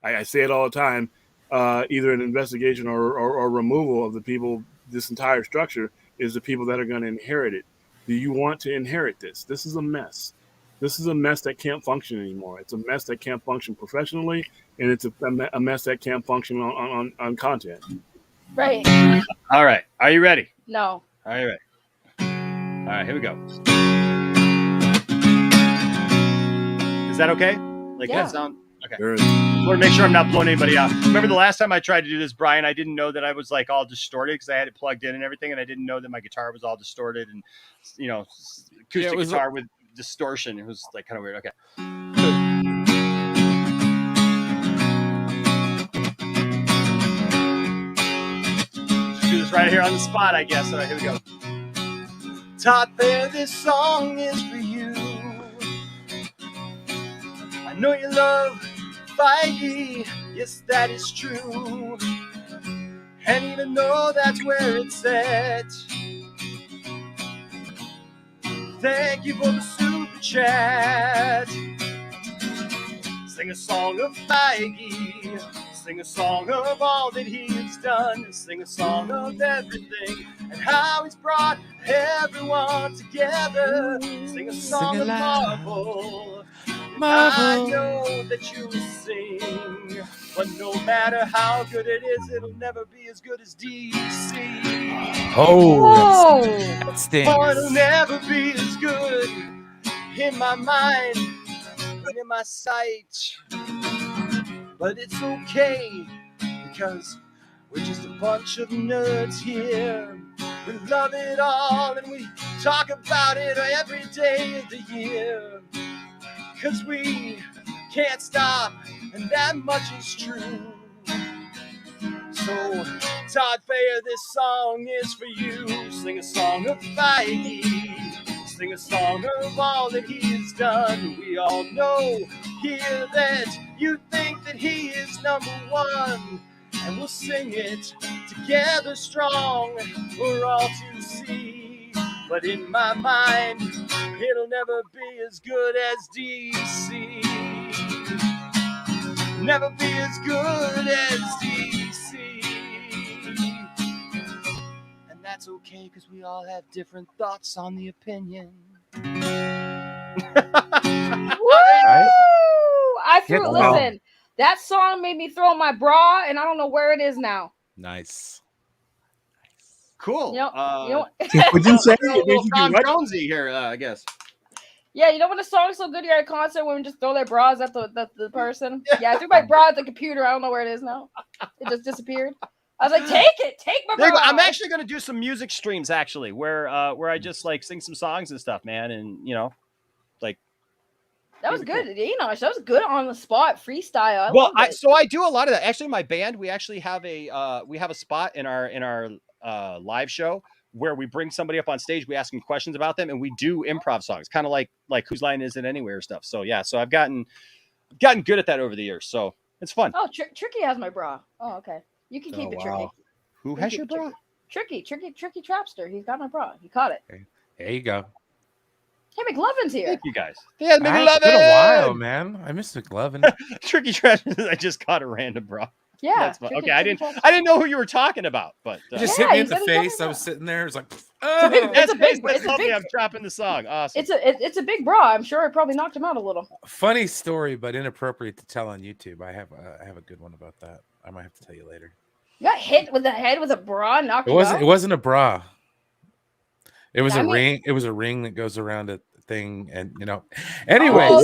I say it all the time, either an investigation or removal of the people, this entire structure, is the people that are going to inherit it. Do you want to inherit this? This is a mess. This is a mess that can't function anymore. It's a mess that can't function professionally, and it's a mess that can't function on content. Right. All right. Are you ready? No. Are you ready? All right, here we go. Is that okay? Yeah. That sound? Okay. I want to make sure I'm not blowing anybody out. Remember the last time I tried to do this, Brian, I didn't know that I was all distorted because I had it plugged in and everything, and I didn't know that my guitar was all distorted and, acoustic guitar with distortion. It was kind of weird. Okay. Let's do this right here on the spot, I guess. All right, here we go. Todd Fair, this song is for you. I know you love Fiege, yes, that is true. And even though that's where it's at, thank you for the super chat. Sing a song of Fiege, sing a song of all that he has done, sing a song of everything and how he's brought everyone together. Sing a song of Marvel. I know that you sing, but no matter how good it is, it'll never be as good as DC. Oh, that stings. Oh, it'll never be as good in my mind and in my sight. But it's okay, because we're just a bunch of nerds here. We love it all and we talk about it every day of the year. 'Cause we can't stop, and that much is true. So, Todd Fair, this song is for you. Sing a song of Fiege, sing a song of all that he has done. We all know here that you think that he is number one, and we'll sing it together strong for all to see. But in my mind, it'll never be as good as DC. Never be as good as DC. And that's okay, because we all have different thoughts on the opinion. I threw. Get Listen, that song made me throw my bra, and I don't know where it is now. Nice. Cool. You know. Would you say a it little makes you Tom what? Jonesy here? I guess. Yeah, you know when the song's so good, you're at a concert, women just throw their bras at the person. Yeah, I threw my bra at the computer. I don't know where it is now. It just disappeared. I was like, take my bra. I'm actually going to do some music streams actually, where I just like sing some songs and stuff, man, and like. That was good, Enosh. That was good on the spot freestyle. I do a lot of that. Actually, my band, we actually have a spot in our live show where we bring somebody up on stage, we ask them questions about them, and we do improv songs, kind of like Whose Line Is It Anywhere stuff. So yeah, so I've gotten good at that over the years. So it's fun. Oh, Tricky has my bra. Oh, okay. You can keep it, Tricky. Who has your bra? Tricky Trapster. He's got my bra. He caught it. Okay. There you go. Hey, McLovin's here. Thank you guys. Yeah, It's been a while, man. I miss McLovin. Tricky Trapster. I just caught a random bra. Yeah. That's fun. Okay, I didn't know who you were talking about, but You just hit me in the face. I was sitting there. It was like, It's a big. I'm dropping the song. Awesome. It's a big bra. I'm sure it probably knocked him out a little. funny story, but inappropriate to tell on YouTube. I have a good one about that. I might have to tell you later. You got hit with the head with a bra, knocked It you wasn't. out? It wasn't a bra. It was I a mean- ring. It was a ring that goes around a thing, and Anyway, Oh,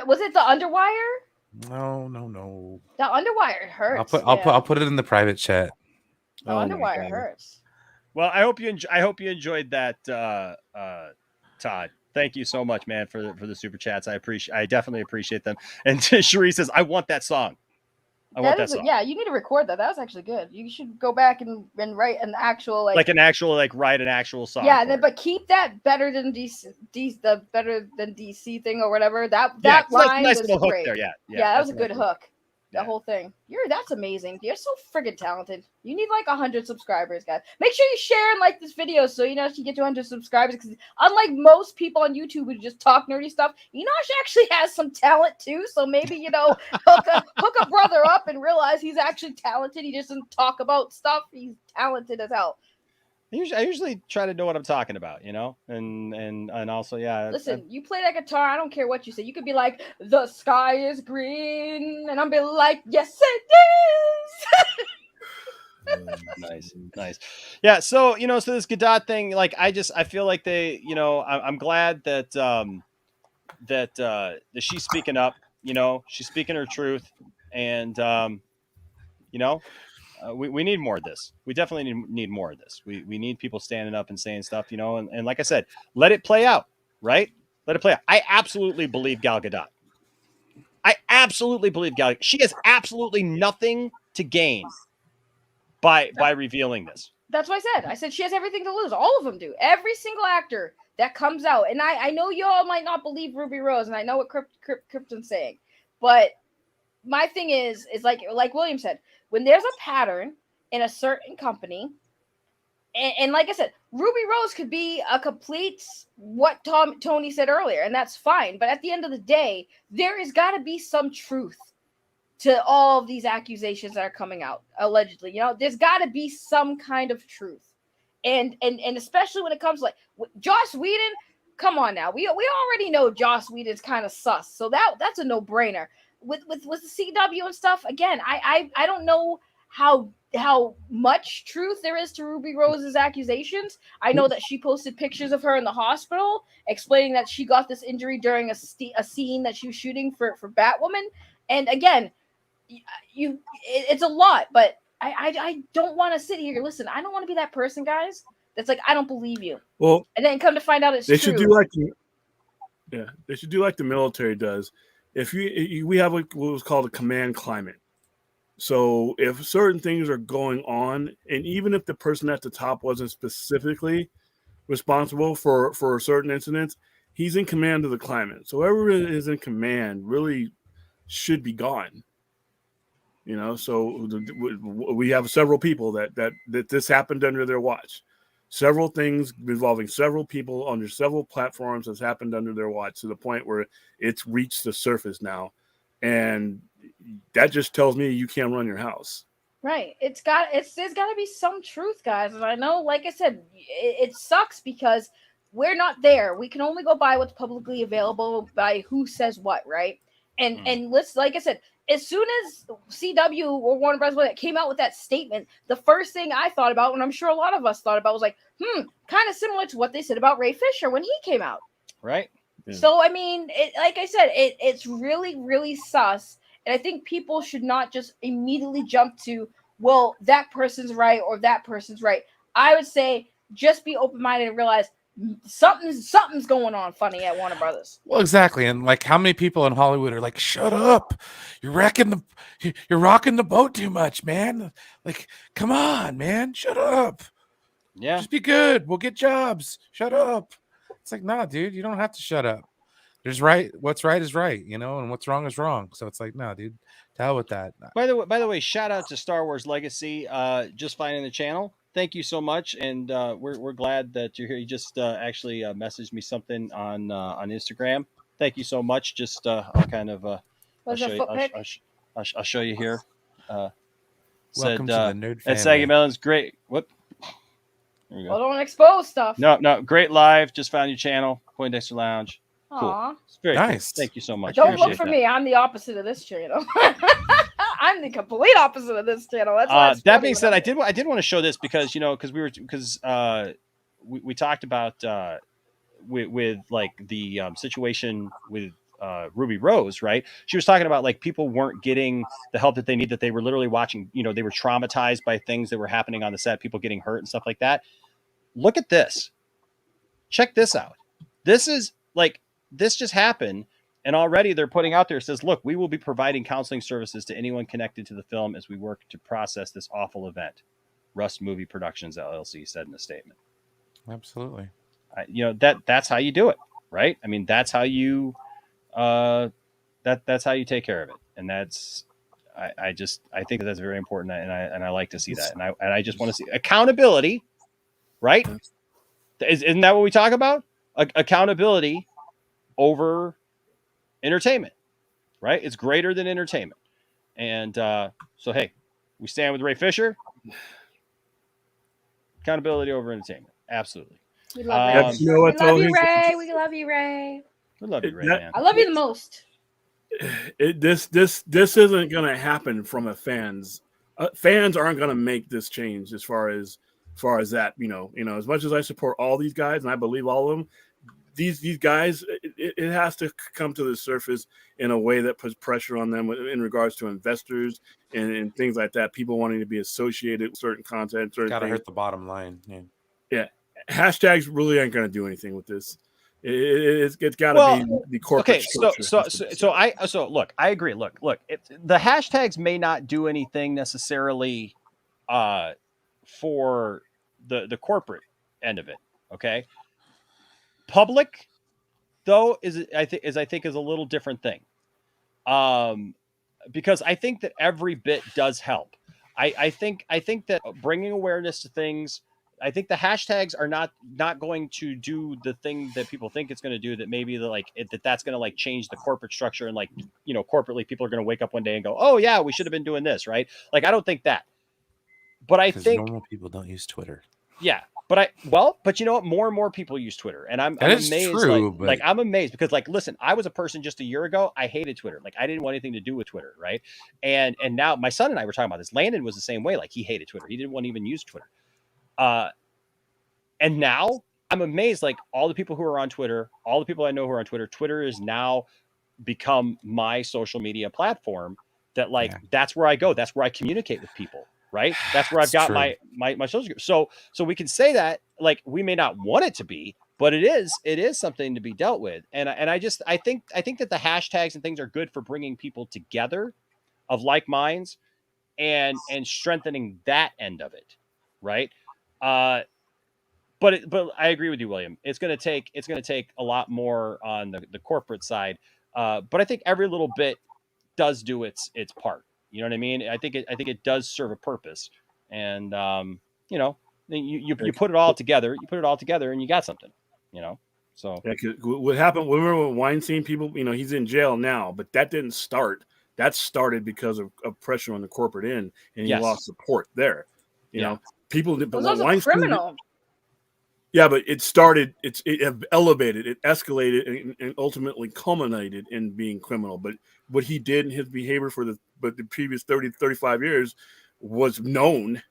was it the underwire? No. The underwire hurts. I'll put it in the private chat. The underwire hurts. Well, I hope you enjoyed that, Todd. Thank you so much, man, for the super chats. I definitely appreciate them. And Cherie says, I want that song. I want that song. Yeah, you need to record that. That was actually good. You should go back and write an actual write an actual song. Yeah, but keep that better than the better than DC thing or whatever. That line nice was little great. hook there. Yeah, that was a good hook. The whole thing. That's amazing. You're so friggin' talented. You need like 100 subscribers, guys. Make sure you share and like this video so you get to 100 subscribers. Because unlike most people on YouTube who just talk nerdy stuff, Enosh actually has some talent too. So maybe hook a brother up and realize he's actually talented. He just doesn't talk about stuff. He's talented as hell. I usually try to know what I'm talking about, and also, yeah. Listen, you play that guitar. I don't care what you say. You could be like, the sky is green, and I'll be like, yes, it is. Nice. Yeah. So so this Gadot thing, like, I feel like they, I'm glad that that she's speaking up. She's speaking her truth, and we need more of this. We definitely need more of this. We need people standing up and saying stuff, and like I said, let it play out, right? Let it play out. I absolutely believe Gal Gadot. She has absolutely nothing to gain by revealing this. That's what I said. I said she has everything to lose. All of them do. Every single actor that comes out. And I know you all might not believe Ruby Rose, and I know what Krypton's saying. But my thing is like William said, when there's a pattern in a certain company, and like I said, Ruby Rose could be a complete what Tony said earlier, and that's fine. But at the end of the day, there has got to be some truth to all of these accusations that are coming out, allegedly. There's got to be some kind of truth. And especially when it comes to like Joss Whedon, come on now. We already know Joss Whedon's kind of sus. So that's a no-brainer. With the CW and stuff, again, I don't know how much truth there is to Ruby Rose's accusations. I know that she posted pictures of her in the hospital explaining that she got this injury during a scene that she was shooting for Batwoman. And again, it's a lot, but I don't want to sit here. Listen, I don't want to be that person, guys, that's like, I don't believe you. Well, and then come to find out it's they true. Should do like they should do like the military does. If we have what was called a command climate. So if certain things are going on, and even if the person at the top wasn't specifically responsible for certain incidents, he's in command of the climate. So whoever is in command really should be gone. So we have several people that this happened under their watch. Several things involving several people under several platforms has happened under their watch to the point where it's reached the surface now. And that just tells me you can't run your house. Right. There's got to be some truth, guys. And I know, like I said, it sucks because we're not there. We can only go by what's publicly available, by who says what, right? And let's, like I said, as soon as CW or Warner Bros. Came out with that statement, the first thing I thought about, and I'm sure a lot of us thought about, was like, kind of similar to what they said about Ray Fisher when he came out. Right. Yeah. So, I mean, like I said, it's really, really sus. And I think people should not just immediately jump to, well, that person's right or that person's right. I would say just be open-minded and realize something's going on funny at Warner Brothers. Well, exactly. And like, how many people in Hollywood are like, shut up, you're rocking the boat too much, man. Like, come on, man, shut up. Yeah, just be good, we'll get jobs, shut up. It's like, nah, dude, you don't have to shut up. There's what's right is right, and what's wrong is wrong. So it's like, nah, dude, to hell with that. By the way, shout out to Star Wars Legacy, just finding the channel. Thank you so much, and we're glad that you're here. You just actually messaged me something on Instagram. Thank you so much. Just I'll kind of I'll show you here. Welcome to the nerd family. At Saggy Melon's great. Whoop. There we go. Well, don't expose stuff. No, great live. Just found your channel, Poindexter Lounge. Aw. Cool. It's very nice. Cool. Thank you so much. Don't look for me. I'm the opposite of this channel. I'm the complete opposite of this channel. That's that being said, I did want to show this because we talked about with like the situation with Ruby Rose, right? She was talking about like people weren't getting the help that they need, that they were literally watching, they were traumatized by things that were happening on the set, people getting hurt and stuff like that. Look at this. Check this out. This just happened, and already they're putting out there, it says, look, we will be providing counseling services to anyone connected to the film as we work to process this awful event. Rust Movie Productions LLC said in a statement. Absolutely. That's how you do it, right? I mean, that's how you that's how you take care of it. And that's I think that's very important, and I like to see that. And I just want to see accountability, right? Isn't that what we talk about? Accountability over entertainment, right? It's greater than entertainment. And so, hey, we stand with Ray Fisher. Accountability over entertainment. Absolutely. We love Ray. We love you, Ray. We love you, Ray. We love you, Ray, man. I love you the most. This isn't going to happen from a fans. Fans aren't going to make this change as far as that. As much as I support all these guys and I believe all of them, these guys, it has to come to the surface in a way that puts pressure on them in regards to investors and things like that. People wanting to be associated with certain content. Got to hurt the bottom line. Yeah. Hashtags really aren't going to do anything with this. It's got to be the corporate structure. So look, I agree. Look, the hashtags may not do anything necessarily for the corporate end of it. Okay. Public, though, is a little different thing, because I think that every bit does help. I think that bringing awareness to things, I think the hashtags are not going to do the thing that people think it's going to do. That maybe that's going to like change the corporate structure, and corporately people are going to wake up one day and go, oh yeah, we should have been doing this, right? Like I don't think that, but I think normal people don't use Twitter. Yeah. But you know what? More and more people use Twitter, and I'm amazed. True, I'm amazed because, listen, I was a person just a year ago. I hated Twitter. I didn't want anything to do with Twitter, right? And now my son and I were talking about this. Landon was the same way. He hated Twitter. He didn't want to even use Twitter. And now I'm amazed. All the people who are on Twitter, all the people I know who are on Twitter, Twitter is now become my social media platform. That's where I go. That's where I communicate with people. Right. That's where I've got my social group. So we can say that we may not want it to be, but it is something to be dealt with. And I think that the hashtags and things are good for bringing people together of like minds and strengthening that end of it. Right. But I agree with you, William. It's going to take a lot more on the corporate side. But I think every little bit does do its part. You know what I mean? I think it does serve a purpose, and you put it all together. You put it all together, and you got something. So yeah, what happened? Remember when Weinstein? People, he's in jail now, but that didn't start. That started because of pressure on the corporate end, and he lost support there. You know, people. But Weinstein, criminal. Yeah, but it started. It elevated, it escalated, and ultimately culminated in being criminal. But what he did in his behavior for the previous 30, 35 years was known,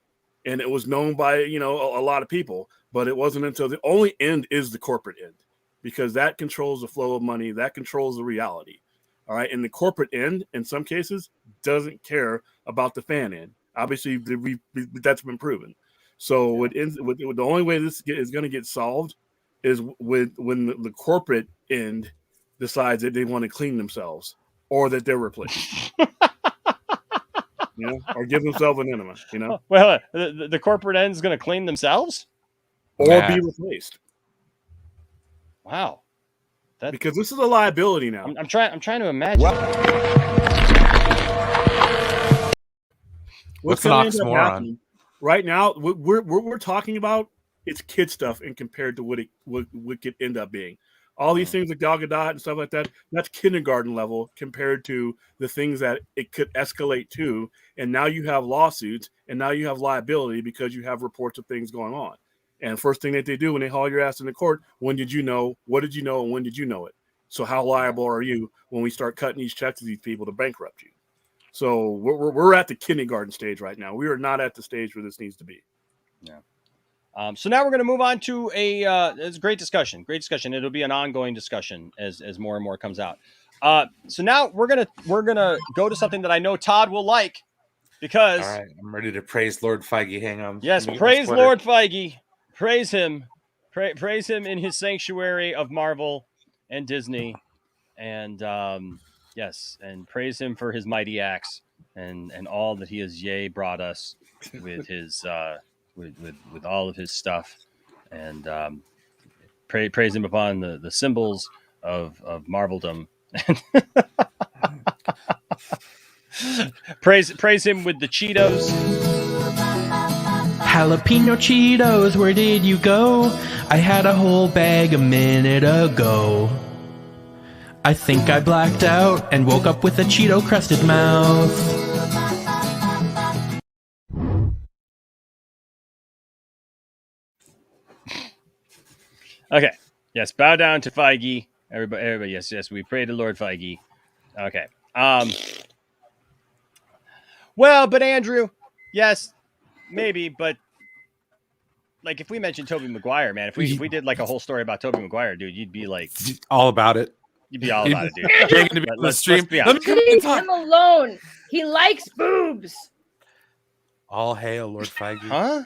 and it was known by a lot of people. But it wasn't until the only end is the corporate end, because that controls the flow of money, that controls the reality. All right, and the corporate end, in some cases, doesn't care about the fan end. Obviously, that's been proven. So the only way this is going to get solved is when the corporate end decides that they want to clean themselves or that they're replaced. Or give themselves an enema. Well, the corporate end is going to clean themselves or be replaced. Wow, because this is a liability now. I'm trying to imagine. What's an oxymoron? Right now, what we're talking about, it's kid stuff, and compared to what could end up being. All these things like Gadot and stuff like that, that's kindergarten level compared to the things that it could escalate to. And now you have lawsuits, and now you have liability because you have reports of things going on. And first thing that they do when they haul your ass into court, when did you know? What did you know? And when did you know it? So how liable are you when we start cutting these checks to these people to bankrupt you? So we're at the kindergarten stage right now. We are not at the stage where this needs to be. Yeah. So now we're going to move on to it's a great discussion. Great discussion. It'll be an ongoing discussion as more and more comes out. So now we're gonna go to something that I know Todd will like, because all right, I'm ready to praise Lord Fiege. Hang on. Yes, praise Lord Fiege. Praise him. Praise him in his sanctuary of Marvel and Disney, and yes, and praise him for his mighty acts and all that he has brought us with his with all of his stuff, and praise him upon the symbols of Marveldom. praise him with the Cheetos. Jalapeno Cheetos, where did you go? I had a whole bag a minute ago. I think I blacked out and woke up with a Cheeto-crusted mouth. Okay. Yes, bow down to Fiege. Everybody, yes, we pray to Lord Fiege. Okay. Well, but Andrew, yes, maybe, but like if we mentioned Tobey Maguire, man, if we did like a whole story about Tobey Maguire, dude, you'd be like all about it. You'd be all about it, dude. Begging to be on the stream. Leave him alone. He likes boobs. All hail Lord Fiege. Huh?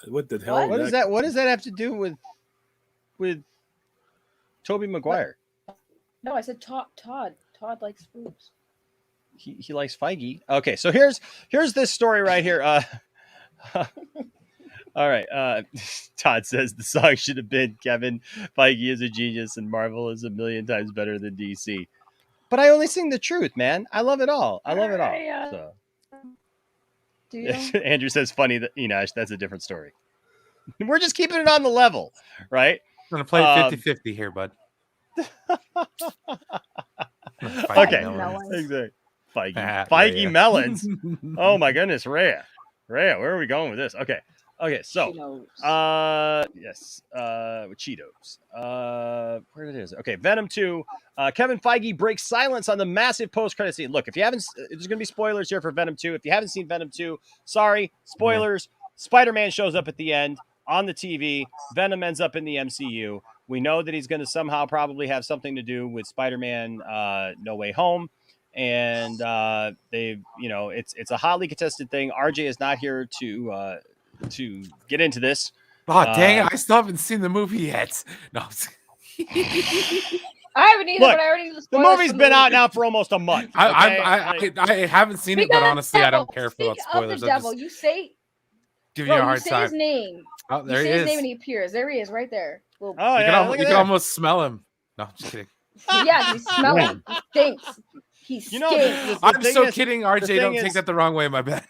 What the hell? What does that? What does that have to do with Tobey Maguire? No, I said Todd. Todd likes boobs. He likes Feige. Okay, so here's this story right here. All right. Todd says the song should have been Kevin Feige is a genius and Marvel is a million times better than DC. But I only sing the truth, man. I love it all. So. Do you? Andrew says funny that Enosh, that's a different story. We're just keeping it on the level, right? I'm gonna play 50-50 here, bud. Okay. Exactly. Feige melons. Oh my goodness, Rhea, where are we going with this? Okay, so yes, with Cheetos. Where it is? Okay, Venom 2. Kevin Feige breaks silence on the massive post-credit scene. Look, if you haven't, there's gonna be spoilers here for Venom 2. If you haven't seen Venom 2, sorry, spoilers. Spider-Man shows up at the end on the TV. Venom ends up in the MCU. We know that he's going to somehow probably have something to do with Spider-Man No Way Home. And they've, it's a hotly contested thing. RJ is not here to get into this. Oh, dang it. I still haven't seen the movie yet. No. I haven't either, but I already knew the movie's been out now for almost a month. Okay? I haven't seen it, but honestly, I don't care about spoilers. The devil, you say... Giving you a hard say time. His name. Oh, there you he say is. His name and he appears. There he is, right there. You can almost smell him. No, I'm just kidding. Yeah, you smell him. He stinks. He stinks. I'm so kidding, RJ. Don't take that the wrong way, my bad.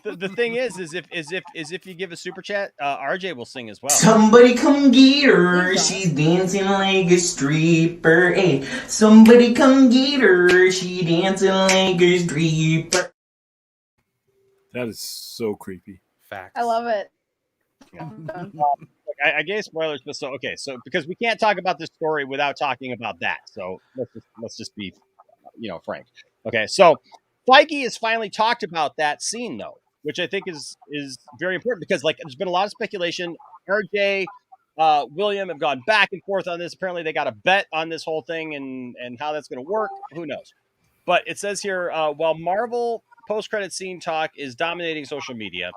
The thing is if you give a super chat, RJ will sing as well. Somebody come get her. She's dancing like a stripper. Hey, somebody come get her. She dancing like a stripper. That is so creepy. Facts. I love it. Yeah. I gave spoilers, but so because we can't talk about this story without talking about that. So let's just be, frank. Okay, so Feige has finally talked about that scene though, which I think is very important because like there's been a lot of speculation. RJ, William have gone back and forth on this. Apparently, they got a bet on this whole thing and how that's going to work. Who knows? But it says here, while Marvel post-credit scene talk is dominating social media,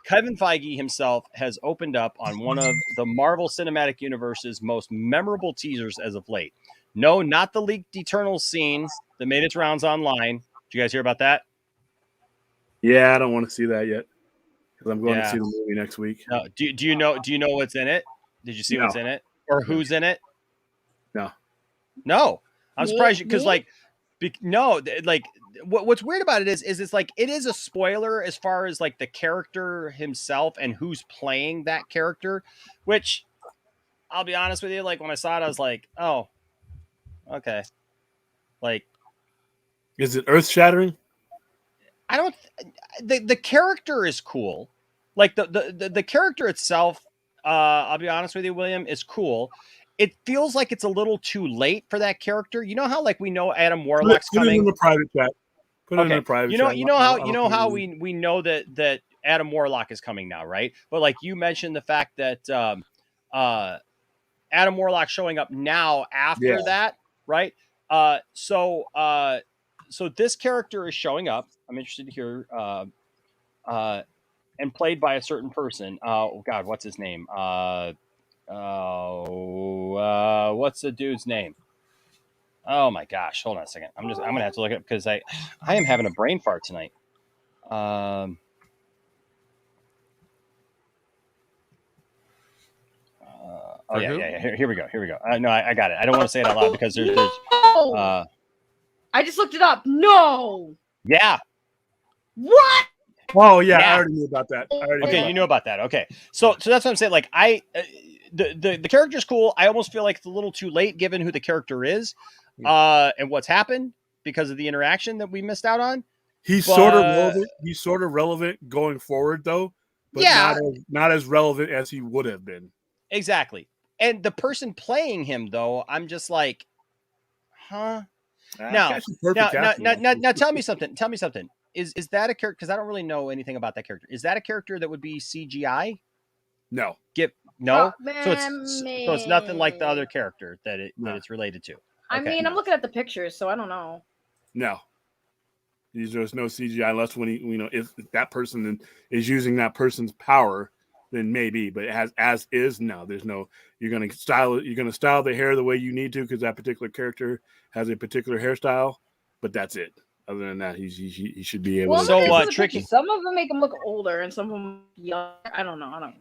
Kevin Feige himself has opened up on one of the Marvel Cinematic Universe's most memorable teasers as of late. No, not the leaked Eternals scene that made its rounds online. Did you guys hear about that? Yeah, I don't want to see that yet because I'm going to see the movie next week. No. Do you know what's in it? Did you see what's in it or who's in it? No. I'm surprised because what's weird about it is it's like it is a spoiler as far as like the character himself and who's playing that character, which I'll be honest with you, like when I saw it, I was like, oh, okay. Like, is it earth shattering? I don't. The character is cool, like the character itself. I'll be honest with you, William, is cool. It feels like it's a little too late for that character. You know how like we know Adam Warlock's coming. Put it in the private chat. Put it in the private chat. You know how we know that Adam Warlock is coming now, right? But like you mentioned the fact that Adam Warlock showing up now after that, right? So this character is showing up. I'm interested to hear and played by a certain person. Oh God, what's his name? What's the dude's name? Oh my gosh, hold on a second. I'm gonna have to look it up because I am having a brain fart tonight. Here we go. No, I got it. I don't want to say it out loud because there's I just looked it up. No. Yeah. What? Oh yeah, I already knew about that. You know about that. Okay, so that's what I'm saying. Like the character's cool. I almost feel like it's a little too late given who the character is, and what's happened because of the interaction that we missed out on. He's sort of relevant. He's sort of relevant going forward though, but not as relevant as he would have been. Exactly. And the person playing him though, I'm just like, huh? Now, tell me something. Is that a character? Because I don't really know anything about that character. Is that a character that would be CGI? No. So it's nothing like the other character that it's related to. I mean, I'm looking at the pictures, so I don't know. No. There's no CGI unless when if that person is using that person's power, then maybe. But as is, no. There's no. You're gonna style the hair the way you need to because that particular character has a particular hairstyle. But that's it. Other than that, he should be able to. So tricky. Some of them make him look older, and some of them young. I don't know.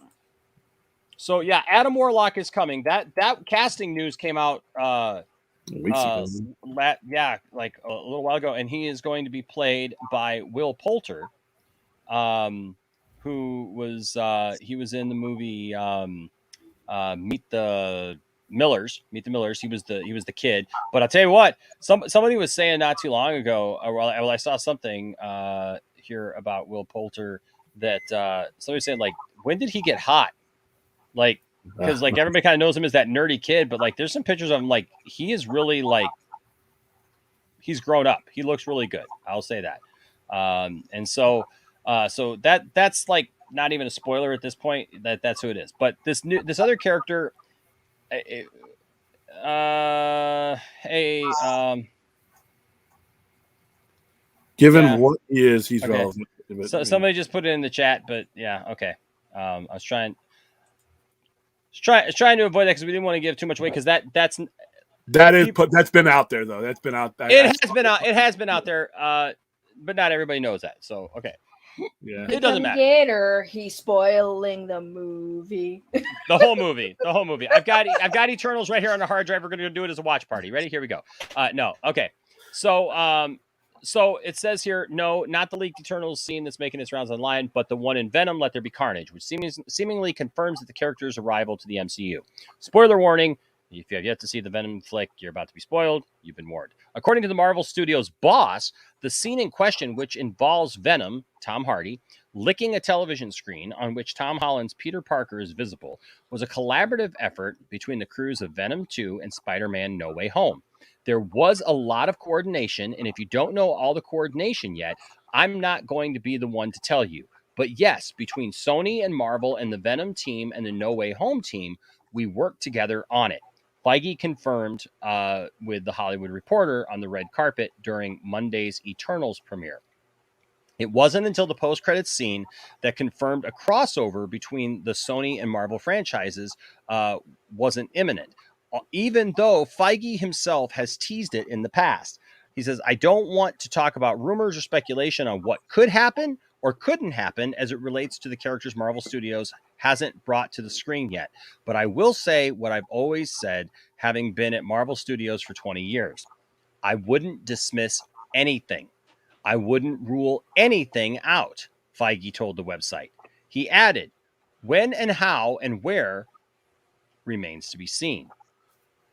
So yeah, Adam Warlock is coming. That casting news came out. Like a little while ago, and he is going to be played by Will Poulter, who was he was in the movie Meet the Millers. He was the kid. But I'll tell you what, somebody was saying not too long ago. Well, I saw something here about Will Poulter that somebody said like, when did he get hot? Like, because like everybody kind of knows him as that nerdy kid, but like there's some pictures of him like he is really like he's grown up. He looks really good. I'll say that. And so that's like not even a spoiler at this point. That's who it is. But this other character. Given what he is, he's relevant. So somebody just put it in the chat, but yeah, okay. I was trying to avoid that because we didn't want to give too much away because that's been out there though. That's been out. It has been out there, but not everybody knows that. So okay. Yeah, it doesn't matter. He's spoiling the movie. The whole movie. I've got Eternals right here on the hard drive. We're going to do it as a watch party. Ready? Here we go. No. Okay. So it says here, no, not the leaked Eternals scene that's making its rounds online, but the one in Venom, Let There Be Carnage, which seemingly confirms that the character's arrival to the MCU. Spoiler warning. If you have yet to see the Venom flick, you're about to be spoiled. You've been warned. According to the Marvel Studios boss, the scene in question, which involves Venom, Tom Hardy, Licking a television screen on which Tom Holland's Peter Parker is visible was a collaborative effort between the crews of Venom 2 and Spider-Man No Way Home. There was a lot of coordination, and if you don't know all the coordination yet, I'm not going to be the one to tell you. But yes, between Sony and Marvel and the Venom team and the No Way Home team, we worked together on it. Feige confirmed with The Hollywood Reporter on the red carpet during Monday's Eternals premiere. It wasn't until the post-credits scene that confirmed a crossover between the Sony and Marvel franchises wasn't imminent, even though Feige himself has teased it in the past. He says, I don't want to talk about rumors or speculation on what could happen or couldn't happen as it relates to the characters Marvel Studios hasn't brought to the screen yet. But I will say what I've always said, having been at Marvel Studios for 20 years. I wouldn't dismiss anything. I wouldn't rule anything out, Feige told the website. He added, when and how and where remains to be seen.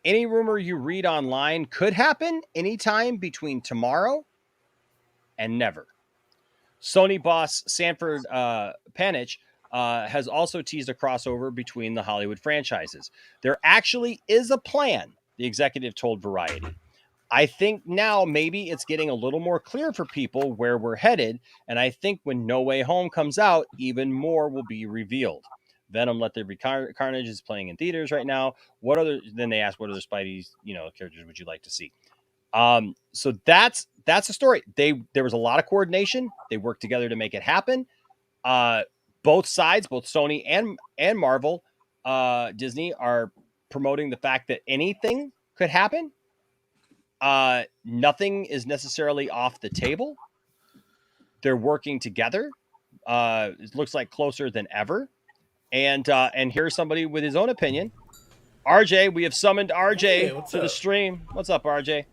Any rumor you read online could happen anytime between tomorrow and never. Sony boss Sanford Panich has also teased a crossover between the Hollywood franchises. There actually is a plan, the executive told Variety. I think now maybe it's getting a little more clear for people where we're headed, and I think when No Way Home comes out, even more will be revealed. Venom Let There Be Carnage is playing in theaters right now. Then they asked, what other Spidey's, characters would you like to see? So that's the story. There was a lot of coordination. They worked together to make it happen. Both sides, both Sony and Marvel, Disney are promoting the fact that anything could happen. Nothing is necessarily off the table. They're working together. It looks like closer than ever. And here's somebody with his own opinion. RJ, we have summoned RJ to the stream. What's up, RJ?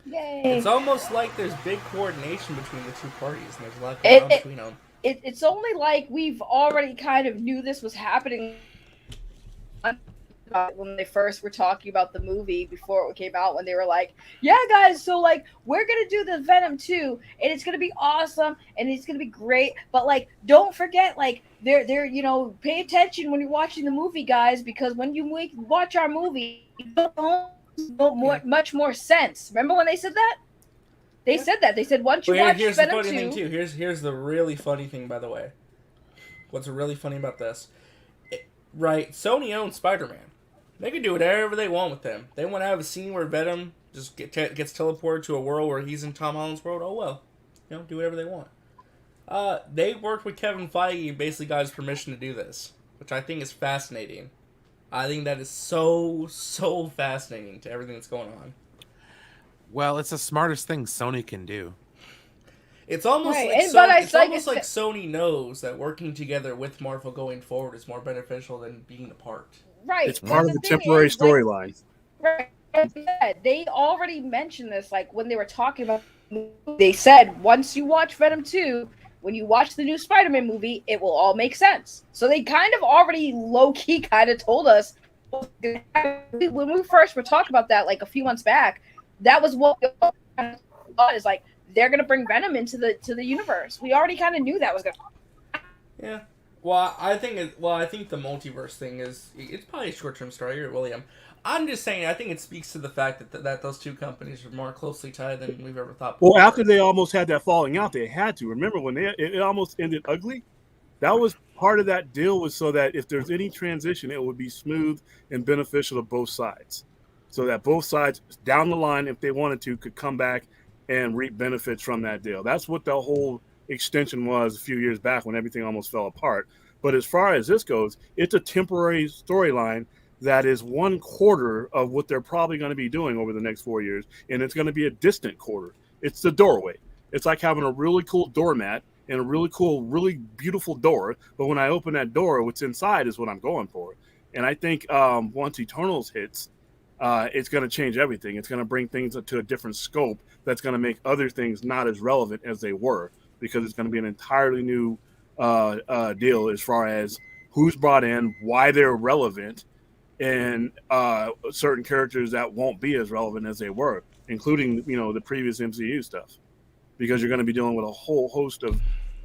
Yay. It's almost like there's big coordination between the two parties, and there's a lot going on between them. It's only like we've already kind of knew this was happening when they first were talking about the movie before it came out, when they were like, yeah guys, so like we're gonna do the Venom 2 and it's gonna be awesome and it's gonna be great, but like don't forget, like they're pay attention when you're watching the movie, guys, because when you watch our movie, much more sense. Remember when they said that? They said that. They said once you watch here's Venom the funny 2... thing too. Here's the really funny thing, by the way. What's really funny about this? Right, Sony owns Spider-Man. They can do whatever they want with them. They want to have a scene where Venom just gets teleported to a world where he's in Tom Holland's world. Oh well, do whatever they want. They worked with Kevin Feige and basically got his permission to do this, which I think is fascinating. I think that is so fascinating to everything that's going on. Well, it's the smartest thing Sony can do. It's almost right. like Sony knows that working together with Marvel going forward is more beneficial than being apart. Right. It's part of the temporary storyline. Right. They already mentioned this, like when they were talking about, they said once you watch Venom 2, when you watch the new Spider-Man movie, it will all make sense. So they kind of already low-key kind of told us when we first were talking about that, like a few months back. That was what we thought, is like they're gonna bring Venom into the universe. We already kind of knew that was gonna. Yeah. Well, I think the multiverse thing it's probably a short-term story, William. I'm just saying, I think it speaks to the fact that those two companies are more closely tied than we've ever thought before. Well, after they almost had that falling out, they had to. Remember when it almost ended ugly? That was part of that deal, was so that if there's any transition, it would be smooth and beneficial to both sides. So that both sides down the line, if they wanted to, could come back and reap benefits from that deal. That's what the whole extension was a few years back when everything almost fell apart. But as far as this goes, it's a temporary storyline that is 1/4 of what they're probably going to be doing over the next 4 years. And it's going to be a distant quarter. It's the doorway. It's like having a really cool doormat and a really cool, really beautiful door. But when I open that door, what's inside is what I'm going for. And I think once Eternals hits, it's going to change everything. It's going to bring things to a different scope that's going to make other things not as relevant as they were, because it's going to be an entirely new deal as far as who's brought in, why they're relevant, and certain characters that won't be as relevant as they were, including the previous MCU stuff, because you're going to be dealing with a whole host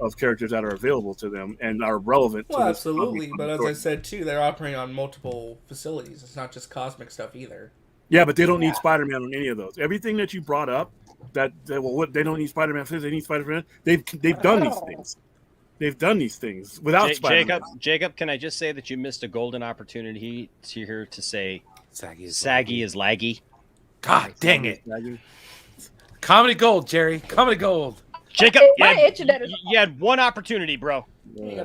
of characters that are available to them and are relevant Well, to this. absolutely, but as I said too, they're operating on multiple facilities. It's not just cosmic stuff either. Yeah, but they don't need Spider-Man on any of those. Everything that you brought up, what they don't need Spider-Man for this, they need Spider-Man. They've done these things. They've done these things without Spider-Man. Jacob, can I just say that you missed a golden opportunity to say Saggy is laggy? God dang it! Comedy gold, Jerry. Comedy gold. Jacob, you had one opportunity, bro. You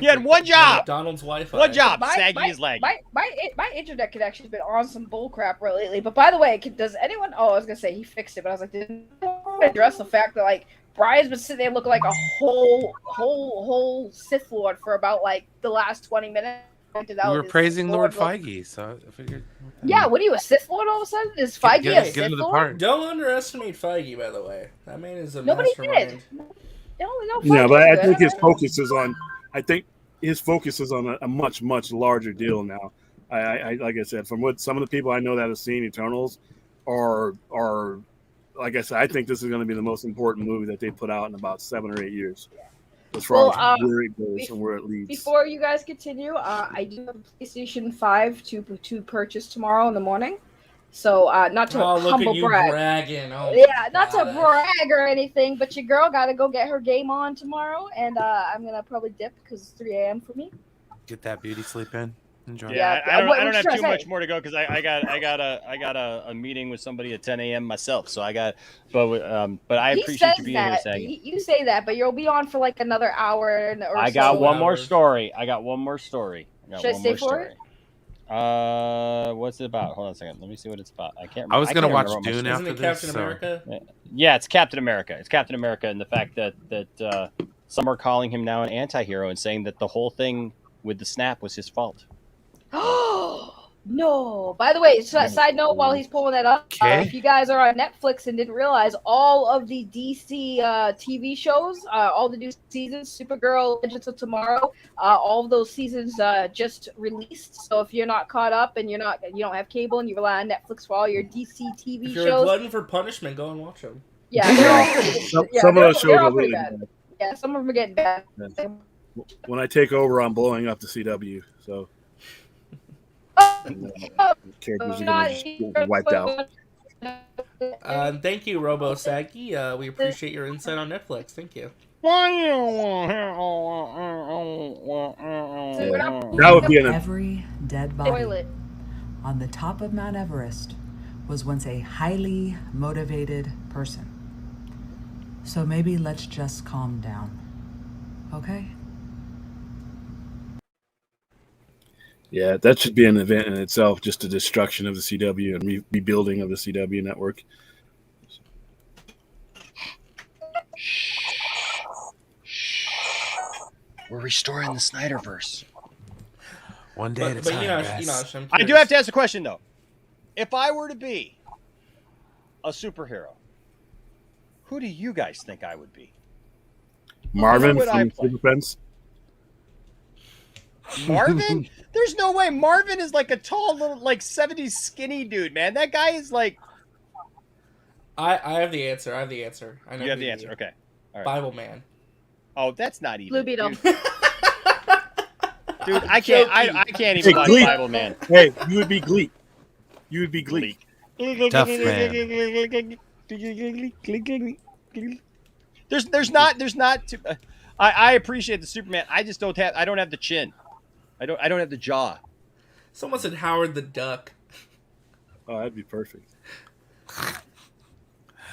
had one job. McDonald's Wi-Fi. One job. Saggy is laggy. My internet connection has been on some bullcrap lately. But by the way, does anyone? Oh, I was gonna say he fixed it, but I was like, didn't address the fact that like Brian's been sitting there looking like a whole Sith Lord for about like the last 20 minutes. We were praising Lord Fiege, so I figured. Yeah, what are you, a Sith Lord all of a sudden? Is Fiege a Sith Lord? Don't underestimate Feige, by the way. That man is a Nobody mastermind. did. No, Yeah, but I think his focus is on. I think his focus is on a much larger deal now. I like I said, from what some of the people I know that have seen Eternals are like I said, I think this is going to be the most important movie that they put out in about 7 or 8 years. As far as where it goes and where it leads. Before you guys continue, I do have a PlayStation 5 to purchase tomorrow in the morning. So not to humble brag. Bragging. Oh, yeah, not to brag or anything, but your girl got to go get her game on tomorrow, and I'm gonna probably dip because it's 3 a.m. for me. Get that beauty sleep in. Enjoy. Yeah, I don't have too much more to go because I got a meeting with somebody at 10 a.m. myself. So but I appreciate you being here, Saggy. You say that, but you'll be on for like another hour. I got one more story. Should I stay for it? What's it about? Hold on a second. Let me see what it's about. I can't remember. I was gonna watch Dune after Isn't it this. Captain America? Yeah, it's Captain America. It's Captain America, and the fact that some are calling him now an anti-hero and saying that the whole thing with the snap was his fault. No. By the way, side note while he's pulling that up, if you guys are on Netflix and didn't realize, all of the DC TV shows, all the new seasons, Supergirl, Legends of Tomorrow, all of those seasons just released. So if you're not caught up and you don't have cable and you rely on Netflix for all your DC TV If shows, you're a glutton for punishment, go and watch them. Yeah, some of those shows are really bad. Yeah, some of them are getting bad. When I take over, I'm blowing up the CW. So. Characters are going to get wiped out. Thank you, Robo Saggy. We appreciate your insight on Netflix. Thank you. That would be Every dead body on the top of Mount Everest was once a highly motivated person. So maybe let's just calm down. Okay? Yeah, that should be an event in itself, just the destruction of the CW and rebuilding of the CW network. We're restoring the Snyderverse. One day at a time. I do have to ask a question, though. If I were to be a superhero, who do you guys think I would be? Marvin from Super Friends. Marvin? There's no way. Marvin is like a tall little, like 70s skinny dude, man. That guy is like. I have the answer. I know you have the answer. Okay. All right. Bible Man. Oh, that's not even. Blue Beetle. Dude, I can't even watch Bible Man. Hey, you would be Gleek. Tough man. There's not. I appreciate the Superman. I just don't have the chin. I don't have the jaw. Someone said Howard the Duck. Oh, that'd be perfect.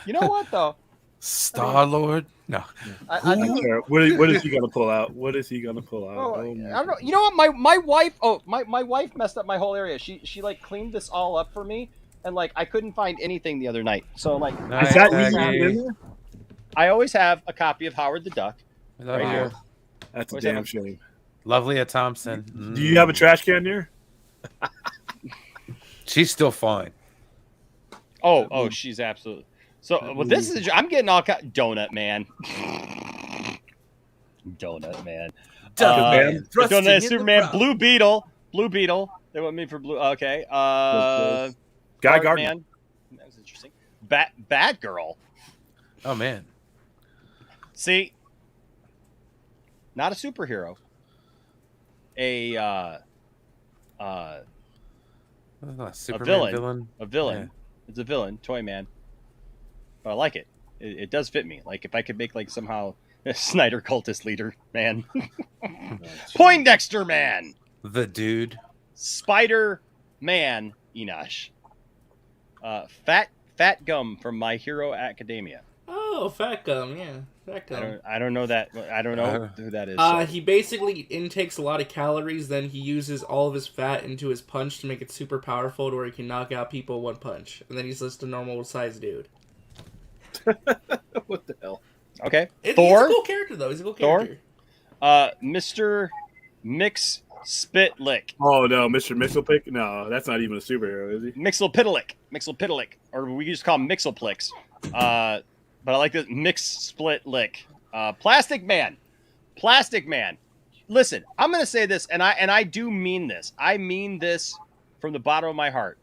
You know what though? Star-Lord? No. What is he gonna pull out? What is he gonna pull out? I don't know. You know what? My wife. Oh, my wife messed up my whole area. She like cleaned this all up for me, and like I couldn't find anything the other night. So like, is that in there? I always have a copy of Howard the Duck. Right here. That's a damn shame. Lovely at Thompson. Do you have a trash can there? She's still fine. Oh, she's absolutely. So, well, this is. I'm getting all donut man. Donut man. Donut Superman. Blue Beetle. They want me for blue. Okay. Guy Gardner. That was interesting. Batgirl. Oh man. See, not a superhero, a Superman villain. A villain. Yeah. It's a villain, Toyman. But I like it. It does fit me. Like if I could make like somehow a Snyder cultist leader, man. Poindexter Man. The dude. Spider-Man Enosh. Fat Gum from My Hero Academia. Oh, Fat Gum, yeah. Fat Gum. I don't know that. I don't know who that is. He basically intakes a lot of calories, then he uses all of his fat into his punch to make it super powerful to where he can knock out people one punch. And then he's just a normal sized dude. What the hell? Okay. Thor. He's a cool character, though. He's a cool character. Mr. Mix Spitlick. Oh, no. Mr. Mixelpick? No, that's not even a superhero, is he? Mixelpidlick. Or we just call him Mixelplix. But I like this Mix Split Lick. Plastic Man. Listen, I'm going to say this, and I do mean this. I mean this from the bottom of my heart.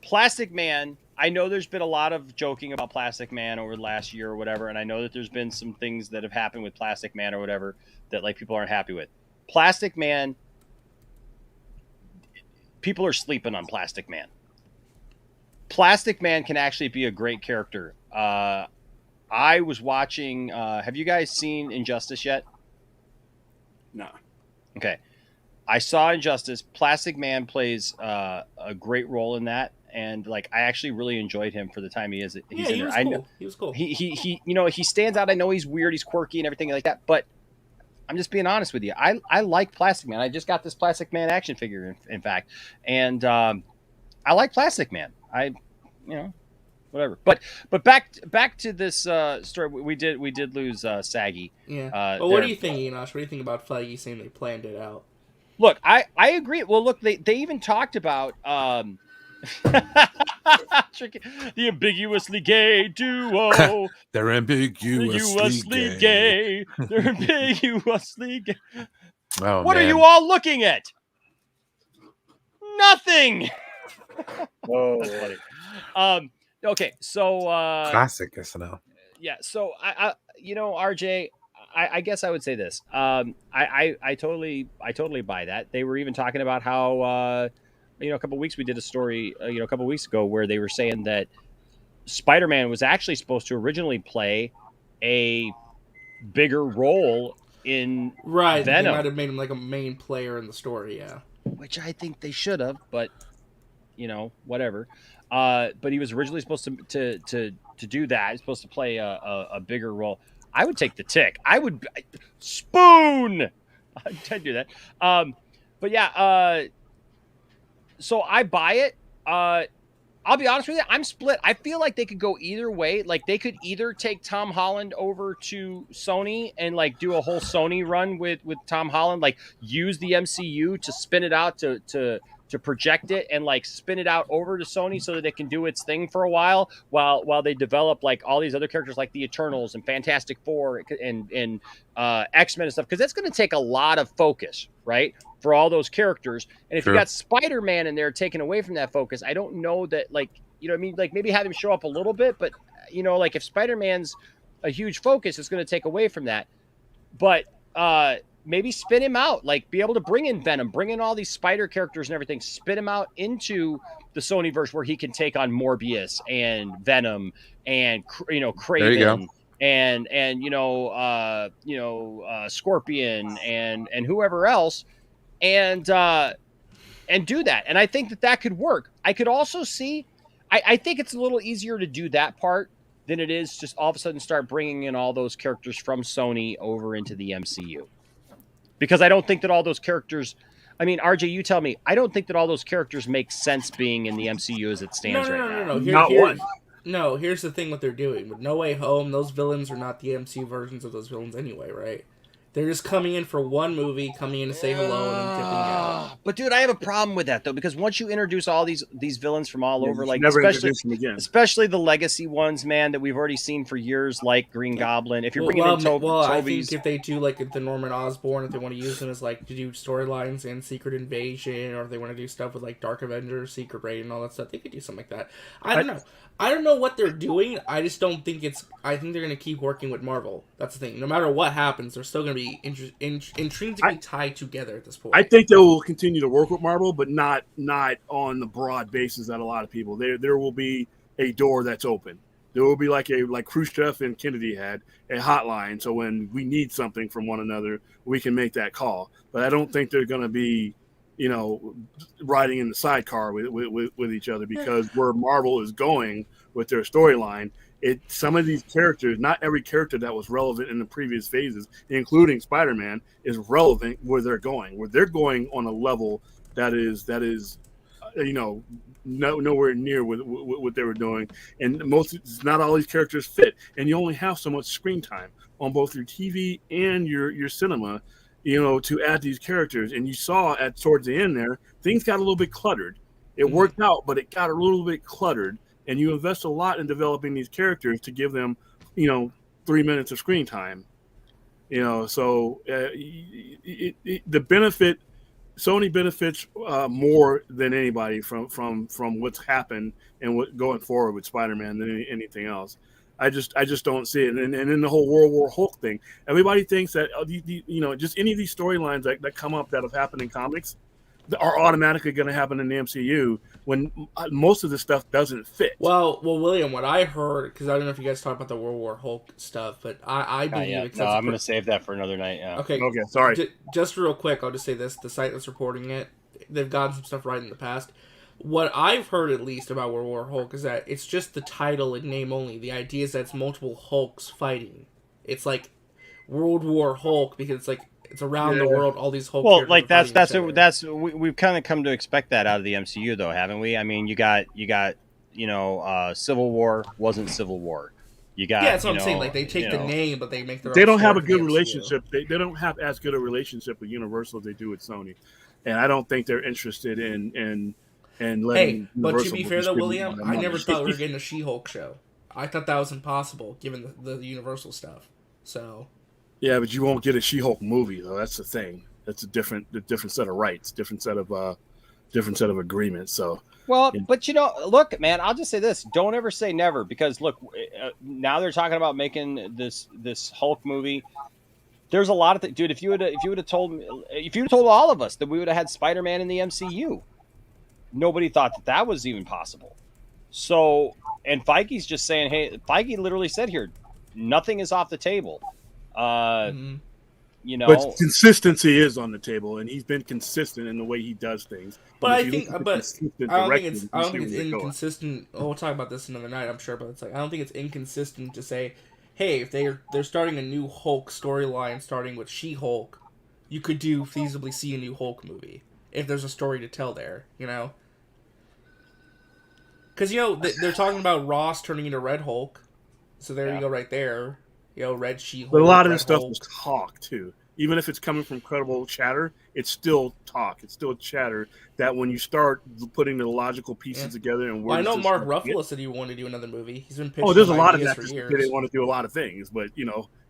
Plastic Man, I know there's been a lot of joking about Plastic Man over the last year or whatever, and I know that there's been some things that have happened with Plastic Man or whatever that like people aren't happy with. Plastic Man, people are sleeping on Plastic Man. Plastic Man can actually be a great character. I was watching, have you guys seen Injustice yet? No. Okay. I saw Injustice. Plastic Man plays a great role in that. And like, I actually really enjoyed him for the time he is. He's in he there. was I cool. know He was cool. He you know, he stands out. I know he's weird, he's quirky and everything like that, but I'm just being honest with you. I like Plastic Man. I just got this Plastic Man action figure, in fact, and I like Plastic Man. Whatever. But back to this story. We did lose Saggy. Yeah. Well, what do you think, Enosh? What do you think about Flaggy saying they planned it out? Look, I agree. Well, look, they even talked about the ambiguously gay duo. They're ambiguously gay. They're ambiguously gay. Oh, what man. are you all looking at? Nothing. Oh, that's funny. Okay, so classic SNL. Yeah, so I RJ, I guess I would say this. I totally buy that. They were even talking about how a couple of weeks we did a story a couple of weeks ago where they were saying that Spider-Man was actually supposed to originally play a bigger role in Venom. They might have made him like a main player in the story, yeah. Which I think they should have, but whatever. But he was originally supposed to do that. He's supposed to play a bigger role. I would take the Tick. I would Spoon. I'd do that. But yeah. So I buy it. I'll be honest with you. I'm split. I feel like they could go either way. Like they could either take Tom Holland over to Sony and like do a whole Sony run with Tom Holland, like use the MCU to spin it out to project it and like spin it out over to Sony so that it can do its thing for a while they develop like all these other characters like the Eternals and Fantastic Four and X-Men and stuff, because that's going to take a lot of focus, right, for all those characters. And if you got Spider-Man in there taken away from that focus, I don't know that, like, what I mean, like maybe have him show up a little bit, but like if Spider-Man's a huge focus, it's going to take away from that. But maybe spin him out, like be able to bring in Venom, bring in all these spider characters and everything, spin him out into the Sonyverse where he can take on Morbius and Venom and Kraven and Scorpion and whoever else, and do that. And I think that could work. I could also see, I think it's a little easier to do that part than it is just all of a sudden start bringing in all those characters from Sony over into the MCU. Because I don't think that all those characters, I mean, RJ, you tell me, I don't think that all those characters make sense being in the MCU as it stands now. No, here's the thing what they're doing. With No Way Home, those villains are not the MCU versions of those villains anyway, right? They're just coming in for one movie, coming in to say hello, and then dipping out. But dude, I have a problem with that though, because once you introduce all these villains from all over, you like never introduce them again. especially the legacy ones, man, that we've already seen for years, like Green Goblin. If you're bringing in I Toby's, think if they do like the Norman Osborn, if they want to use them as like to do storylines in Secret Invasion, or if they want to do stuff with like Dark Avengers, Secret Raid, and all that stuff, they could do something like that. I don't know. I don't know what they're doing. I just don't think it's. I think they're going to keep working with Marvel. That's the thing. No matter what happens, they're still going to be intrinsically tied together at this point. I think they will continue to work with Marvel, but not on the broad basis that a lot of people. There will be a door that's open. There will be like Khrushchev and Kennedy had a hotline, so when we need something from one another, we can make that call. But I don't think they're going to be, riding in the sidecar with each other, because where Marvel is going with their storyline, some of these characters, not every character that was relevant in the previous phases, including Spider-Man, is relevant where they're going. Where they're going on a level that is nowhere near what they were doing, and not all these characters fit, and you only have so much screen time on both your TV and your cinema, to add these characters. And you saw towards the end there, things got a little bit cluttered. It worked out, but it got a little bit cluttered. And you invest a lot in developing these characters to give them, 3 minutes of screen time. So the benefit, Sony benefits more than anybody from what's happened and what going forward with Spider-Man than anything else. I just don't see it. And in the whole World War Hulk thing, everybody thinks that just any of these storylines that come up that have happened in comics are automatically going to happen in the MCU, when most of the stuff doesn't fit. Well, William, what I heard, because I don't know if you guys talk about the World War Hulk stuff, but I believe no, I'm going to save that for another night. Yeah. Okay, sorry. Just real quick, I'll just say this: the site that's reporting it, they've gotten some stuff right in the past. What I've heard, at least, about World War Hulk is that it's just the title and name only. The idea is that it's multiple Hulks fighting. It's like World War Hulk because it's around the world. All these Hulk. Well, like we've kind of come to expect that out of the MCU, though, haven't we? I mean, you got Civil War wasn't Civil War. You got that's what I'm saying. Like they take the name, but they make their. They don't have a good relationship. They don't have as good a relationship with Universal as they do with Sony, and I don't think they're interested in letting. But to be fair though, William, I never thought we were getting a She-Hulk show. I thought that was impossible given the Universal stuff. So. Yeah, but you won't get a She-Hulk movie though. That's the thing. That's a different set of rights, different set of agreements. So. Well, but look, man, I'll just say this: don't ever say never, because look, now they're talking about making this Hulk movie. There's a lot of dude. If you would have told all of us that we would have had Spider-Man in the MCU, nobody thought that was even possible. So, and Feige's just saying, hey, Feige literally said here, nothing is off the table. But consistency is on the table, and he's been consistent in the way he does things. But I don't think it's inconsistent. Oh, we'll talk about this another night, I'm sure. But it's I don't think it's inconsistent to say, hey, if they're starting a new Hulk storyline, starting with She-Hulk, you could feasibly see a new Hulk movie if there's a story to tell there. Because they're talking about Ross turning into Red Hulk, so there you go, right there. Red She-Hulk. But a lot of this Hulk. stuff was talk too. Even if it's coming from credible chatter, it's still talk. It's still chatter that when you start putting the logical pieces together and words. I know Mark Ruffalo said he wanted to do another movie. He's been pitching there's a lot of that for years. They want to do a lot of things, but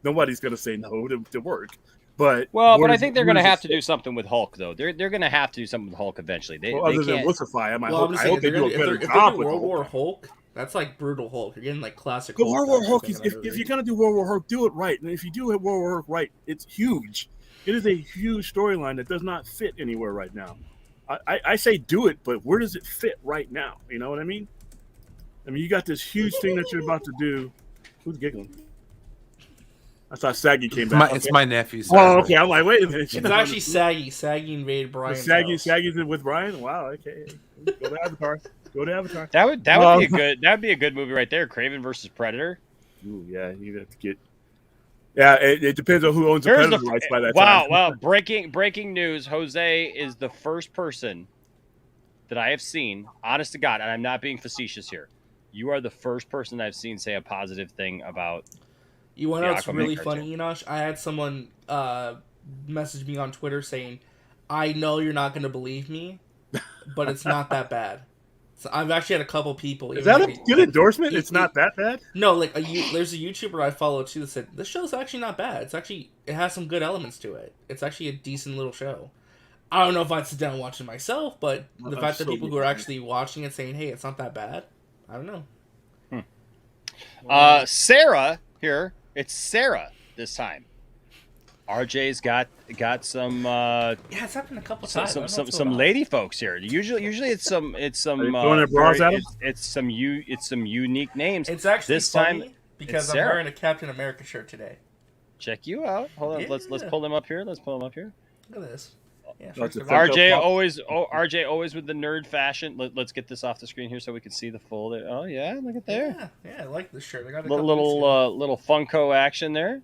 nobody's going to say no to work. But I think they're going to have to do something with Hulk, though. They're going to have to do something with Hulk eventually. Other than Lucify, I hope they do a better job with World War Hulk. That's like brutal Hulk. You're getting like classic. But World War Hulk, if you're gonna do World War Hulk, do it right. And if you do World War Hulk right, it's huge. It is a huge storyline that does not fit anywhere right now. I say do it, but where does it fit right now? You know what I mean? I mean, you got this huge thing that you're about to do. Who's giggling? I thought Saggy came back. It's my nephew. Oh, okay. I'm like, wait a minute. It's actually Saggy. Saggy invaded Brian. Saggy's with Brian. Wow. Okay. Go to Avatar. That would be a good movie right there. Kraven versus Predator. Ooh, yeah, you have to get. Yeah, it depends on who owns the Predator rights by that time. Wow! Breaking news: Jose is the first person that I have seen, honest to God, and I'm not being facetious here. You are the first person I've seen say a positive thing about You want to know what's Aquaman really cartoon. funny, Enosh? I had someone message me on Twitter saying, I know you're not going to believe me, but it's not that bad. So I've actually had a couple people. Is that a good endorsement? It's not that bad? No, like there's a YouTuber I follow too that said this show's actually not bad. It has some good elements to it. It's actually a decent little show. I don't know if I'd sit down and watch it myself, but the fact that people who are actually watching it saying, "Hey, it's not that bad," I don't know. Sarah here. It's Sarah this time. RJ's got some it's happened a couple times. some lady folks here. Usually it's some throwing their bras at 'em? it's some unique names. It's actually this funny time because it's I'm Sarah. wearing a Captain America shirt today. Check you out. Hold on. Yeah. Let's pull him up here. Look at this. Yeah, RJ always with the nerd fashion. Let's get this off the screen here so we can see the full. Oh yeah, look at there. Yeah, I like this shirt. I got a little Funko action there.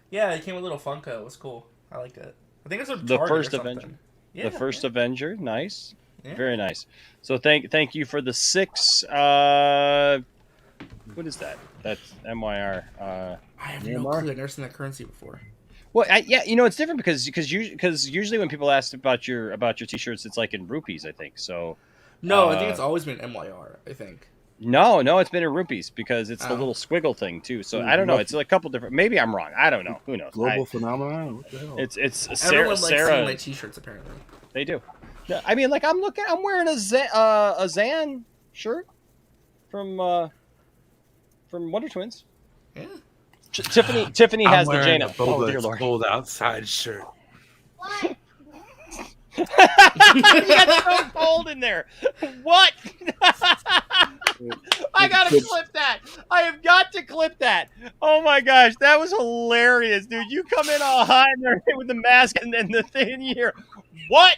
Yeah, it came with a little Funko. It was cool. I liked it. I think it's a The Target first or something. Avenger. Yeah, The first Avenger. Nice. Yeah. Very nice. So thank you for the 6. What is that? That's MYR. I have no clue. I've never seen that currency before. Well, it's different because usually when people ask about your t-shirts, it's like in rupees, I think. So no, I think it's always been MYR. I think. No, it's been in rupees because it's the little squiggle thing too. So I don't know. It's a couple different. Maybe I'm wrong. I don't know. Who knows? Global phenomenon. What the hell? It's Everyone Sarah. likes seeing my t-shirts apparently. They do. I mean, like I'm wearing a Zan shirt from Wonder Twins. Yeah. Tiffany has the Jaina. Oh dear Lord! Cold outside shirt. What? You got so cold in there. What? I gotta clip that. I have got to clip that. Oh my gosh, that was hilarious, dude. You come in all high in there with the mask and then the thing in here. What?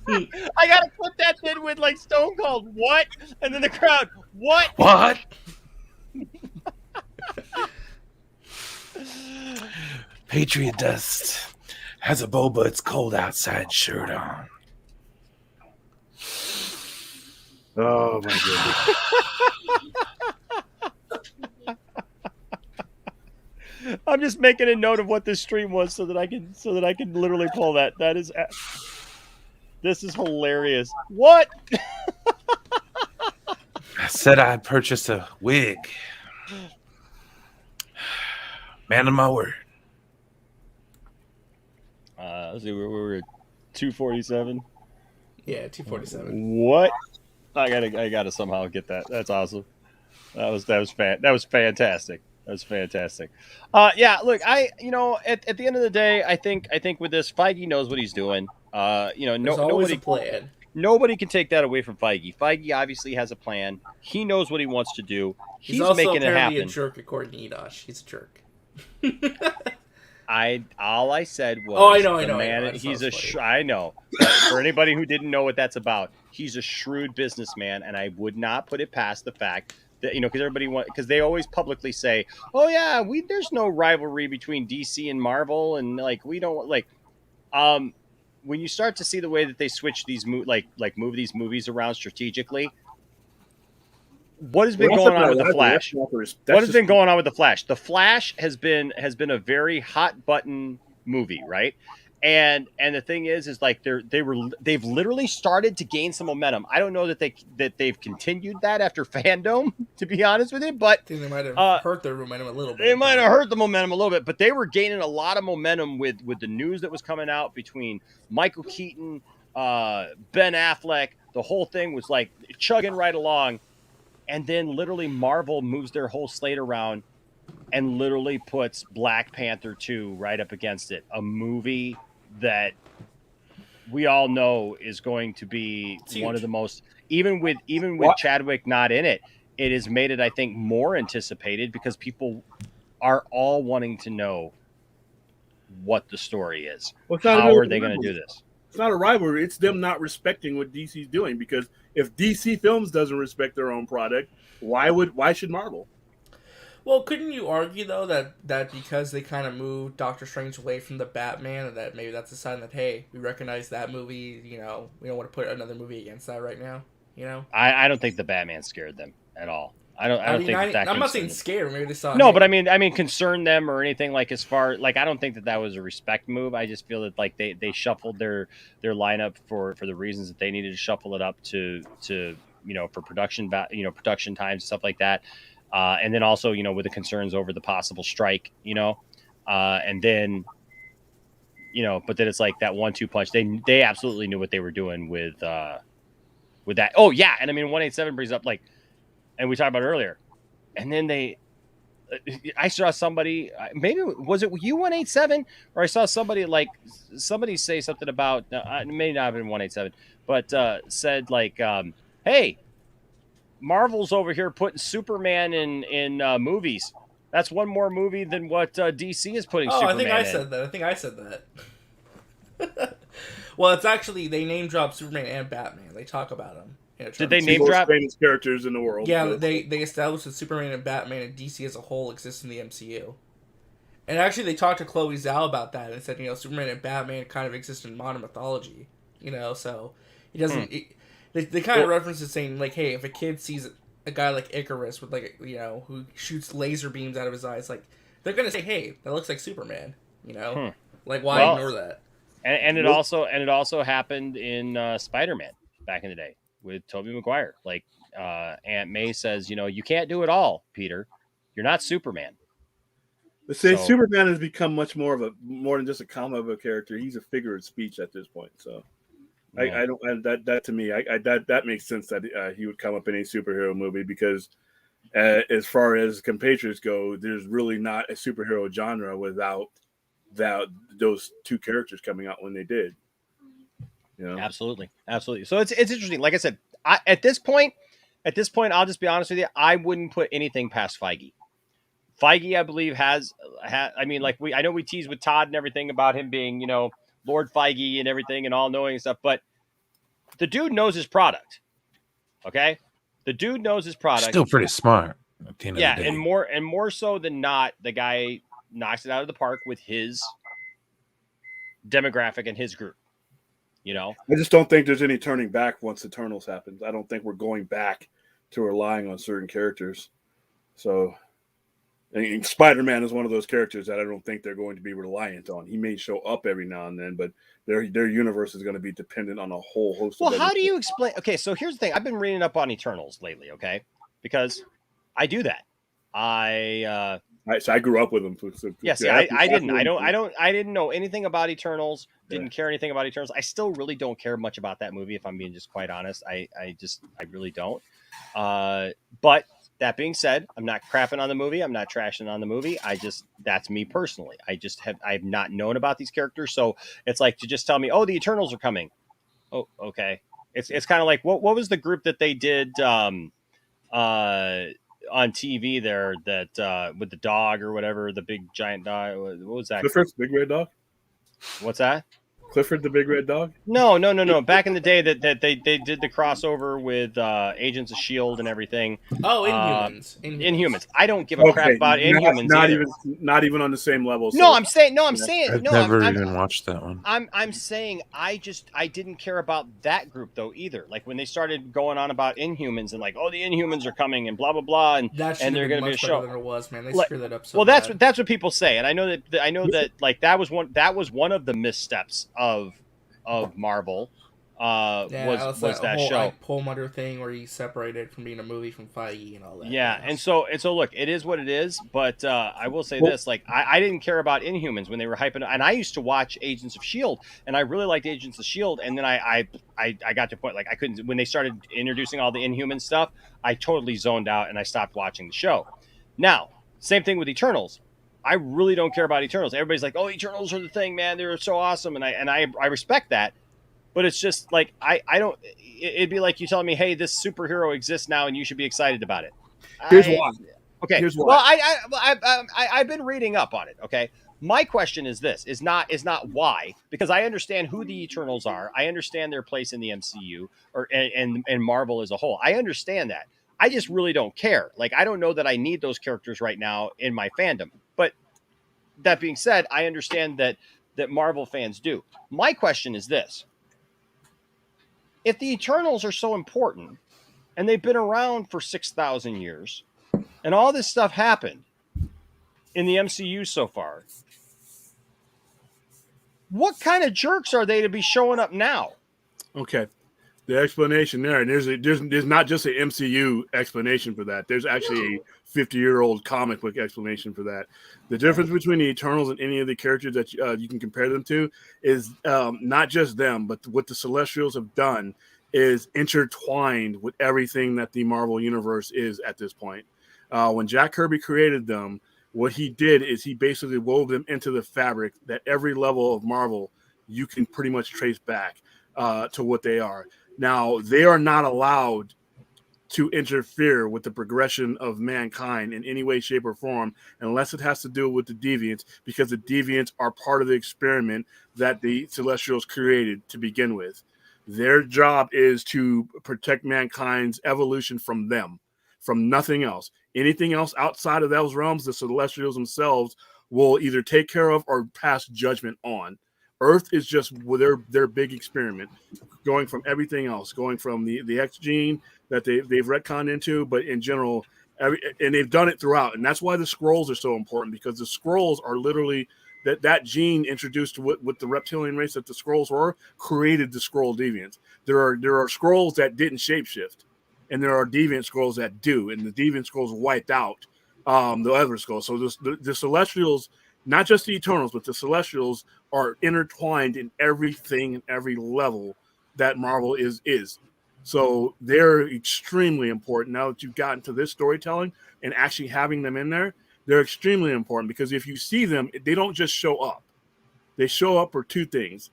I gotta clip that thing with like Stone Cold. What? And then the crowd. What? What? Patriot Dust has a Boba It's Cold Outside shirt on. Oh my goodness. I'm just making a note of what this stream was so that I can literally pull that. This is hilarious. What? I said I'd purchase a wig. Man of my word. Let's see, we were at 247. Yeah, 247. What? I gotta somehow get that. That's awesome. That was fantastic. That was fantastic. Yeah, look, at the end of the day, I think with this, Feige knows what he's doing. Nobody can take that away from Feige. Feige obviously has a plan. He knows what he wants to do. He's also making it happen. A jerk according to Edosh. He's a jerk. All I said was, I know. I know. But for anybody who didn't know what that's about, he's a shrewd businessman, and I would not put it past the fact that because they always publicly say, "Oh yeah, there's no rivalry between DC and Marvel," and like we don't like. When you start to see the way that they switch these move these movies around strategically. What has been going on with the Flash? What has been going on with the Flash? The Flash has been a very hot button movie, right? And the thing is like they've literally started to gain some momentum. I don't know that they've continued that after Fandom, to be honest with you, but I think they might have hurt their momentum a little bit. They might have hurt the momentum a little bit, but they were gaining a lot of momentum with the news that was coming out between Michael Keaton, Ben Affleck. The whole thing was like chugging right along. And then literally Marvel moves their whole slate around and literally puts Black Panther 2 right up against it. A movie that we all know is going to be one of the most, even with Chadwick not in it, it has made it, I think, more anticipated because people are all wanting to know what the story is. How are they going to do this? It's not a rivalry. It's them not respecting what DC's doing, because if DC Films doesn't respect their own product, why should Marvel? Well, couldn't you argue though that because they kind of moved Doctor Strange away from the Batman, and that maybe that's a sign that, hey, we recognize that movie, we don't want to put another movie against that right now, I don't think the Batman scared them at all. I don't think that I'm not saying concerned scared. Maybe they saw. No, hey, but I mean, concern them or anything like as far like I don't think that was a respect move. I just feel that like they shuffled their lineup for the reasons that they needed to shuffle it up to for production production times and stuff like that, and then also with the concerns over the possible strike, and then but then it's like that 1-2 punch. They absolutely knew what they were doing with that. Oh yeah, and I mean 187 brings up like, and we talked about it earlier, and then I saw somebody, maybe was it you 187, or I saw somebody say something about it may not have been 187, but said like, hey, Marvel's over here putting Superman in movies. That's one more movie than what DC is putting. Superman I think I in. said that. I think I said that. Well, it's actually they name drop Superman and Batman. They talk about them. Did they name drop famous characters in the world? Yeah, they established that Superman and Batman and DC as a whole exist in the MCU. And actually, they talked to Chloe Zhao about that and said, Superman and Batman kind of exist in modern mythology. So he doesn't. They kind of reference it saying like, hey, if a kid sees a guy like Icarus with like who shoots laser beams out of his eyes, like they're gonna say, hey, that looks like Superman. Like why ignore that? And it also happened in Spider-Man back in the day with Tobey Maguire. Like Aunt May says, you can't do it all, Peter. You're not Superman. But Superman has become much more than just a comic book character. He's a figure of speech at this point. So I don't, and that to me, that makes sense that he would come up in a superhero movie because as far as compatriots go, there's really not a superhero genre without those two characters coming out when they did. Absolutely. So it's interesting. Like I said, at this point, I'll just be honest with you. I wouldn't put anything past Feige. Feige, I believe, has. I mean, like I know we tease with Todd and everything about him being, Lord Feige and everything and all knowing and stuff, but the dude knows his product. Okay, the dude knows his product. Still pretty smart. At the end of the day. and more so than not, the guy knocks it out of the park with his demographic and his group. I just don't think there's any turning back once Eternals happens. I don't think we're going back to relying on certain characters. So, and Spider-Man is one of those characters that I don't think they're going to be reliant on. He may show up every now and then, but their universe is going to be dependent on a whole host of. Well, how do you explain? Okay, so here's the thing. I've been reading up on Eternals lately. Okay, because I do that. So I grew up with them. I didn't. I didn't know anything about Eternals. Didn't care anything about Eternals. I still really don't care much about that movie, if I'm being just quite honest. I really don't. But that being said, I'm not crapping on the movie. I'm not trashing on the movie. That's me personally. I've not known about these characters, so it's like to just tell me, oh, the Eternals are coming. Oh, okay. It's kind of like what was the group that they did on TV there that with the dog or whatever, the big giant dog. What was that? Clifford's Big Red Dog? What's that? Clifford the Big Red Dog? No. Back in the day that they did the crossover with Agents of S.H.I.E.L.D. and everything. Oh, Inhumans. Inhumans. I don't give a crap about Inhumans. Not even on the same level. So. I'm saying. I've never even watched that one. I'm saying I didn't care about that group though either. Like when they started going on about Inhumans and like, oh, the Inhumans are coming and blah blah blah and they're going to be a show. Than it was, man. They screwed that up so well, bad. that's what people say, and I know that like that was one of the missteps of Marvel was that show like Perlmutter thing where he separated from being a movie from Feige and all that. Yeah, and so look, it is what it is. But I will say this: like I didn't care about Inhumans when they were hyping, and I used to watch Agents of S.H.I.E.L.D. and I really liked Agents of S.H.I.E.L.D. And then I got to a point like I couldn't when they started introducing all the Inhuman stuff. I totally zoned out and I stopped watching the show. Now, same thing with Eternals. I really don't care about Eternals. Everybody's like, "Oh, Eternals are the thing, man. They're so awesome," and I respect that. But it's just like I don't. It'd be like you telling me, "Hey, this superhero exists now, and you should be excited about it." Here's why. Okay. Here's why. Well, I've been reading up on it. Okay. My question is this: is not why, because I understand who the Eternals are. I understand their place in the MCU and Marvel as a whole. I understand that. I just really don't care. Like I don't know that I need those characters right now in my fandom. But that being said, I understand that Marvel fans do. My question is this. If the Eternals are so important, and they've been around for 6,000 years, and all this stuff happened in the MCU so far. What kind of jerks are they to be showing up now? Okay. The explanation there, and there's not just an MCU explanation for that. There's actually a 50-year-old comic book explanation for that. The difference between the Eternals and any of the characters that you can compare them to is not just them, but what the Celestials have done is intertwined with everything that the Marvel Universe is at this point. When Jack Kirby created them, what he did is he basically wove them into the fabric that every level of Marvel you can pretty much trace back to what they are. Now, they are not allowed to interfere with the progression of mankind in any way, shape, or form unless it has to do with the Deviants, because the Deviants are part of the experiment that the Celestials created to begin with. Their job is to protect mankind's evolution from them, from nothing else. Anything else outside of those realms, the Celestials themselves will either take care of or pass judgment on. Earth is just their big experiment, going from everything else, going from the X gene that they've retconned into, but in general, and they've done it throughout. And that's why the Skrulls are so important, because the Skrulls are literally that gene introduced with the reptilian race that the Skrulls were, created the Skrull deviants. There are Skrulls that didn't shapeshift, and there are deviant Skrulls that do, and the deviant Skrulls wiped out the other Skrulls. So the Celestials, not just the Eternals, but the Celestials are intertwined in everything and every level that Marvel is. So they're extremely important. Now that you've gotten to this storytelling and actually having them in there, they're extremely important, because if you see them, they don't just show up. They show up for two things.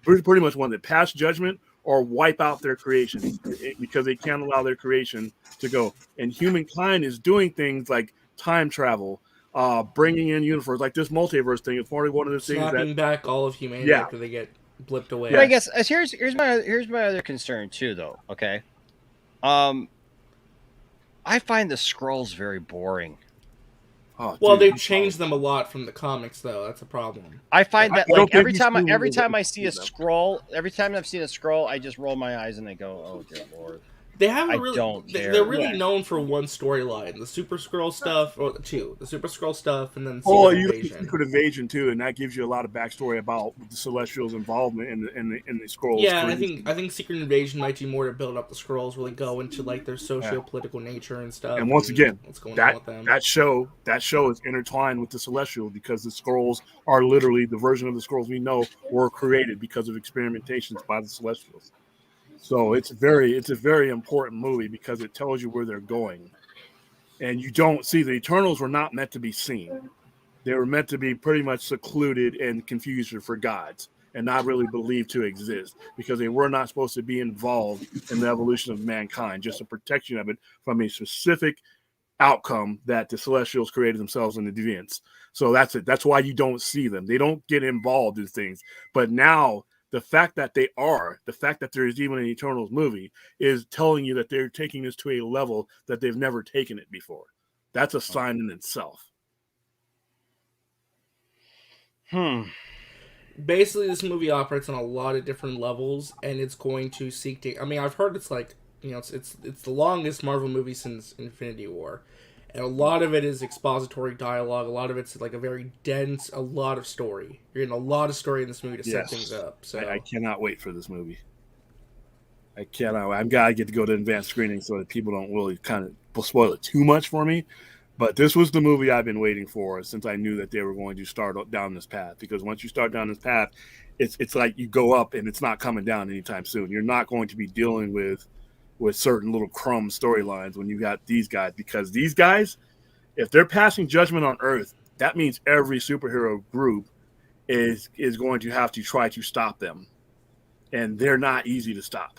Pretty much one, that pass judgment or wipe out their creation, because they can't allow their creation to go. And humankind is doing things like time travel, bringing in universe, like this multiverse thing. It's probably one of the things snapping back all of humanity after they get blipped away. But I guess here's my other concern too, though. Okay, I find the Skrulls very boring. Oh, well, they've changed them a lot from the comics, though. That's a problem. I find that like every time I see a Skrull, every time I've seen a Skrull, I just roll my eyes and I go, "Oh dear Lord." They haven't really. They're really known for one storyline: the Super Skrull stuff, or two, the Super Skrull stuff, and then Secret Invasion too, and that gives you a lot of backstory about the Celestials' involvement in the Skrulls. Yeah, I think Secret Invasion might do more to build up the Skrulls, really go into like their socio-political nature and stuff. And once again, what's going on with them. that show is intertwined with the Celestials, because the Skrulls are literally the version of the Skrulls we know were created because of experimentations by the Celestials. So it's a very important movie, because it tells you where they're going. And you don't see the Eternals were not meant to be seen. They were meant to be pretty much secluded and confused for gods, and not really believed to exist, because they were not supposed to be involved in the evolution of mankind, just a protection of it from a specific outcome that the Celestials created themselves in the Deviants. So that's it. That's why you don't see them. They don't get involved in things. But now, the fact that there is even an Eternals movie is telling you that they're taking this to a level that they've never taken it before. That's a sign in itself. Basically, this movie operates on a lot of different levels, and it's going to seek to. I mean, I've heard it's like, it's the longest Marvel movie since Infinity War. And a lot of it is expository dialogue. A lot of it's like a very dense, a lot of story. You're getting a lot of story in this movie to set things up. So I cannot wait for this movie. I cannot. I've got to get to go to advanced screening so that people don't really kind of spoil it too much for me. But this was the movie I've been waiting for since I knew that they were going to start down this path. Because once you start down this path, it's like you go up and it's not coming down anytime soon. You're not going to be dealing with certain little crumb storylines when you got these guys, because these guys, if they're passing judgment on Earth, that means every superhero group is going to have to try to stop them, and they're not easy to stop.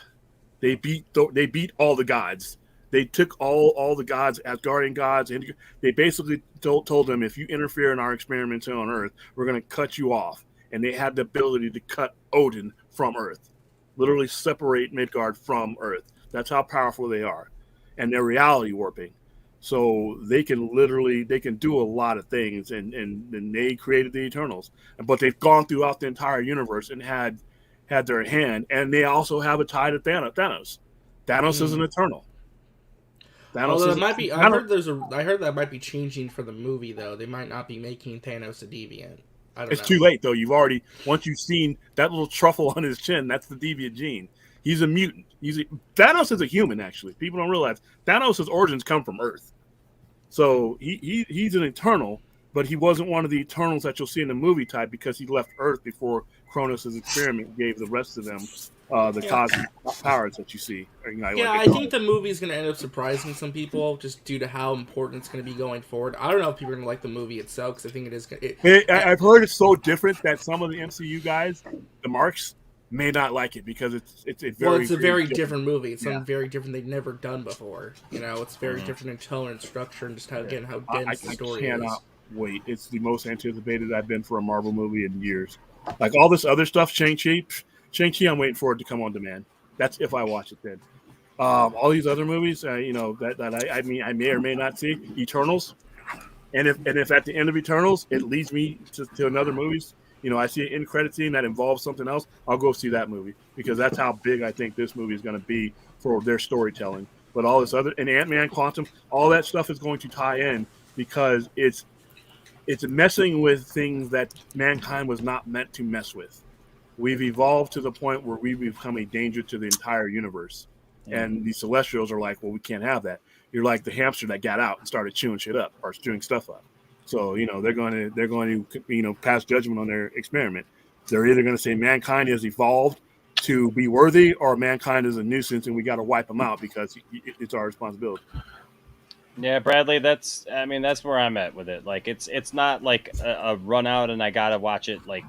They beat all the gods. They took all the gods, Asgardian gods, and they basically told them, if you interfere in our experiments on Earth, we're going to cut you off. And they had the ability to cut Odin from Earth, literally separate Midgard from Earth. That's how powerful they are. And they're reality warping. So they can do a lot of things, and they created the Eternals. But they've gone throughout the entire universe and had their hand, and they also have a tie to Thanos. Thanos is an Eternal. Although it might be, I heard that might be changing for the movie though. They might not be making Thanos a deviant. I don't know. It's too late though. Once you've seen that little truffle on his chin, that's the deviant gene. He's a mutant. Thanos is a human, actually. People don't realize Thanos' origins come from Earth. So he's an Eternal, but he wasn't one of the Eternals that you'll see in the movie type because he left Earth before Kronos' experiment gave the rest of them the cosmic powers that you see. I think the movie is going to end up surprising some people just due to how important it's going to be going forward. I don't know if people are going to like the movie itself because I think it is. I've heard it's so different that some of the MCU guys, the marks, may not like it because it's a very different movie. It's something very different they've never done before. It's very different in tone and structure and just how dense the story is. I cannot wait. It's the most anticipated I've been for a Marvel movie in years. Like all this other stuff, Shang-Chi, I'm waiting for it to come on demand. That's if I watch it then. All these other movies, that I may or may not see. Eternals, and if at the end of Eternals it leads me to another movies. I see an end credit scene that involves something else, I'll go see that movie because that's how big I think this movie is going to be for their storytelling. But all this other, and Ant-Man, Quantum, all that stuff is going to tie in because it's messing with things that mankind was not meant to mess with. We've evolved to the point where we've become a danger to the entire universe. And the Celestials are like, well, we can't have that. You're like the hamster that got out and started chewing shit up or chewing stuff up. So, they're going to pass judgment on their experiment. They're either going to say mankind has evolved to be worthy or mankind is a nuisance and we got to wipe them out because it's our responsibility. Yeah, Bradley, that's where I'm at with it. Like, it's not like a run out and I got to watch it like,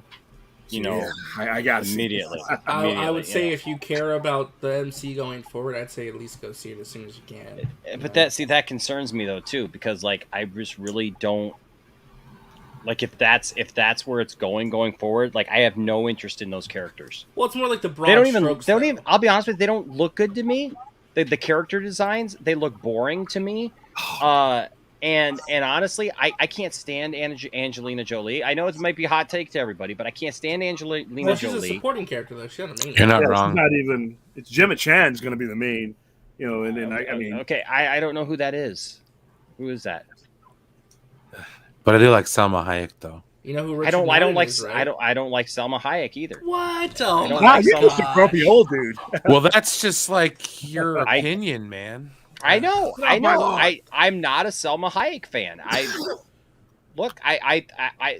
I got immediately. I would say if you care about the MC going forward, I'd say at least go see it as soon as you can. But that concerns me though too, because like I just really don't like if that's where it's going forward. Like I have no interest in those characters. Well, it's more like the broad strokes. They don't even. I'll be honest with you, they don't look good to me. The character designs, they look boring to me. And honestly, I can't stand Angelina Jolie. I know it might be a hot take to everybody, but I can't stand Angelina Jolie. She's a supporting character, though. She's not a main. You're not wrong. She's not even. It's Gemma Chan's going to be the main. And then I mean. Okay, I don't know who that is. Who is that? But I do like Salma Hayek, though. You know who I don't like Salma Hayek either. What? You're just a grumpy old dude. Well, that's just like your opinion, man. I know. I'm not a Salma Hayek fan. I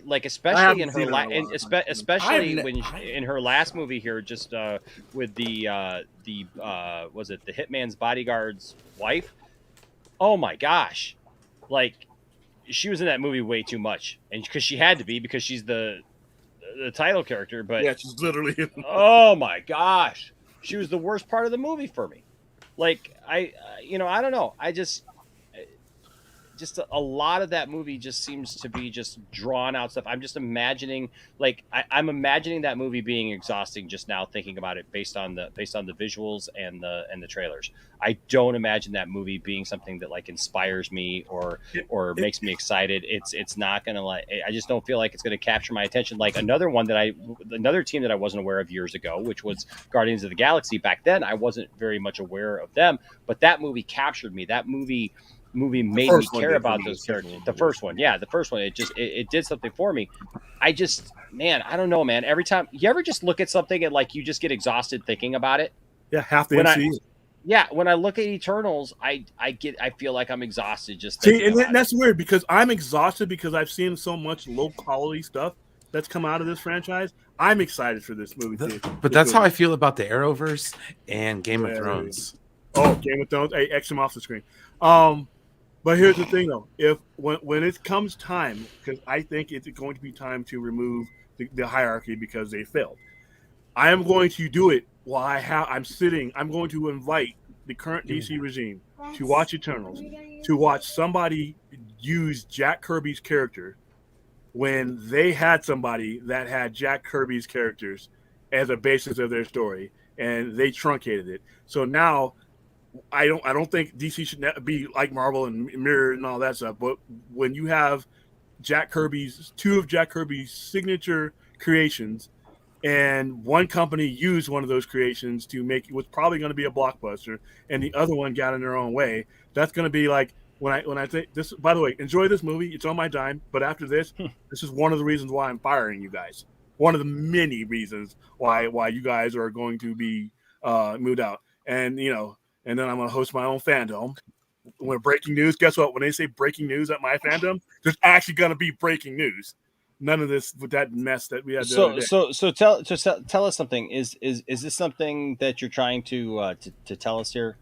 like, especially in her especially when in her last movie here, just with the was it the Hitman's Bodyguard's wife? Oh my gosh, like she was in that movie way too much, and because she had to be because she's the title character. But yeah, she's literally. Oh my gosh, she was the worst part of the movie for me. Like I don't know. I just a lot of that movie just seems to be just drawn out stuff. I'm just imagining, like I'm imagining that movie being exhausting just now thinking about it based on the visuals and the trailers. I don't imagine that movie being something that like inspires me or makes me excited. It's not gonna like. I just don't feel like it's gonna capture my attention. Like another team that I wasn't aware of years ago, which was Guardians of the Galaxy. Back then, I wasn't very much aware of them, but that movie captured me. That movie made me care about those characters. The first one, it did something for me. I don't know, man. Every time you ever just look at something and like you just get exhausted thinking about it. Yeah, half the MCU. When I look at Eternals, I feel like I'm exhausted just thinking about it. That's weird because I'm exhausted because I've seen so much low quality stuff that's come out of this franchise. I'm excited for this movie. But that's how I feel about the Arrowverse and Game of Thrones. Oh, Game of Thrones! Hey, X them off the screen. But here's the thing, though. When it comes time, because I think it's going to be time to remove the hierarchy because they failed. I am going to do it while I'm sitting. I'm going to invite the current DC regime to watch Eternals, to watch somebody use Jack Kirby's character when they had somebody that had Jack Kirby's characters as a basis of their story, and they truncated it. So now. I don't think DC should be like Marvel and Mirror and all that stuff. But when you have two of Jack Kirby's signature creations and one company used one of those creations to make it was probably going to be a blockbuster, and the other one got in their own way. That's going to be like when I think this. By the way, enjoy this movie. It's on my dime. But after this, this is one of the reasons why I'm firing you guys. One of the many reasons why you guys are going to be moved out. And and then I'm going to host my own fandom. When breaking news, guess what? When they say breaking news at my fandom, there's actually going to be breaking news. None of this with that mess that we had. So tell us something. Is this something that you're trying to tell us here,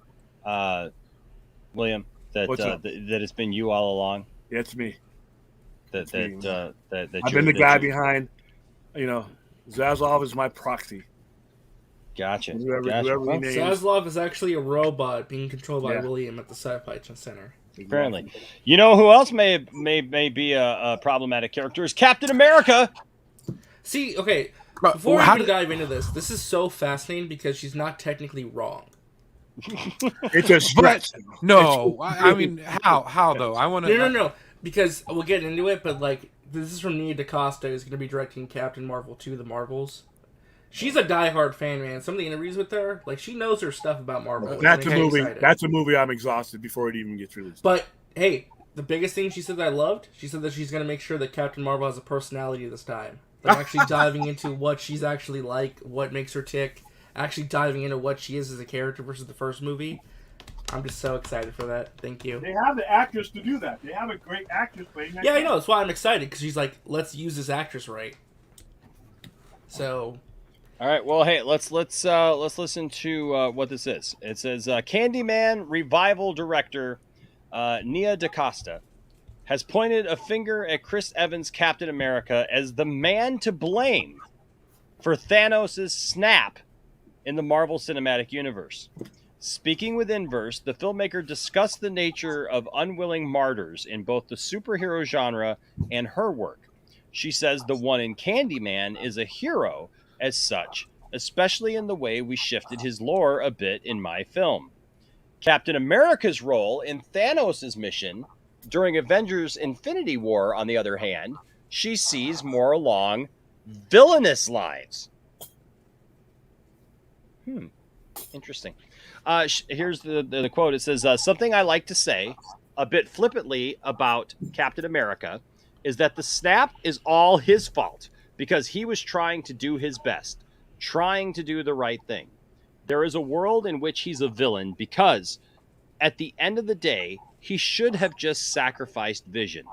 William? That it's been you all along. Yeah, it's me. That I've been the guy behind. Zaslav is my proxy. Gotcha. Zaslav is actually a robot being controlled by William at the Sci-Fi Center. Apparently. You know who else may be a problematic character is Captain America. See, okay, before we even dive into this is so fascinating because she's not technically wrong. It's a stretch. No, I mean, how though? I want to... No, because we'll get into it, but like, this is from Nia DaCosta, who's going to be directing Captain Marvel 2, The Marvels. She's a diehard fan, man. Some of the interviews with her, like, she knows her stuff about Marvel. That's a movie. That's a movie I'm exhausted before it even gets released. But hey, the biggest thing she said that I loved, she said that she's going to make sure that Captain Marvel has a personality this time. Like, actually diving into what she's actually like, what makes her tick, actually diving into what she is as a character versus the first movie. I'm just so excited for that. Thank you. They have the actress to do that. They have a great actress playing that. Yeah, I know. That's why I'm excited, because she's like, let's use this actress right. So... All right. Well, hey, let's listen to what this is. It says Candyman revival director Nia DaCosta has pointed a finger at Chris Evans' Captain America as the man to blame for Thanos' snap in the Marvel Cinematic Universe. Speaking with Inverse, the filmmaker discussed the nature of unwilling martyrs in both the superhero genre and her work. She says the one in Candyman is a hero as such, especially in the way we shifted his lore a bit in my film. Captain America's role in Thanos' mission during Avengers Infinity War, on the other hand, she sees more along villainous lines. Interesting. Here's the quote. It says, something I like to say, a bit flippantly about Captain America, is that the snap is all his fault, because he was trying to do his best, trying to do the right thing. There is a world in which he's a villain because, at the end of the day, he should have just sacrificed Vision.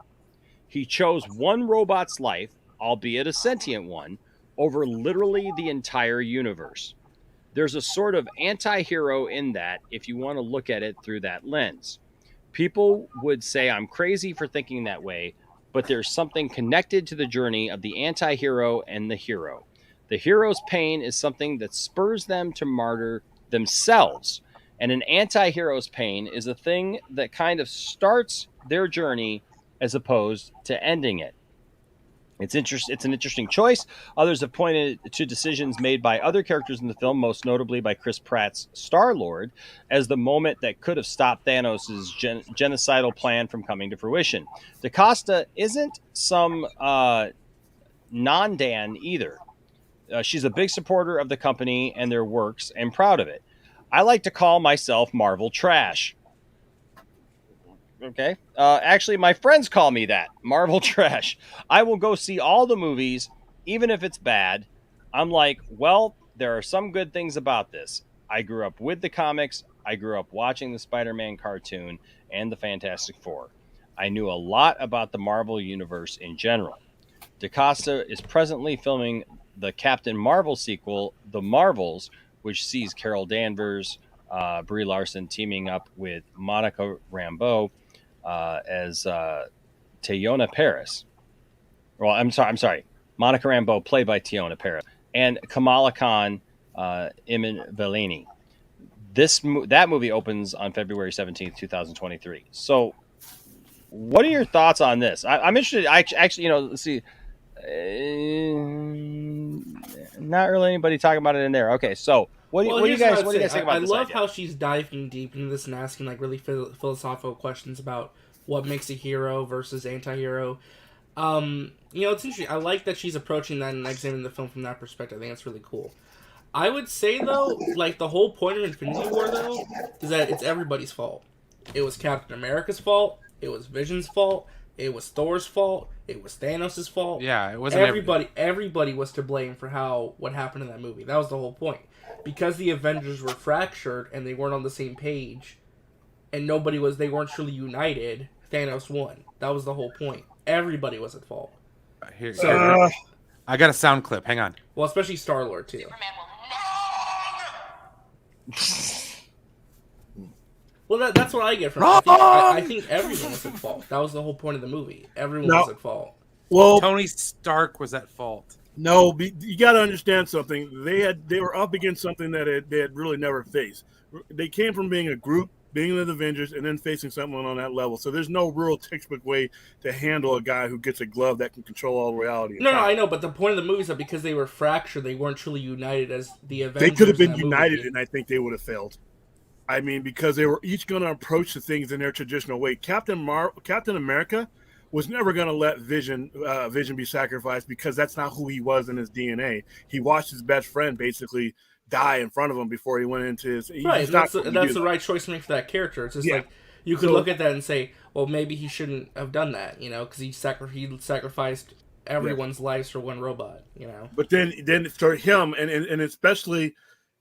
He chose one robot's life, albeit a sentient one, over literally the entire universe. There's a sort of anti-hero in that if you want to look at it through that lens. People would say I'm crazy for thinking that way, but there's something connected to the journey of the anti-hero and the hero. The hero's pain is something that spurs them to martyr themselves, and an anti-hero's pain is a thing that kind of starts their journey as opposed to ending it. It's an interesting choice. Others have pointed to decisions made by other characters in the film, most notably by Chris Pratt's Star-Lord, as the moment that could have stopped Thanos' genocidal plan from coming to fruition. DaCosta isn't some non-Dan either. She's a big supporter of the company and their works, and proud of it. I like to call myself Marvel trash. Okay. Actually, my friends call me that. Marvel trash. I will go see all the movies, even if it's bad. I'm like, well, there are some good things about this. I grew up with the comics. I grew up watching the Spider-Man cartoon and the Fantastic Four. I knew a lot about the Marvel Universe in general. DaCosta is presently filming the Captain Marvel sequel, The Marvels, which sees Carol Danvers, Brie Larson teaming up with Monica Rambeau as Teyonah Parris. Well, I'm sorry. Monica Rambeau, played by Teyonah Parris, and Kamala Khan, Iman Vellani. That movie opens on February 17th, 2023. So, what are your thoughts on this? I'm interested. Actually, let's see. Not really anybody talking about it in there. Okay, so what do you guys think about this? I love how she's diving deep into this and asking like really philosophical questions about what makes a hero versus anti-hero. It's interesting. I like that she's approaching that and examining the film from that perspective. I think that's really cool. I would say, though, like, the whole point of Infinity War, though, is that it's everybody's fault. It was Captain America's fault. It was Vision's fault. It was Thor's fault. It was Thanos' fault. Yeah, it wasn't everybody was to blame for what happened in that movie. That was the whole point. Because the Avengers were fractured and they weren't on the same page, and they weren't truly united, Thanos won. That was the whole point. Everybody was at fault. Here, I got a sound clip. Hang on. Well, especially Star-Lord, too. Well, that's what I get from it. I think everyone was at fault. That was the whole point of the movie. Everyone was at fault. Well, Tony Stark was at fault. No, you got to understand something. They were up against something that they had really never faced. They came from being a group, being the Avengers, and then facing someone on that level. So there's no real textbook way to handle a guy who gets a glove that can control all reality. No, I know, but the point of the movie is that because they were fractured, they weren't truly united as the Avengers. They could have been united, and I think they would have failed. I mean, because they were each going to approach the things in their traditional way. Captain America was never going to let Vision be sacrificed because that's not who he was in his DNA. He watched his best friend basically die in front of him before he went into his... Right, that's the right choice to make for that character. It's just like, you could look at that and say, well, maybe he shouldn't have done that, because he sacrificed everyone's lives for one robot, But then for him, and especially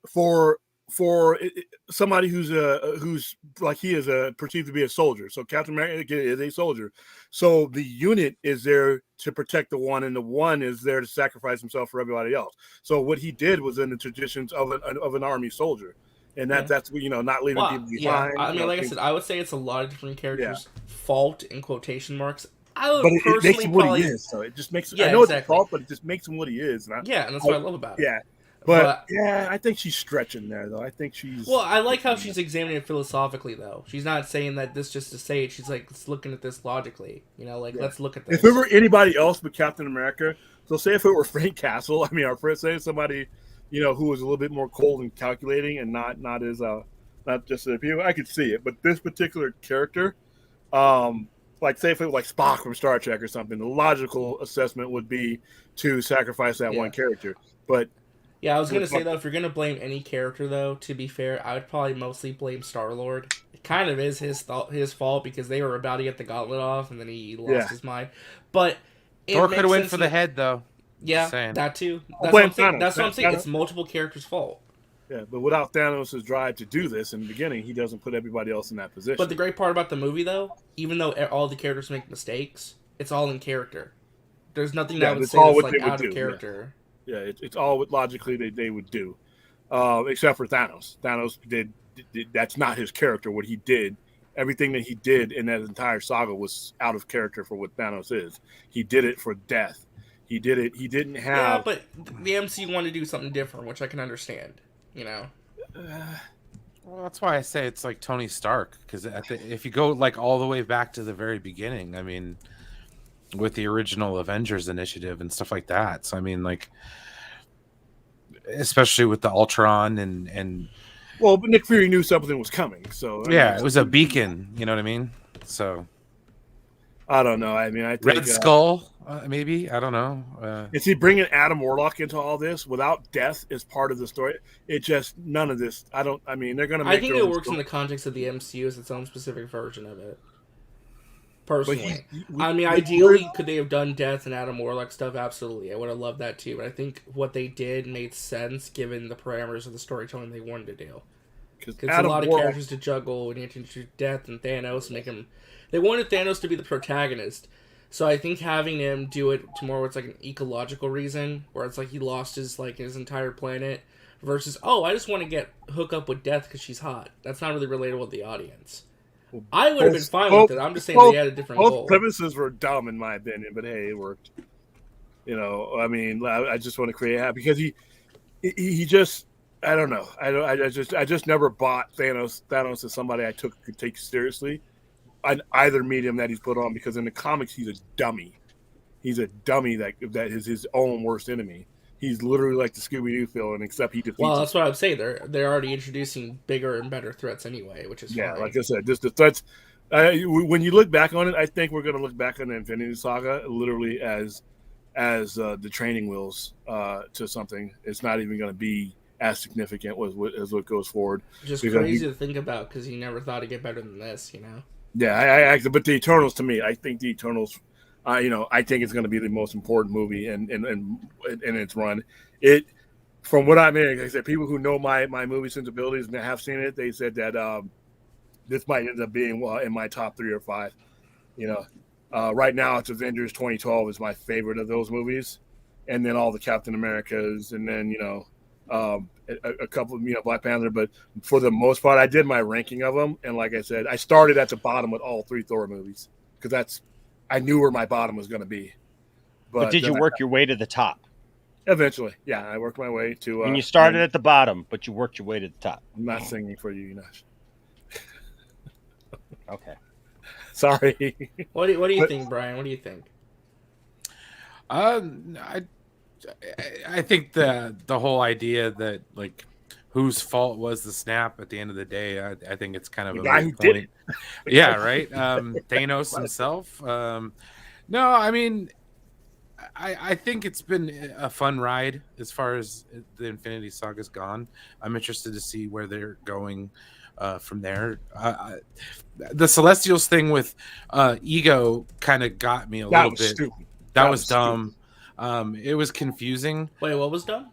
for somebody who's like he is perceived to be a soldier. So Captain America is a soldier. So the unit is there to protect the one, and the one is there to sacrifice himself for everybody else. So what he did was in the traditions of an army soldier, and that's not leaving people behind. I mean, like I said, I would say it's a lot of different characters' fault in quotation marks. It makes him what he is. So it just makes. I know it's a fault, but it just makes him what he is. And that's what I love about it. Yeah. But I think she's stretching there, though. I think she's... Well, I like how she's examining it philosophically, though. She's not saying that this just to say it. She's like, looking at this logically. Let's look at this. If it were anybody else but Captain America, so say if it were Frank Castle, say somebody, who was a little bit more cold and calculating and not just a people, I could see it. But this particular character, like say if it was like Spock from Star Trek or something, the logical assessment would be to sacrifice that one character. But... Yeah, I was going to say, though, if you're going to blame any character, though, to be fair, I would probably mostly blame Star-Lord. It kind of is his fault because they were about to get the gauntlet off, and then he lost his mind. But Thor could have went for the head, though. Yeah, that too. That's what I'm saying. It's multiple characters' fault. Yeah, but without Thanos' drive to do this in the beginning, he doesn't put everybody else in that position. But the great part about the movie, though, even though all the characters make mistakes, it's all in character. There's nothing that would say that's like out of character. Yeah, it's all what logically they would do, except for Thanos. Thanos did that's not his character. What he did, everything that he did in that entire saga was out of character for what Thanos is. He did it for death. He did it. He didn't have. Yeah, but the MCU wanted to do something different, which I can understand. Well, that's why I say it's like Tony Stark, because if you go like all the way back to the very beginning, I mean, with the original Avengers initiative and stuff like that. So I mean, like, especially with the Ultron and well, but Nick Fury knew something was coming, so it was a beacon. You know what I mean? So I don't know. I mean, I think Red Skull, maybe, I don't know. Is he bringing Adam Warlock into all this without death as part of the story? It just none of this. They're going to. I think it works in the context of the MCU as its own specific version of it. Personally, ideally, could they have done Death and Adam Warlock stuff? Absolutely, I would have loved that too. But I think what they did made sense given the parameters of the storytelling they wanted to do. Because a lot of characters to juggle, and you have to introduce Death and Thanos, and make him. They wanted Thanos to be the protagonist, so I think having him do it to more, where it's like an ecological reason, where it's like he lost his entire planet, versus I just want to hook up with Death because she's hot. That's not really relatable to the audience. I would have been fine with it. I'm just saying they had a different goal. Both premises were dumb in my opinion, but hey, it worked. I just want to create because he just I don't know. I just never bought Thanos as somebody I could take seriously on either medium that he's put on, because in the comics he's a dummy. He's a dummy that is his own worst enemy. He's literally like the Scooby-Doo villain, except he defeats. Well, that's what I would say. They're already introducing bigger and better threats anyway, which is fine. Like I said, just the threats. When you look back on it, I think we're going to look back on the Infinity Saga literally as the training wheels to something. It's not even going to be as significant as what goes forward. Just crazy to think about because you never thought it'd get better than this, you know? Yeah, but the Eternals, to me, I think the Eternals, I think it's going to be the most important movie in its run. From what I mean, like I said, people who know my movie sensibilities and have seen it, they said that this might end up being in my top 3 or 5. Right now it's Avengers 2012 is my favorite of those movies, and then all the Captain Americas, and then a couple of Black Panther. But for the most part, I did my ranking of them, and like I said, I started at the bottom with all 3 Thor movies because I knew where my bottom was going to be. But did you work your way to the top? Eventually, yeah, I worked my way to. And you started at the bottom, but you worked your way to the top. I'm not singing for you, Okay. Sorry. What do you think, Brian? What do you think? I think the whole idea that like whose fault was the snap at the end of the day, I think it's kind of the a guy who point. did it. Yeah, right. Thanos himself. No, I mean, I think it's been a fun ride as far as the Infinity Saga's gone. I'm interested to see where they're going from there. The Celestials thing with Ego kind of got me a little bit. Stupid. That was dumb. It was confusing. Wait, what was dumb?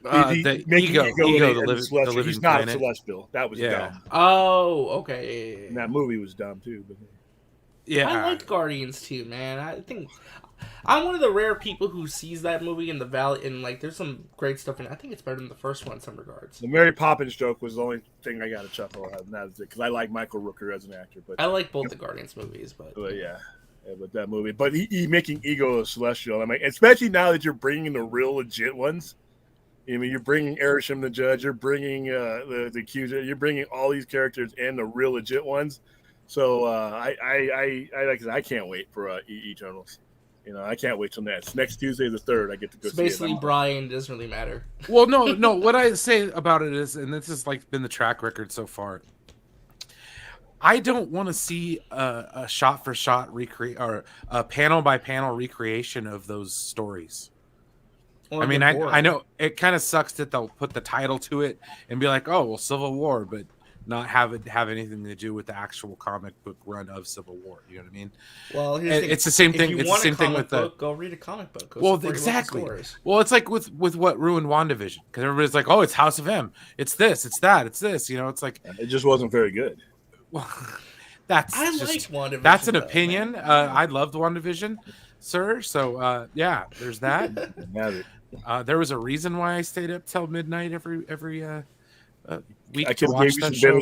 The ego, the living he's not planet. a Celestial. That was dumb. Oh, okay. And that movie was dumb too. But... Yeah, I liked Guardians too, man. I think I'm one of the rare people who sees that movie in the valley, and like, there's some great stuff in it. I think it's better than the first one in some regards. The Mary Poppins joke was the only thing I got to chuckle at, and that is it, because I like Michael Rooker as an actor. But I like both the Guardians movies, but but that movie. But he making Ego a Celestial. I mean, especially now that you're bringing the real legit ones. I mean, you're bringing Erisham the Judge, you're bringing the Accuser, you're bringing all these characters and the real legit ones. So I can't wait for Eternals. I can't wait till next Tuesday the 3rd. I get to go. So basically, Brian doesn't really matter. Well, no. What I say about it is, and this has like been the track record so far. I don't want to see a shot-for-shot recreate or a panel-by-panel recreation of those stories. Well, I mean, I know it kind of sucks that they'll put the title to it and be like, "Oh, well, Civil War," but not have it have anything to do with the actual comic book run of Civil War. You know what I mean? Well, it's the same thing. It's the same thing with the. Go read a comic book. Well, exactly. Well, it's like with what ruined WandaVision, because everybody's like, "Oh, it's House of M. It's this. It's that. It's this." It's like it just wasn't very good. Well, that's WandaVision. That's an opinion. I loved WandaVision, sir. So there's that. There was a reason why I stayed up till midnight every week to watch that show.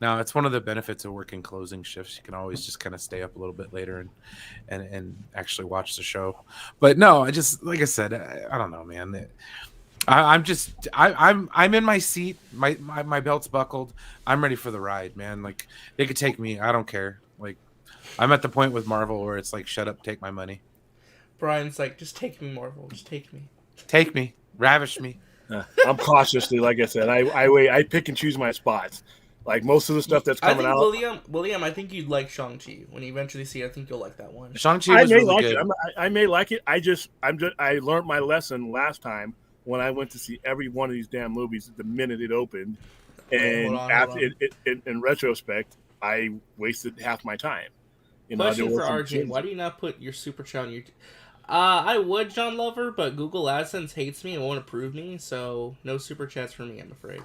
No, it's one of the benefits of working closing shifts. You can always just kind of stay up a little bit later and actually watch the show. But no, I just, like I said, I don't know, man. I'm in my seat. My belt's buckled. I'm ready for the ride, man. Like, they could take me. I don't care. Like, I'm at the point with Marvel where it's like, shut up, take my money. Brian's like, just take me, Marvel. Just take me. Take me. Ravish me. I'm cautiously, like I said, I pick and choose my spots. Like most of the stuff that's coming out. William, I think you'd like Shang-Chi. When you eventually see it, I think you'll like that one. Shang-Chi was really good. I may like it. I learned my lesson last time when I went to see every one of these damn movies the minute it opened. And in retrospect, I wasted half my time. Question for RJ: why do you not put your super chat on your? I would, John Lover, but Google AdSense hates me and won't approve me, so no super chats for me, I'm afraid.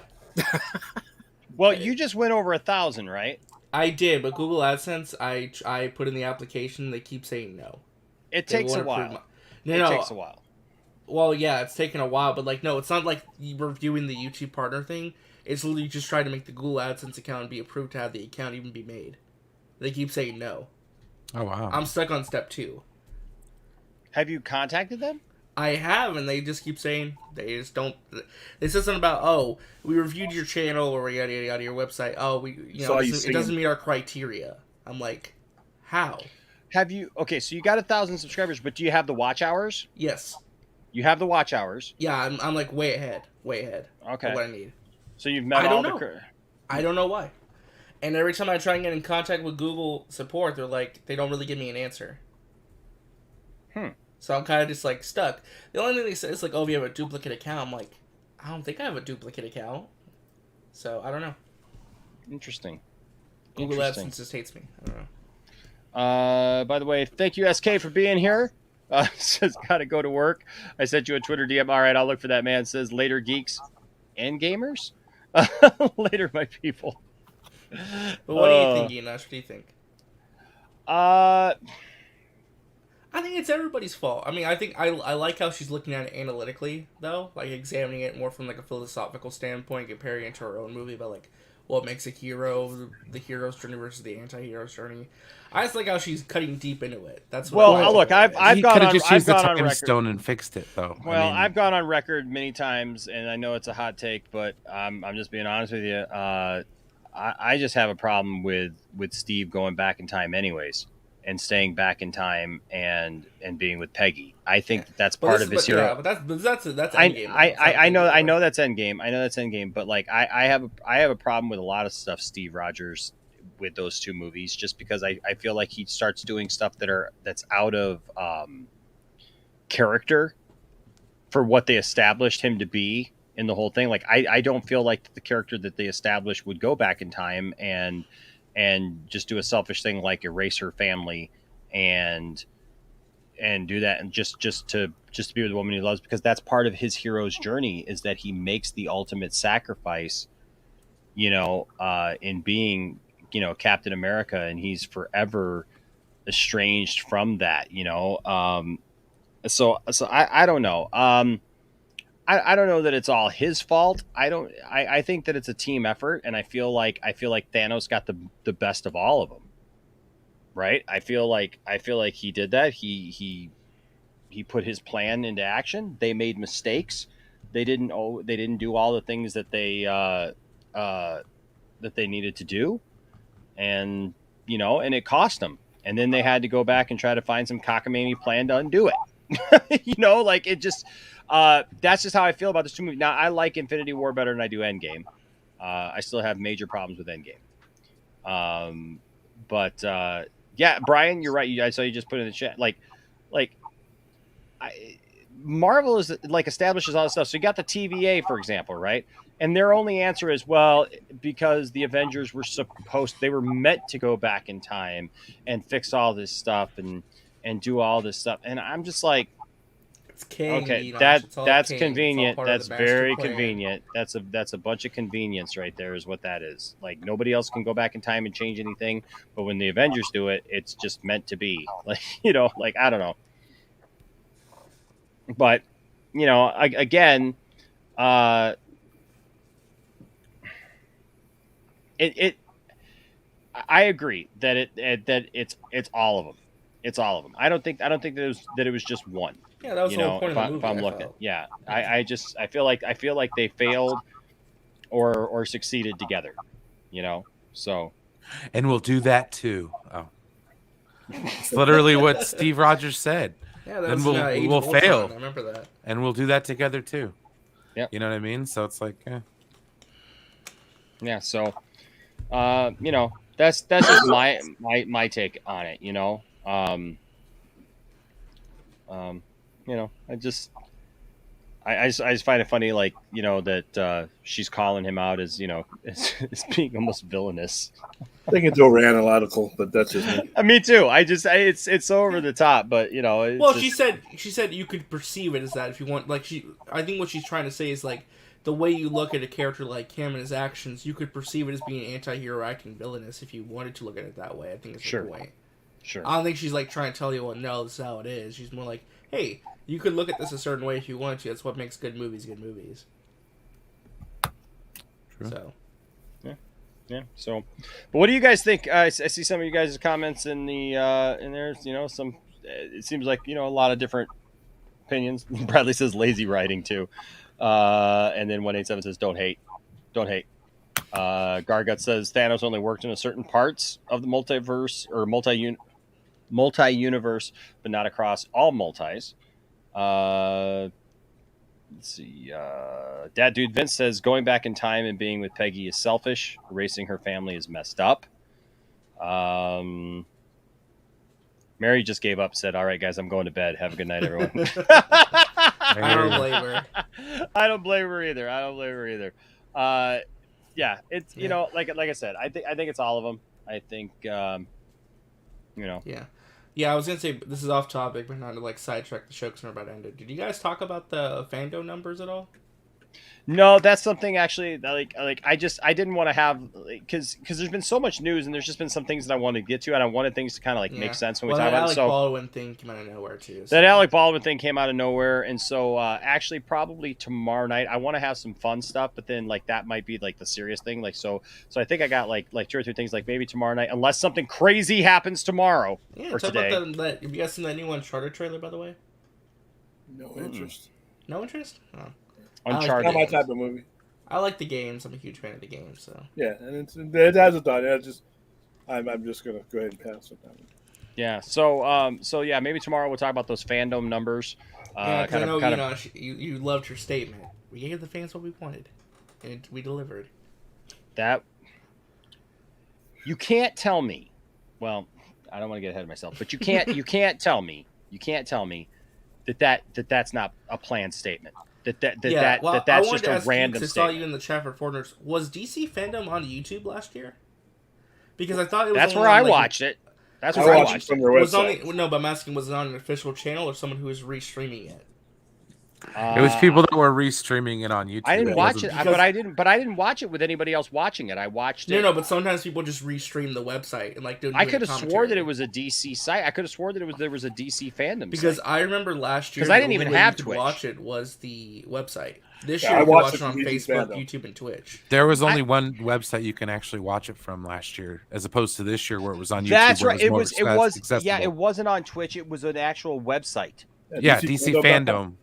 Well, you just went over 1,000, right? I did, but Google AdSense, I put in the application, they keep saying no. It takes a while. It takes a while. Well, yeah, it's taken a while, but no, it's not like you reviewing the YouTube partner thing. It's literally just trying to make the Google AdSense account be approved to have the account even be made. They keep saying no. Oh, wow. I'm stuck on step 2. Have you contacted them? I have, and they just keep saying they just don't. They said something about, we reviewed your channel or yada yada yada, your website. It doesn't meet our criteria. I'm like, how? Have you? Okay, so you got 1,000 subscribers, but do you have the watch hours? Yes. You have the watch hours. Yeah, I'm like way ahead. Okay. Of what I need. So you've met all the. I don't know why. And every time I try and get in contact with Google support, they're like, they don't really give me an answer. So I'm kind of just like stuck. The only thing they say is like, oh, if you have a duplicate account, I'm like, I don't think I have a duplicate account. So I don't know. Interesting. Google AdSense just hates me. I don't know. By the way, thank you, SK, for being here. Says, gotta go to work. I sent you a Twitter DM. All right, I'll look for that, man. Says, later, geeks and gamers. Later, my people. But what do you think, Enosh? What do you think? I think it's everybody's fault. I mean, I think I like how she's looking at it analytically, though. Like, examining it more from, like, a philosophical standpoint, comparing it to her own movie about, like, what makes a hero, the hero's journey versus the anti-hero's journey. I just like how she's cutting deep into it. That's what look, I've gone on. I've gone on record. Stone and fixed it though. Well, I've gone on record many times, and I know it's a hot take, but I'm just being honest with you. I just have a problem with Steve going back in time, anyways, and staying back in time and being with Peggy. I think that's part of his hero. Yeah, but that's Endgame. I know that's Endgame. I know that's Endgame, but like I have a problem with a lot of stuff Steve Rogers with those two movies, just because I feel like he starts doing stuff that's out of character for what they established him to be in the whole thing. Like I don't feel like the character that they established would go back in time and just do a selfish thing like erase her family and do that and just to be with the woman he loves, because that's part of his hero's journey, is that he makes the ultimate sacrifice, in being, Captain America, and he's forever estranged from that, so I don't know. I don't know that it's all his fault. I think that it's a team effort, and I feel like Thanos got the best of all of them. Right? I feel like he did that. He put his plan into action. They made mistakes. They didn't do all the things that they needed to do, and and it cost them. And then they had to go back and try to find some cockamamie plan to undo it. Like it just. That's just how I feel about this two movies. Now, I like Infinity War better than I do Endgame. I still have major problems with Endgame. But yeah, Brian, you're right. I saw you just put in the chat. Marvel is like establishes all this stuff. So you got the TVA, for example, right? And their only answer is, well, because the Avengers they were meant to go back in time and fix all this stuff and do all this stuff. And I'm just like, it's king, okay, that's convenient. That's very convenient. That's a bunch of convenience right there, is what that is. Like, nobody else can go back in time and change anything, but when the Avengers do it, it's just meant to be. Like, like, I don't know. But again, I agree that it's all of them. It's all of them. I don't think that it was just one. Yeah, that was the whole point of the movie. If I'm looking, yeah, I feel like they failed or succeeded together, So, and we'll do that too. Oh, it's literally what Steve Rogers said. Yeah, that's we'll fail. I remember that. And we'll do that together too. Yeah, you know what I mean. So it's like, yeah. So, that's just my take on it. I just find it funny, like, that she's calling him out as as being almost villainous. I think it's overanalytical, but that's just me. Me too. It's so over the top, but she said you could perceive it as that if you want. Like, I think what she's trying to say is, like, the way you look at a character like him and his actions, you could perceive it as being anti-hero acting villainous if you wanted to look at it that way. I think it's the point. Sure. I don't think she's like trying to tell you, well, no, this is how it is. She's more like, hey, you could look at this a certain way if you wanted to. That's what makes good movies good movies. True. So, yeah. So, but what do you guys think? I see some of you guys' comments in the in there. Some. It seems like a lot of different opinions. Bradley says lazy writing too, and then 187 says don't hate. Gargut says Thanos only worked in certain parts of the multiverse or multi-universe, but not across all multis. Let's see. Dad Dude Vince says going back in time and being with Peggy is selfish. Erasing her family is messed up. Mary just gave up. Said, "All right, guys, I'm going to bed. Have a good night, everyone." I don't blame her. I don't blame her either. Yeah, it's you know, like I said, I think it's all of them. I think you know. Yeah. I was gonna say this is off topic, but not to like sidetrack the show because we're about to end it. Did you guys talk about the Fandom numbers at all? No, that's something actually like I didn't want to have because there's been so much news and there's just been some things that I wanted to get to and I wanted things to kind of like make sense when we talk about it. That So Alec Baldwin thing came out of nowhere too. That Alec Baldwin thing came out of nowhere, and so actually probably tomorrow night I want to have some fun stuff, but then like that might be like the serious thing. Like so I think I got like 2 or 3 things like maybe tomorrow night unless something crazy happens tomorrow or talk today. about that. Have you guys seen that new Uncharted trailer by the way? No interest. No interest? Oh. Uncharted. Not my type of movie. I like the games. I'm a huge fan of the games. So yeah, and it hasn't done. I'm just gonna go ahead and pass it down. Yeah. So yeah, maybe tomorrow we'll talk about those Fandom numbers. I know you loved your statement. We gave the fans what we wanted, and we delivered. That you can't tell me. Well, I don't want to get ahead of myself, but you can't tell me that's not a planned statement. That's just a random statement. I saw you in the chat for foreigners. Was DC Fandom on YouTube last year? Because I thought it was. That's where I watched it. That's where I watched it. From their website. No, but I'm asking, was it on an official channel or someone who was restreaming it? It was people that were restreaming it on YouTube. I didn't watch it, but I didn't watch it with anybody else watching it. I watched it. No, but sometimes people just restream the website and like do. I could have swore that it was a DC site. I could have swore that there was a DC Fandom. Because site. I remember last year because I didn't even have Twitch. Watch it was the website. This year I watched it on Facebook, YouTube, and Twitch. There was only one website you can actually watch it from last year, as opposed to this year where it was on YouTube. That's right. It was accessible. Yeah, it wasn't on Twitch. It was an actual website. Yeah, DC Fandom.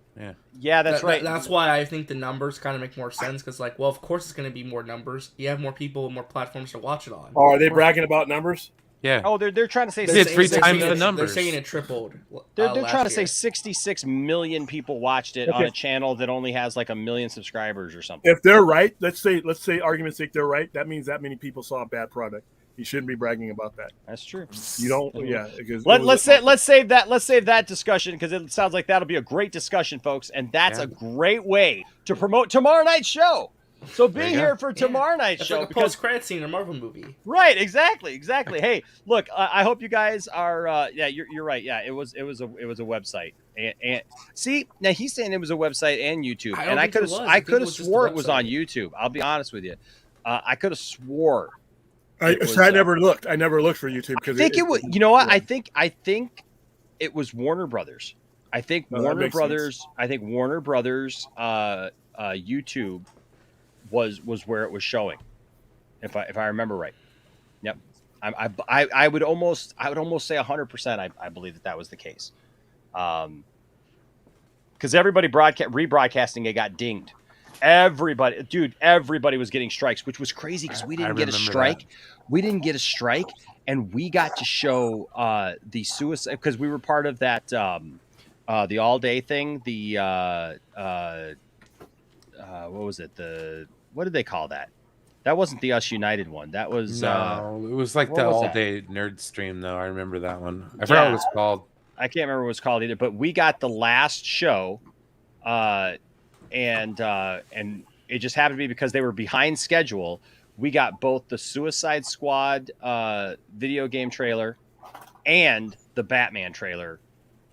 Yeah, that's right. That's why I think the numbers kind of make more sense because, like, well, of course it's going to be more numbers. You have more people and more platforms to watch it on. Oh, are they bragging about numbers? Yeah. Oh, they're trying to say it's 3 times the numbers. They're saying it tripled. They're trying to say 66 million people watched it on a channel that only has like 1 million subscribers or something. If they're right, let's say argument's sake they're right. That means that many people saw a bad product. You shouldn't be bragging about that. That's true. You don't. Yeah. Because let's save that discussion because it sounds like that'll be a great discussion, folks, and that's a great way to promote tomorrow night's show. So be here for tomorrow night's show like a post-credit scene in a Marvel movie. Right, exactly. Hey, look, I hope you guys are. You're right. Yeah, it was a website, and see now he's saying it was a website and YouTube, and I could have swore it was on YouTube. I'll be honest with you, I could have swore. I never looked. I never looked for YouTube because I think it was. You know what? I think it was Warner Brothers. I think Warner Brothers. I think Warner Brothers. YouTube was where it was showing, if I remember right. Yep. I would almost say 100%. I believe that was the case. Because everybody rebroadcasting it got dinged. Everybody was getting strikes, which was crazy because we didn't get a strike. That. We didn't get a strike, and we got to show the suicide because we were part of that the all day thing. The what was it? What did they call that? That wasn't the Us United one. That was it was like the all day nerd stream though. I remember that one. I forgot what it was called. I can't remember what it was called either. But we got the last show, and it just happened to be because they were behind schedule. We got both the Suicide Squad video game trailer and the Batman trailer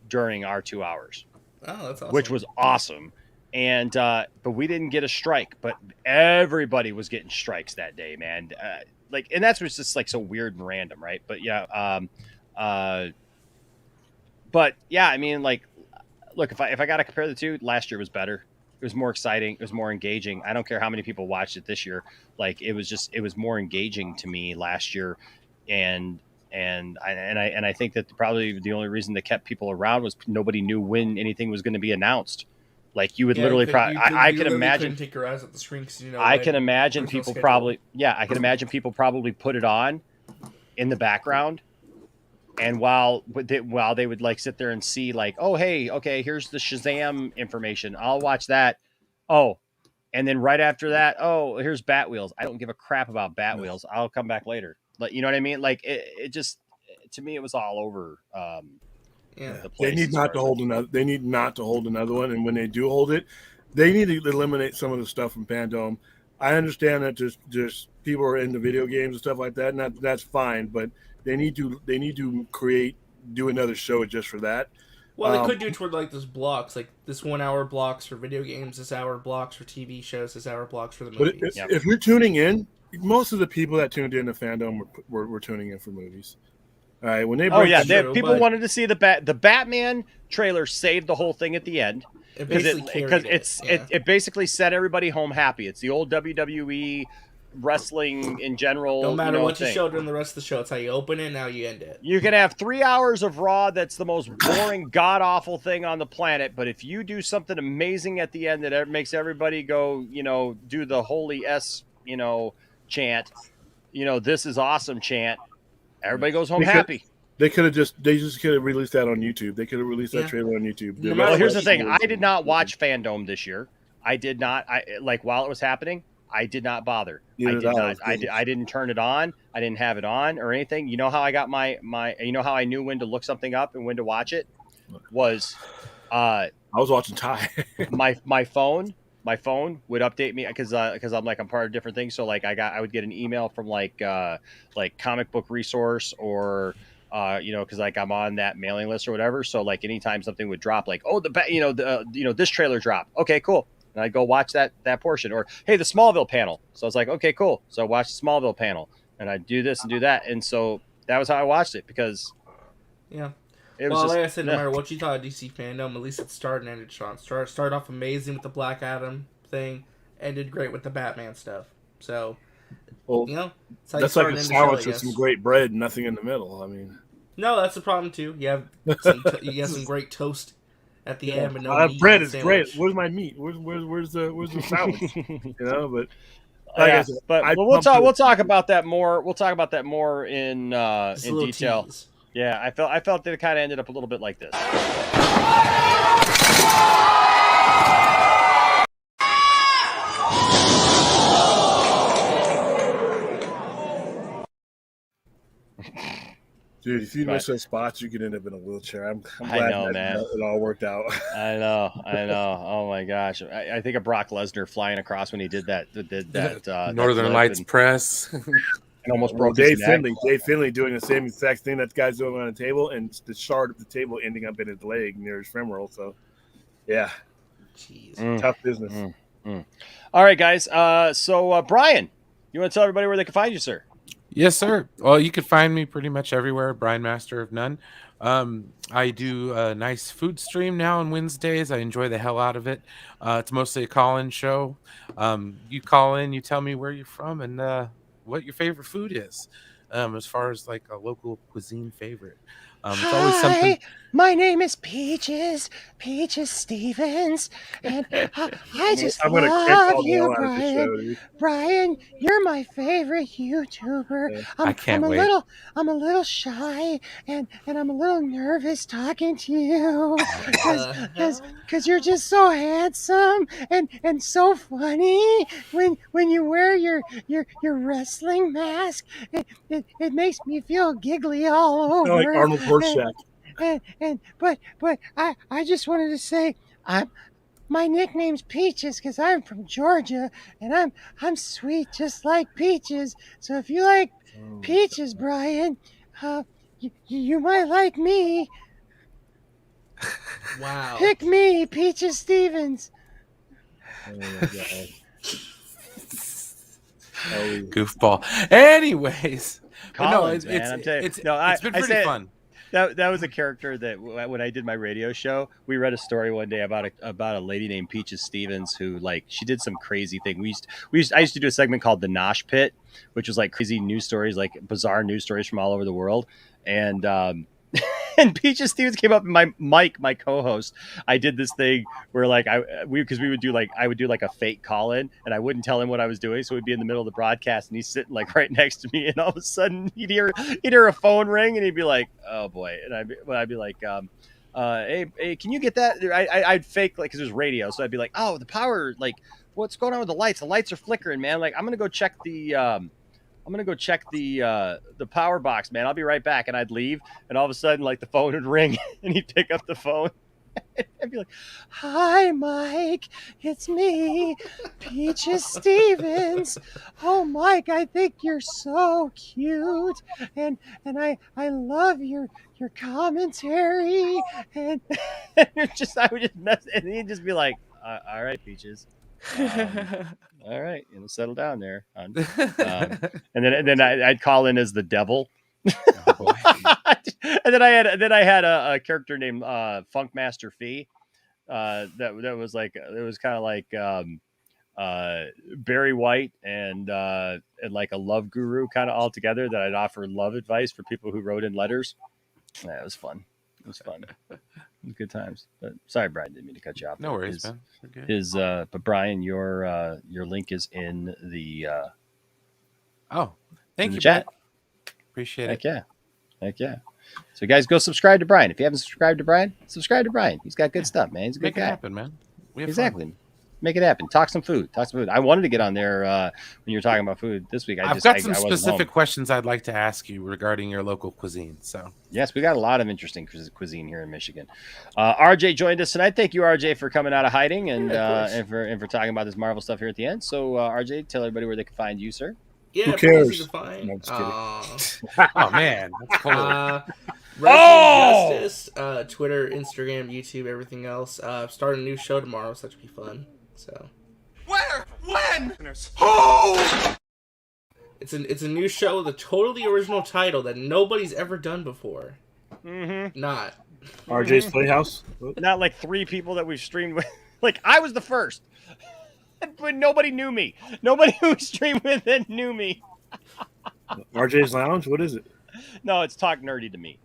during our 2 hours. Oh, that's awesome. Which was awesome. And but we didn't get a strike, but everybody was getting strikes that day, man. And that's what's just like so weird and random, right? But yeah, I mean, like, look, if I got to compare the two, last year was better. It was more exciting. It was more engaging. I don't care how many people watched it this year. Like it was more engaging to me last year, and I think that probably the only reason that kept people around was nobody knew when anything was going to be announced. Like you would literally I can imagine. Take your eyes at the screen because I can imagine people probably. Yeah, I can imagine people probably put it on in the background, and while they would like sit there and see like, oh hey, okay, here's the Shazam information. I'll watch that. Oh, and then right after that, oh, here's Bat Wheels. I don't give a crap about Bat Wheels. I'll come back later. Like, you know what I mean? Like it just, to me, it was all over. The place They need not to hold another. They need not to hold another one. And when they do hold it, they need to eliminate some of the stuff from Fandom. I understand that just people are into video games and stuff like that, and that's fine. But they need to do another show just for that. Well, they could do it toward like this blocks, like this 1 hour blocks for video games, this hour blocks for TV shows, this hour blocks for the movies. But if you're tuning in, most of the people that tuned in to Fandom were tuning in for movies. All right, when they people wanted to see the Batman trailer saved the whole thing at the end because it basically set everybody home happy. It's the old WWE wrestling in general. No matter what you show during the rest of the show, it's how you open it and how you end it. You can have 3 hours of Raw that's the most boring, god-awful thing on the planet, but if you do something amazing at the end that makes everybody go, do the holy S, chant, this is awesome chant, everybody goes home happy. They just could have released that on YouTube. They could have released that trailer on YouTube. Well, here's the thing. I did not watch Fandom this year. I did not. While it was happening, I did not bother. I didn't turn it on. I didn't have it on or anything. You know how I got my how I knew when to look something up and when to watch it? Was I was watching Ty. my phone would update me because I'm part of different things. So I would get an email from like Comic Book Resource or because I'm on that mailing list or whatever. So anytime something would drop, this trailer dropped. Okay, cool. And I'd go watch that portion, or hey, the Smallville panel. So I was like, okay, cool. So I watched the Smallville panel, and I'd do this and do that, and so that was how I watched it because it was like I said, no matter what you thought of DC Fandom, at least it started and ended strong. Started off amazing with the Black Adam thing, ended great with the Batman stuff. So that's like a sandwich with some great bread, nothing in the middle. I mean, no, that's the problem too. You have some great toast at the end, but no meat bread is great. Where's my meat? Where's the sandwich? But we'll talk about that more. We'll talk about that more in detail. Tease. Yeah, I felt that it kind of ended up a little bit like this. Dude, if you miss those spots, you could end up in a wheelchair. I'm glad man. It all worked out. I know. Oh my gosh! I think of Brock Lesnar flying across when he did that. Northern Lights press. And almost broke his neck. Dave Finley doing the same exact thing that guy's doing on the table, and the shard of the table ending up in his leg near his femoral. So, yeah, jeez, tough business. All right, guys. So Brian, you want to tell everybody where they can find you, sir? Yes, sir. Well, you can find me pretty much everywhere. Brian, Master of None. I do a nice food stream now on Wednesdays. I enjoy the hell out of it. It's mostly a call-in show. You call in, you tell me where you're from, and what your favorite food is, as far as like a local cuisine favorite. It's always something. My name is Peaches Stevens, and I just love you, Brian. Brian, you're my favorite YouTuber. I can't wait. I'm a little shy, and I'm a little nervous talking to you, because you're just so handsome and so funny. When you wear your wrestling mask, it makes me feel giggly all over. Like Arnold Horseshack. But I just wanted to say my nickname's Peaches because I'm from Georgia and I'm sweet just like peaches. So if you like peaches, Brian, you might like me. Wow. Pick me, Peaches Stevens. Oh my God. Goofball. Anyways, Collins, man, it's been pretty fun. That was a character that when I did my radio show, we read a story one day about a lady named Peaches Stevens who she did some crazy thing. I used to do a segment called the Nosh Pit, which was like crazy news stories, like bizarre news stories from all over the world. And and Peaches Stevens came up, and my co-host, I did this thing where I would do a fake call in, and I wouldn't tell him what I was doing, so we'd be in the middle of the broadcast, and he's sitting right next to me, and all of a sudden he'd hear a phone ring, and he'd be like, "Oh boy," and I'd be like, hey, can you get that? I'd fake like because it was radio, so I'd be like, oh, the power, like, what's going on with the lights? The lights are flickering, man. Like, I'm gonna go check the power box, man. I'll be right back. And I'd leave, and all of a sudden, like, the phone would ring, and he'd pick up the phone. I'd be like, "Hi, Mike. It's me, Peaches Stevens. Oh, Mike, I think you're so cute, and I love your commentary." And I would just mess, and he'd just be like, "All right, Peaches. All right, settle down there." And then I'd call in as the devil. And then I had a character named Funkmaster Fee. That was like, it was kind of like Barry White and like a love guru kind of all together, that I'd offer love advice for people who wrote in letters. Yeah, it was fun. It was fun. It was good times. But sorry, Brian, didn't mean to cut you off. No worries, man. But Brian, your link is in the thank you, chat. Brad. Appreciate Heck it. Heck yeah. So guys, go subscribe to Brian. If you haven't subscribed to Brian, subscribe to Brian. He's got good stuff, man. He's a good guy. Make it happen, man. Exactly. Fun. Make it happen. Talk some food. I wanted to get on there when you were talking about food this week. I've got some specific questions I'd like to ask you regarding your local cuisine. So yes, we got a lot of interesting cuisine here in Michigan. RJ joined us tonight. Thank you, RJ, for coming out of hiding and for talking about this Marvel stuff here at the end. So RJ, tell everybody where they can find you, sir. Yeah, who cares? Easy to find. No, just oh man, that's cool. Justice, Twitter, Instagram, YouTube, everything else. Starting a new show tomorrow, so that should be fun. So where, when, who? It's a new show with a totally original title that nobody's ever done before. Mm-hmm. Not RJ's Playhouse. Not like 3 people that we've streamed with. Like, I was the first. But nobody knew me. Nobody who streamed with it knew me. RJ's Lounge? What is it? No, it's Talk Nerdy to Me.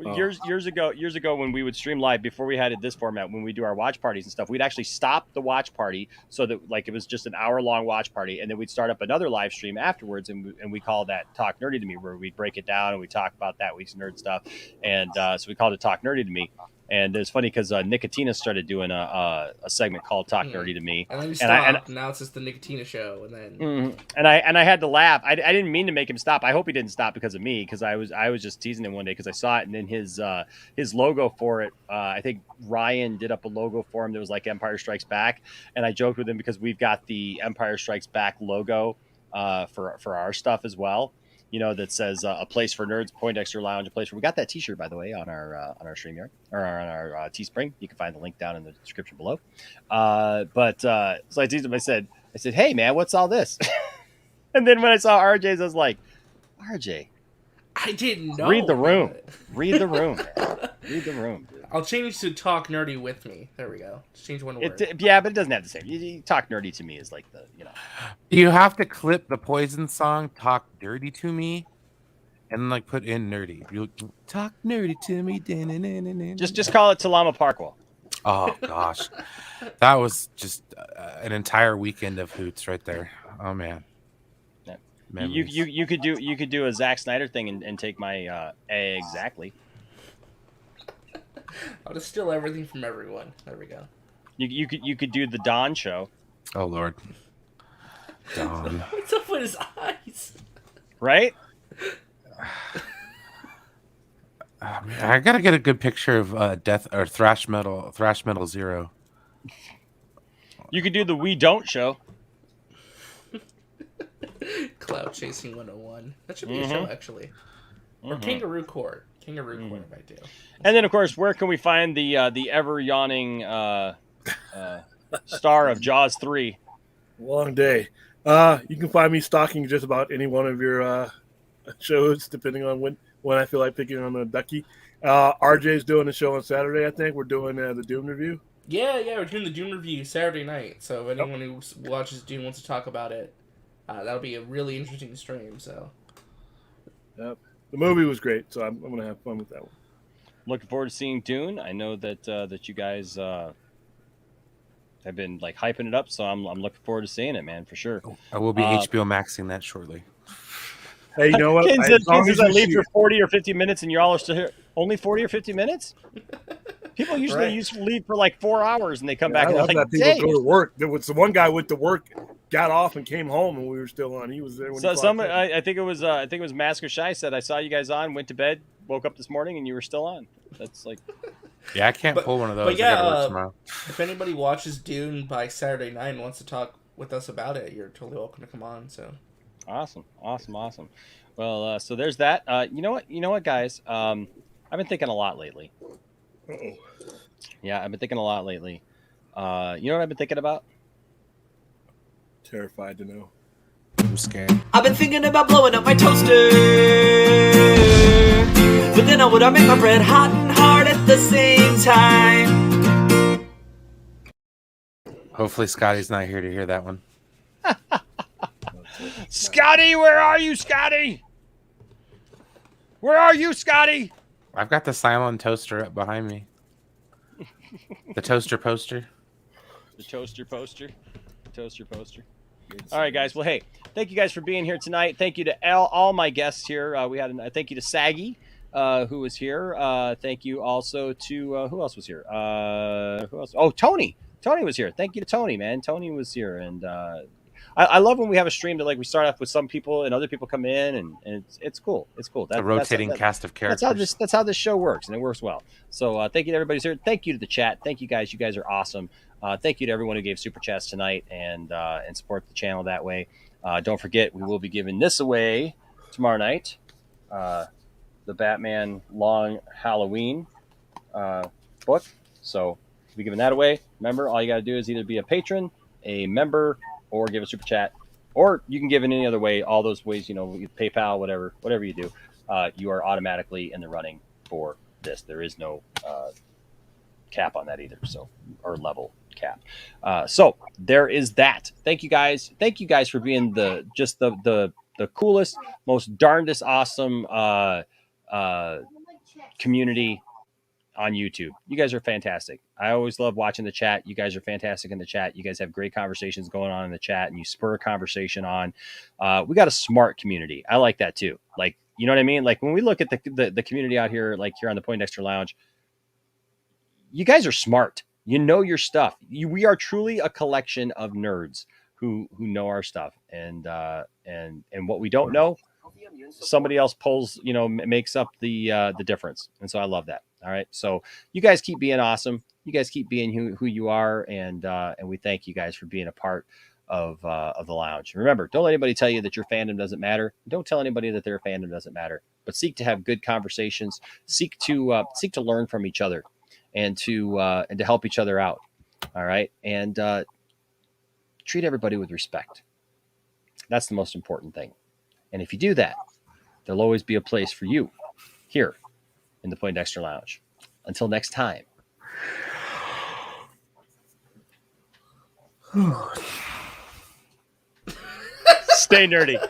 Oh. Years ago when we would stream live, before we had this format, when we do our watch parties and stuff, we'd actually stop the watch party so that, like, it was just an hour-long watch party, and then we'd start up another live stream afterwards, and we call that Talk Nerdy to Me, where we'd break it down and we talk about that week's nerd stuff. And so we called it Talk Nerdy to Me. And it's funny because Nicotina started doing a segment called Talk Nerdy to Me, and then you stopped. Now it's just the Nicotina show, and then and I had to laugh. I didn't mean to make him stop. I hope he didn't stop because of me, because I was just teasing him one day because I saw it, and then his logo for it. I think Ryan did up a logo for him that was like Empire Strikes Back, and I joked with him because we've got the Empire Strikes Back logo for our stuff as well. You know, that says a place for nerds, Poindexter Lounge, a place where we got that T-shirt, by the way, on our StreamYard or on our Teespring. You can find the link down in the description below. So I teased him. I said, "Hey man, what's all this?" And then when I saw RJ's, I was like, "RJ, I didn't know." Read the room. Read the room. Man. Read the room. Dude. I'll change to Talk Nerdy with Me. There we go. Just change one word. Yeah, but it doesn't have the same. You Talk Nerdy to Me is like the, you know. You have to clip the Poison song "Talk Dirty to Me," and like put in nerdy. You talk nerdy to me. Just call it Talama Parkwell. Oh gosh, that was just an entire weekend of hoots right there. Oh man. Yeah. You could do a Zack Snyder thing and take my exactly. I'll just steal everything from everyone. There we go. You could do the Dawn show. Oh Lord. Dawn. What's up with his eyes? Right? I gotta get a good picture of Death or Thrash Metal Zero. You could do the We Don't show. Cloud Chasing 101. That should be a show, actually. Or Kangaroo Court. Kangaroo Court, if I do. And then, of course, where can we find the ever yawning star of Jaws 3? Long day. You can find me stalking just about any one of your shows, depending on when I feel like picking on a ducky. RJ's doing a show on Saturday, I think. We're doing the Doom review. Yeah, we're doing the Doom review Saturday night. So if anyone who watches Doom wants to talk about it, that'll be a really interesting stream. So, yep. The movie was great, so I'm going to have fun with that one. Looking forward to seeing Dune. I know that you guys have been like hyping it up, so I'm looking forward to seeing it, man, for sure. I will be HBO Maxing that shortly. Hey, you know what? As long as I leave for 40 or 50 minutes, and you all are still here. Only 40 or 50 minutes? People usually used to leave for like 4 hours and they come back I and they're love like, that people "Dang." go to work. There was one guy went to work, got off, and came home, and we were still on. He was there when So he clocked in. I think it was Mask or Shy said, "I saw you guys on, went to bed, woke up this morning, and you were still on." That's like, Yeah, I can't pull one of those. But yeah, I gotta work tomorrow. if anybody watches Dune by Saturday night and wants to talk with us about it, you're totally welcome to come on. So awesome. Well, so there's that. You know what, guys? I've been thinking a lot lately. Uh-oh. Yeah, I've been thinking a lot lately. You know what I've been thinking about? Terrified to know. I'm scared. I've been thinking about blowing up my toaster, but then I would make my bread hot and hard at the same time. Hopefully Scotty's not here to hear that one. Scotty, where are you, Scotty? Where are you, Scotty? I've got the silent toaster up behind me. The toaster poster. The toaster poster. All right, guys. Well, hey, thank you guys for being here tonight. Thank you to all my guests here. Thank you to Saggy, who was here. Thank you also to who else was here? Who else? Oh, Tony. Tony was here. Thank you to Tony, man. Tony was here, and I love when we have a stream that like we start off with some people and other people come in, and it's cool. It's cool. A rotating cast of characters. That's how this show works, and it works well. So thank you to everybody who's here. Thank you to the chat. Thank you guys. You guys are awesome. Thank you to everyone who gave super chats tonight and support the channel that way. Don't forget, we will be giving this away tomorrow night. The Batman Long Halloween book. So we'll be giving that away. Remember, all you got to do is either be a patron, a member, or give a super chat, or you can give in any other way. All those ways, PayPal, whatever you do, you are automatically in the running for this. There is no cap on that either, or level cap. So there is that. Thank you guys for being the coolest, most darndest awesome community on YouTube. You guys are fantastic. I always love watching the chat. You guys are fantastic in the chat. You guys have great conversations going on in the chat, and you spur a conversation on. We got a smart community. I like that too. Like, you know what I mean? Like when we look at the community out here, like here on the Poindexter Lounge, you guys are smart. You know your stuff. We are truly a collection of nerds who know our stuff, and what we don't know, somebody else pulls, makes up the difference. And so I love that. All right. So you guys keep being awesome. You guys keep being who you are. And we thank you guys for being a part of the lounge. Remember, don't let anybody tell you that your fandom doesn't matter. Don't tell anybody that their fandom doesn't matter, but seek to have good conversations, seek to learn from each other and to help each other out. All right. And treat everybody with respect. That's the most important thing. And if you do that, there'll always be a place for you here in the Poindexter Lounge. Until next time. Stay nerdy.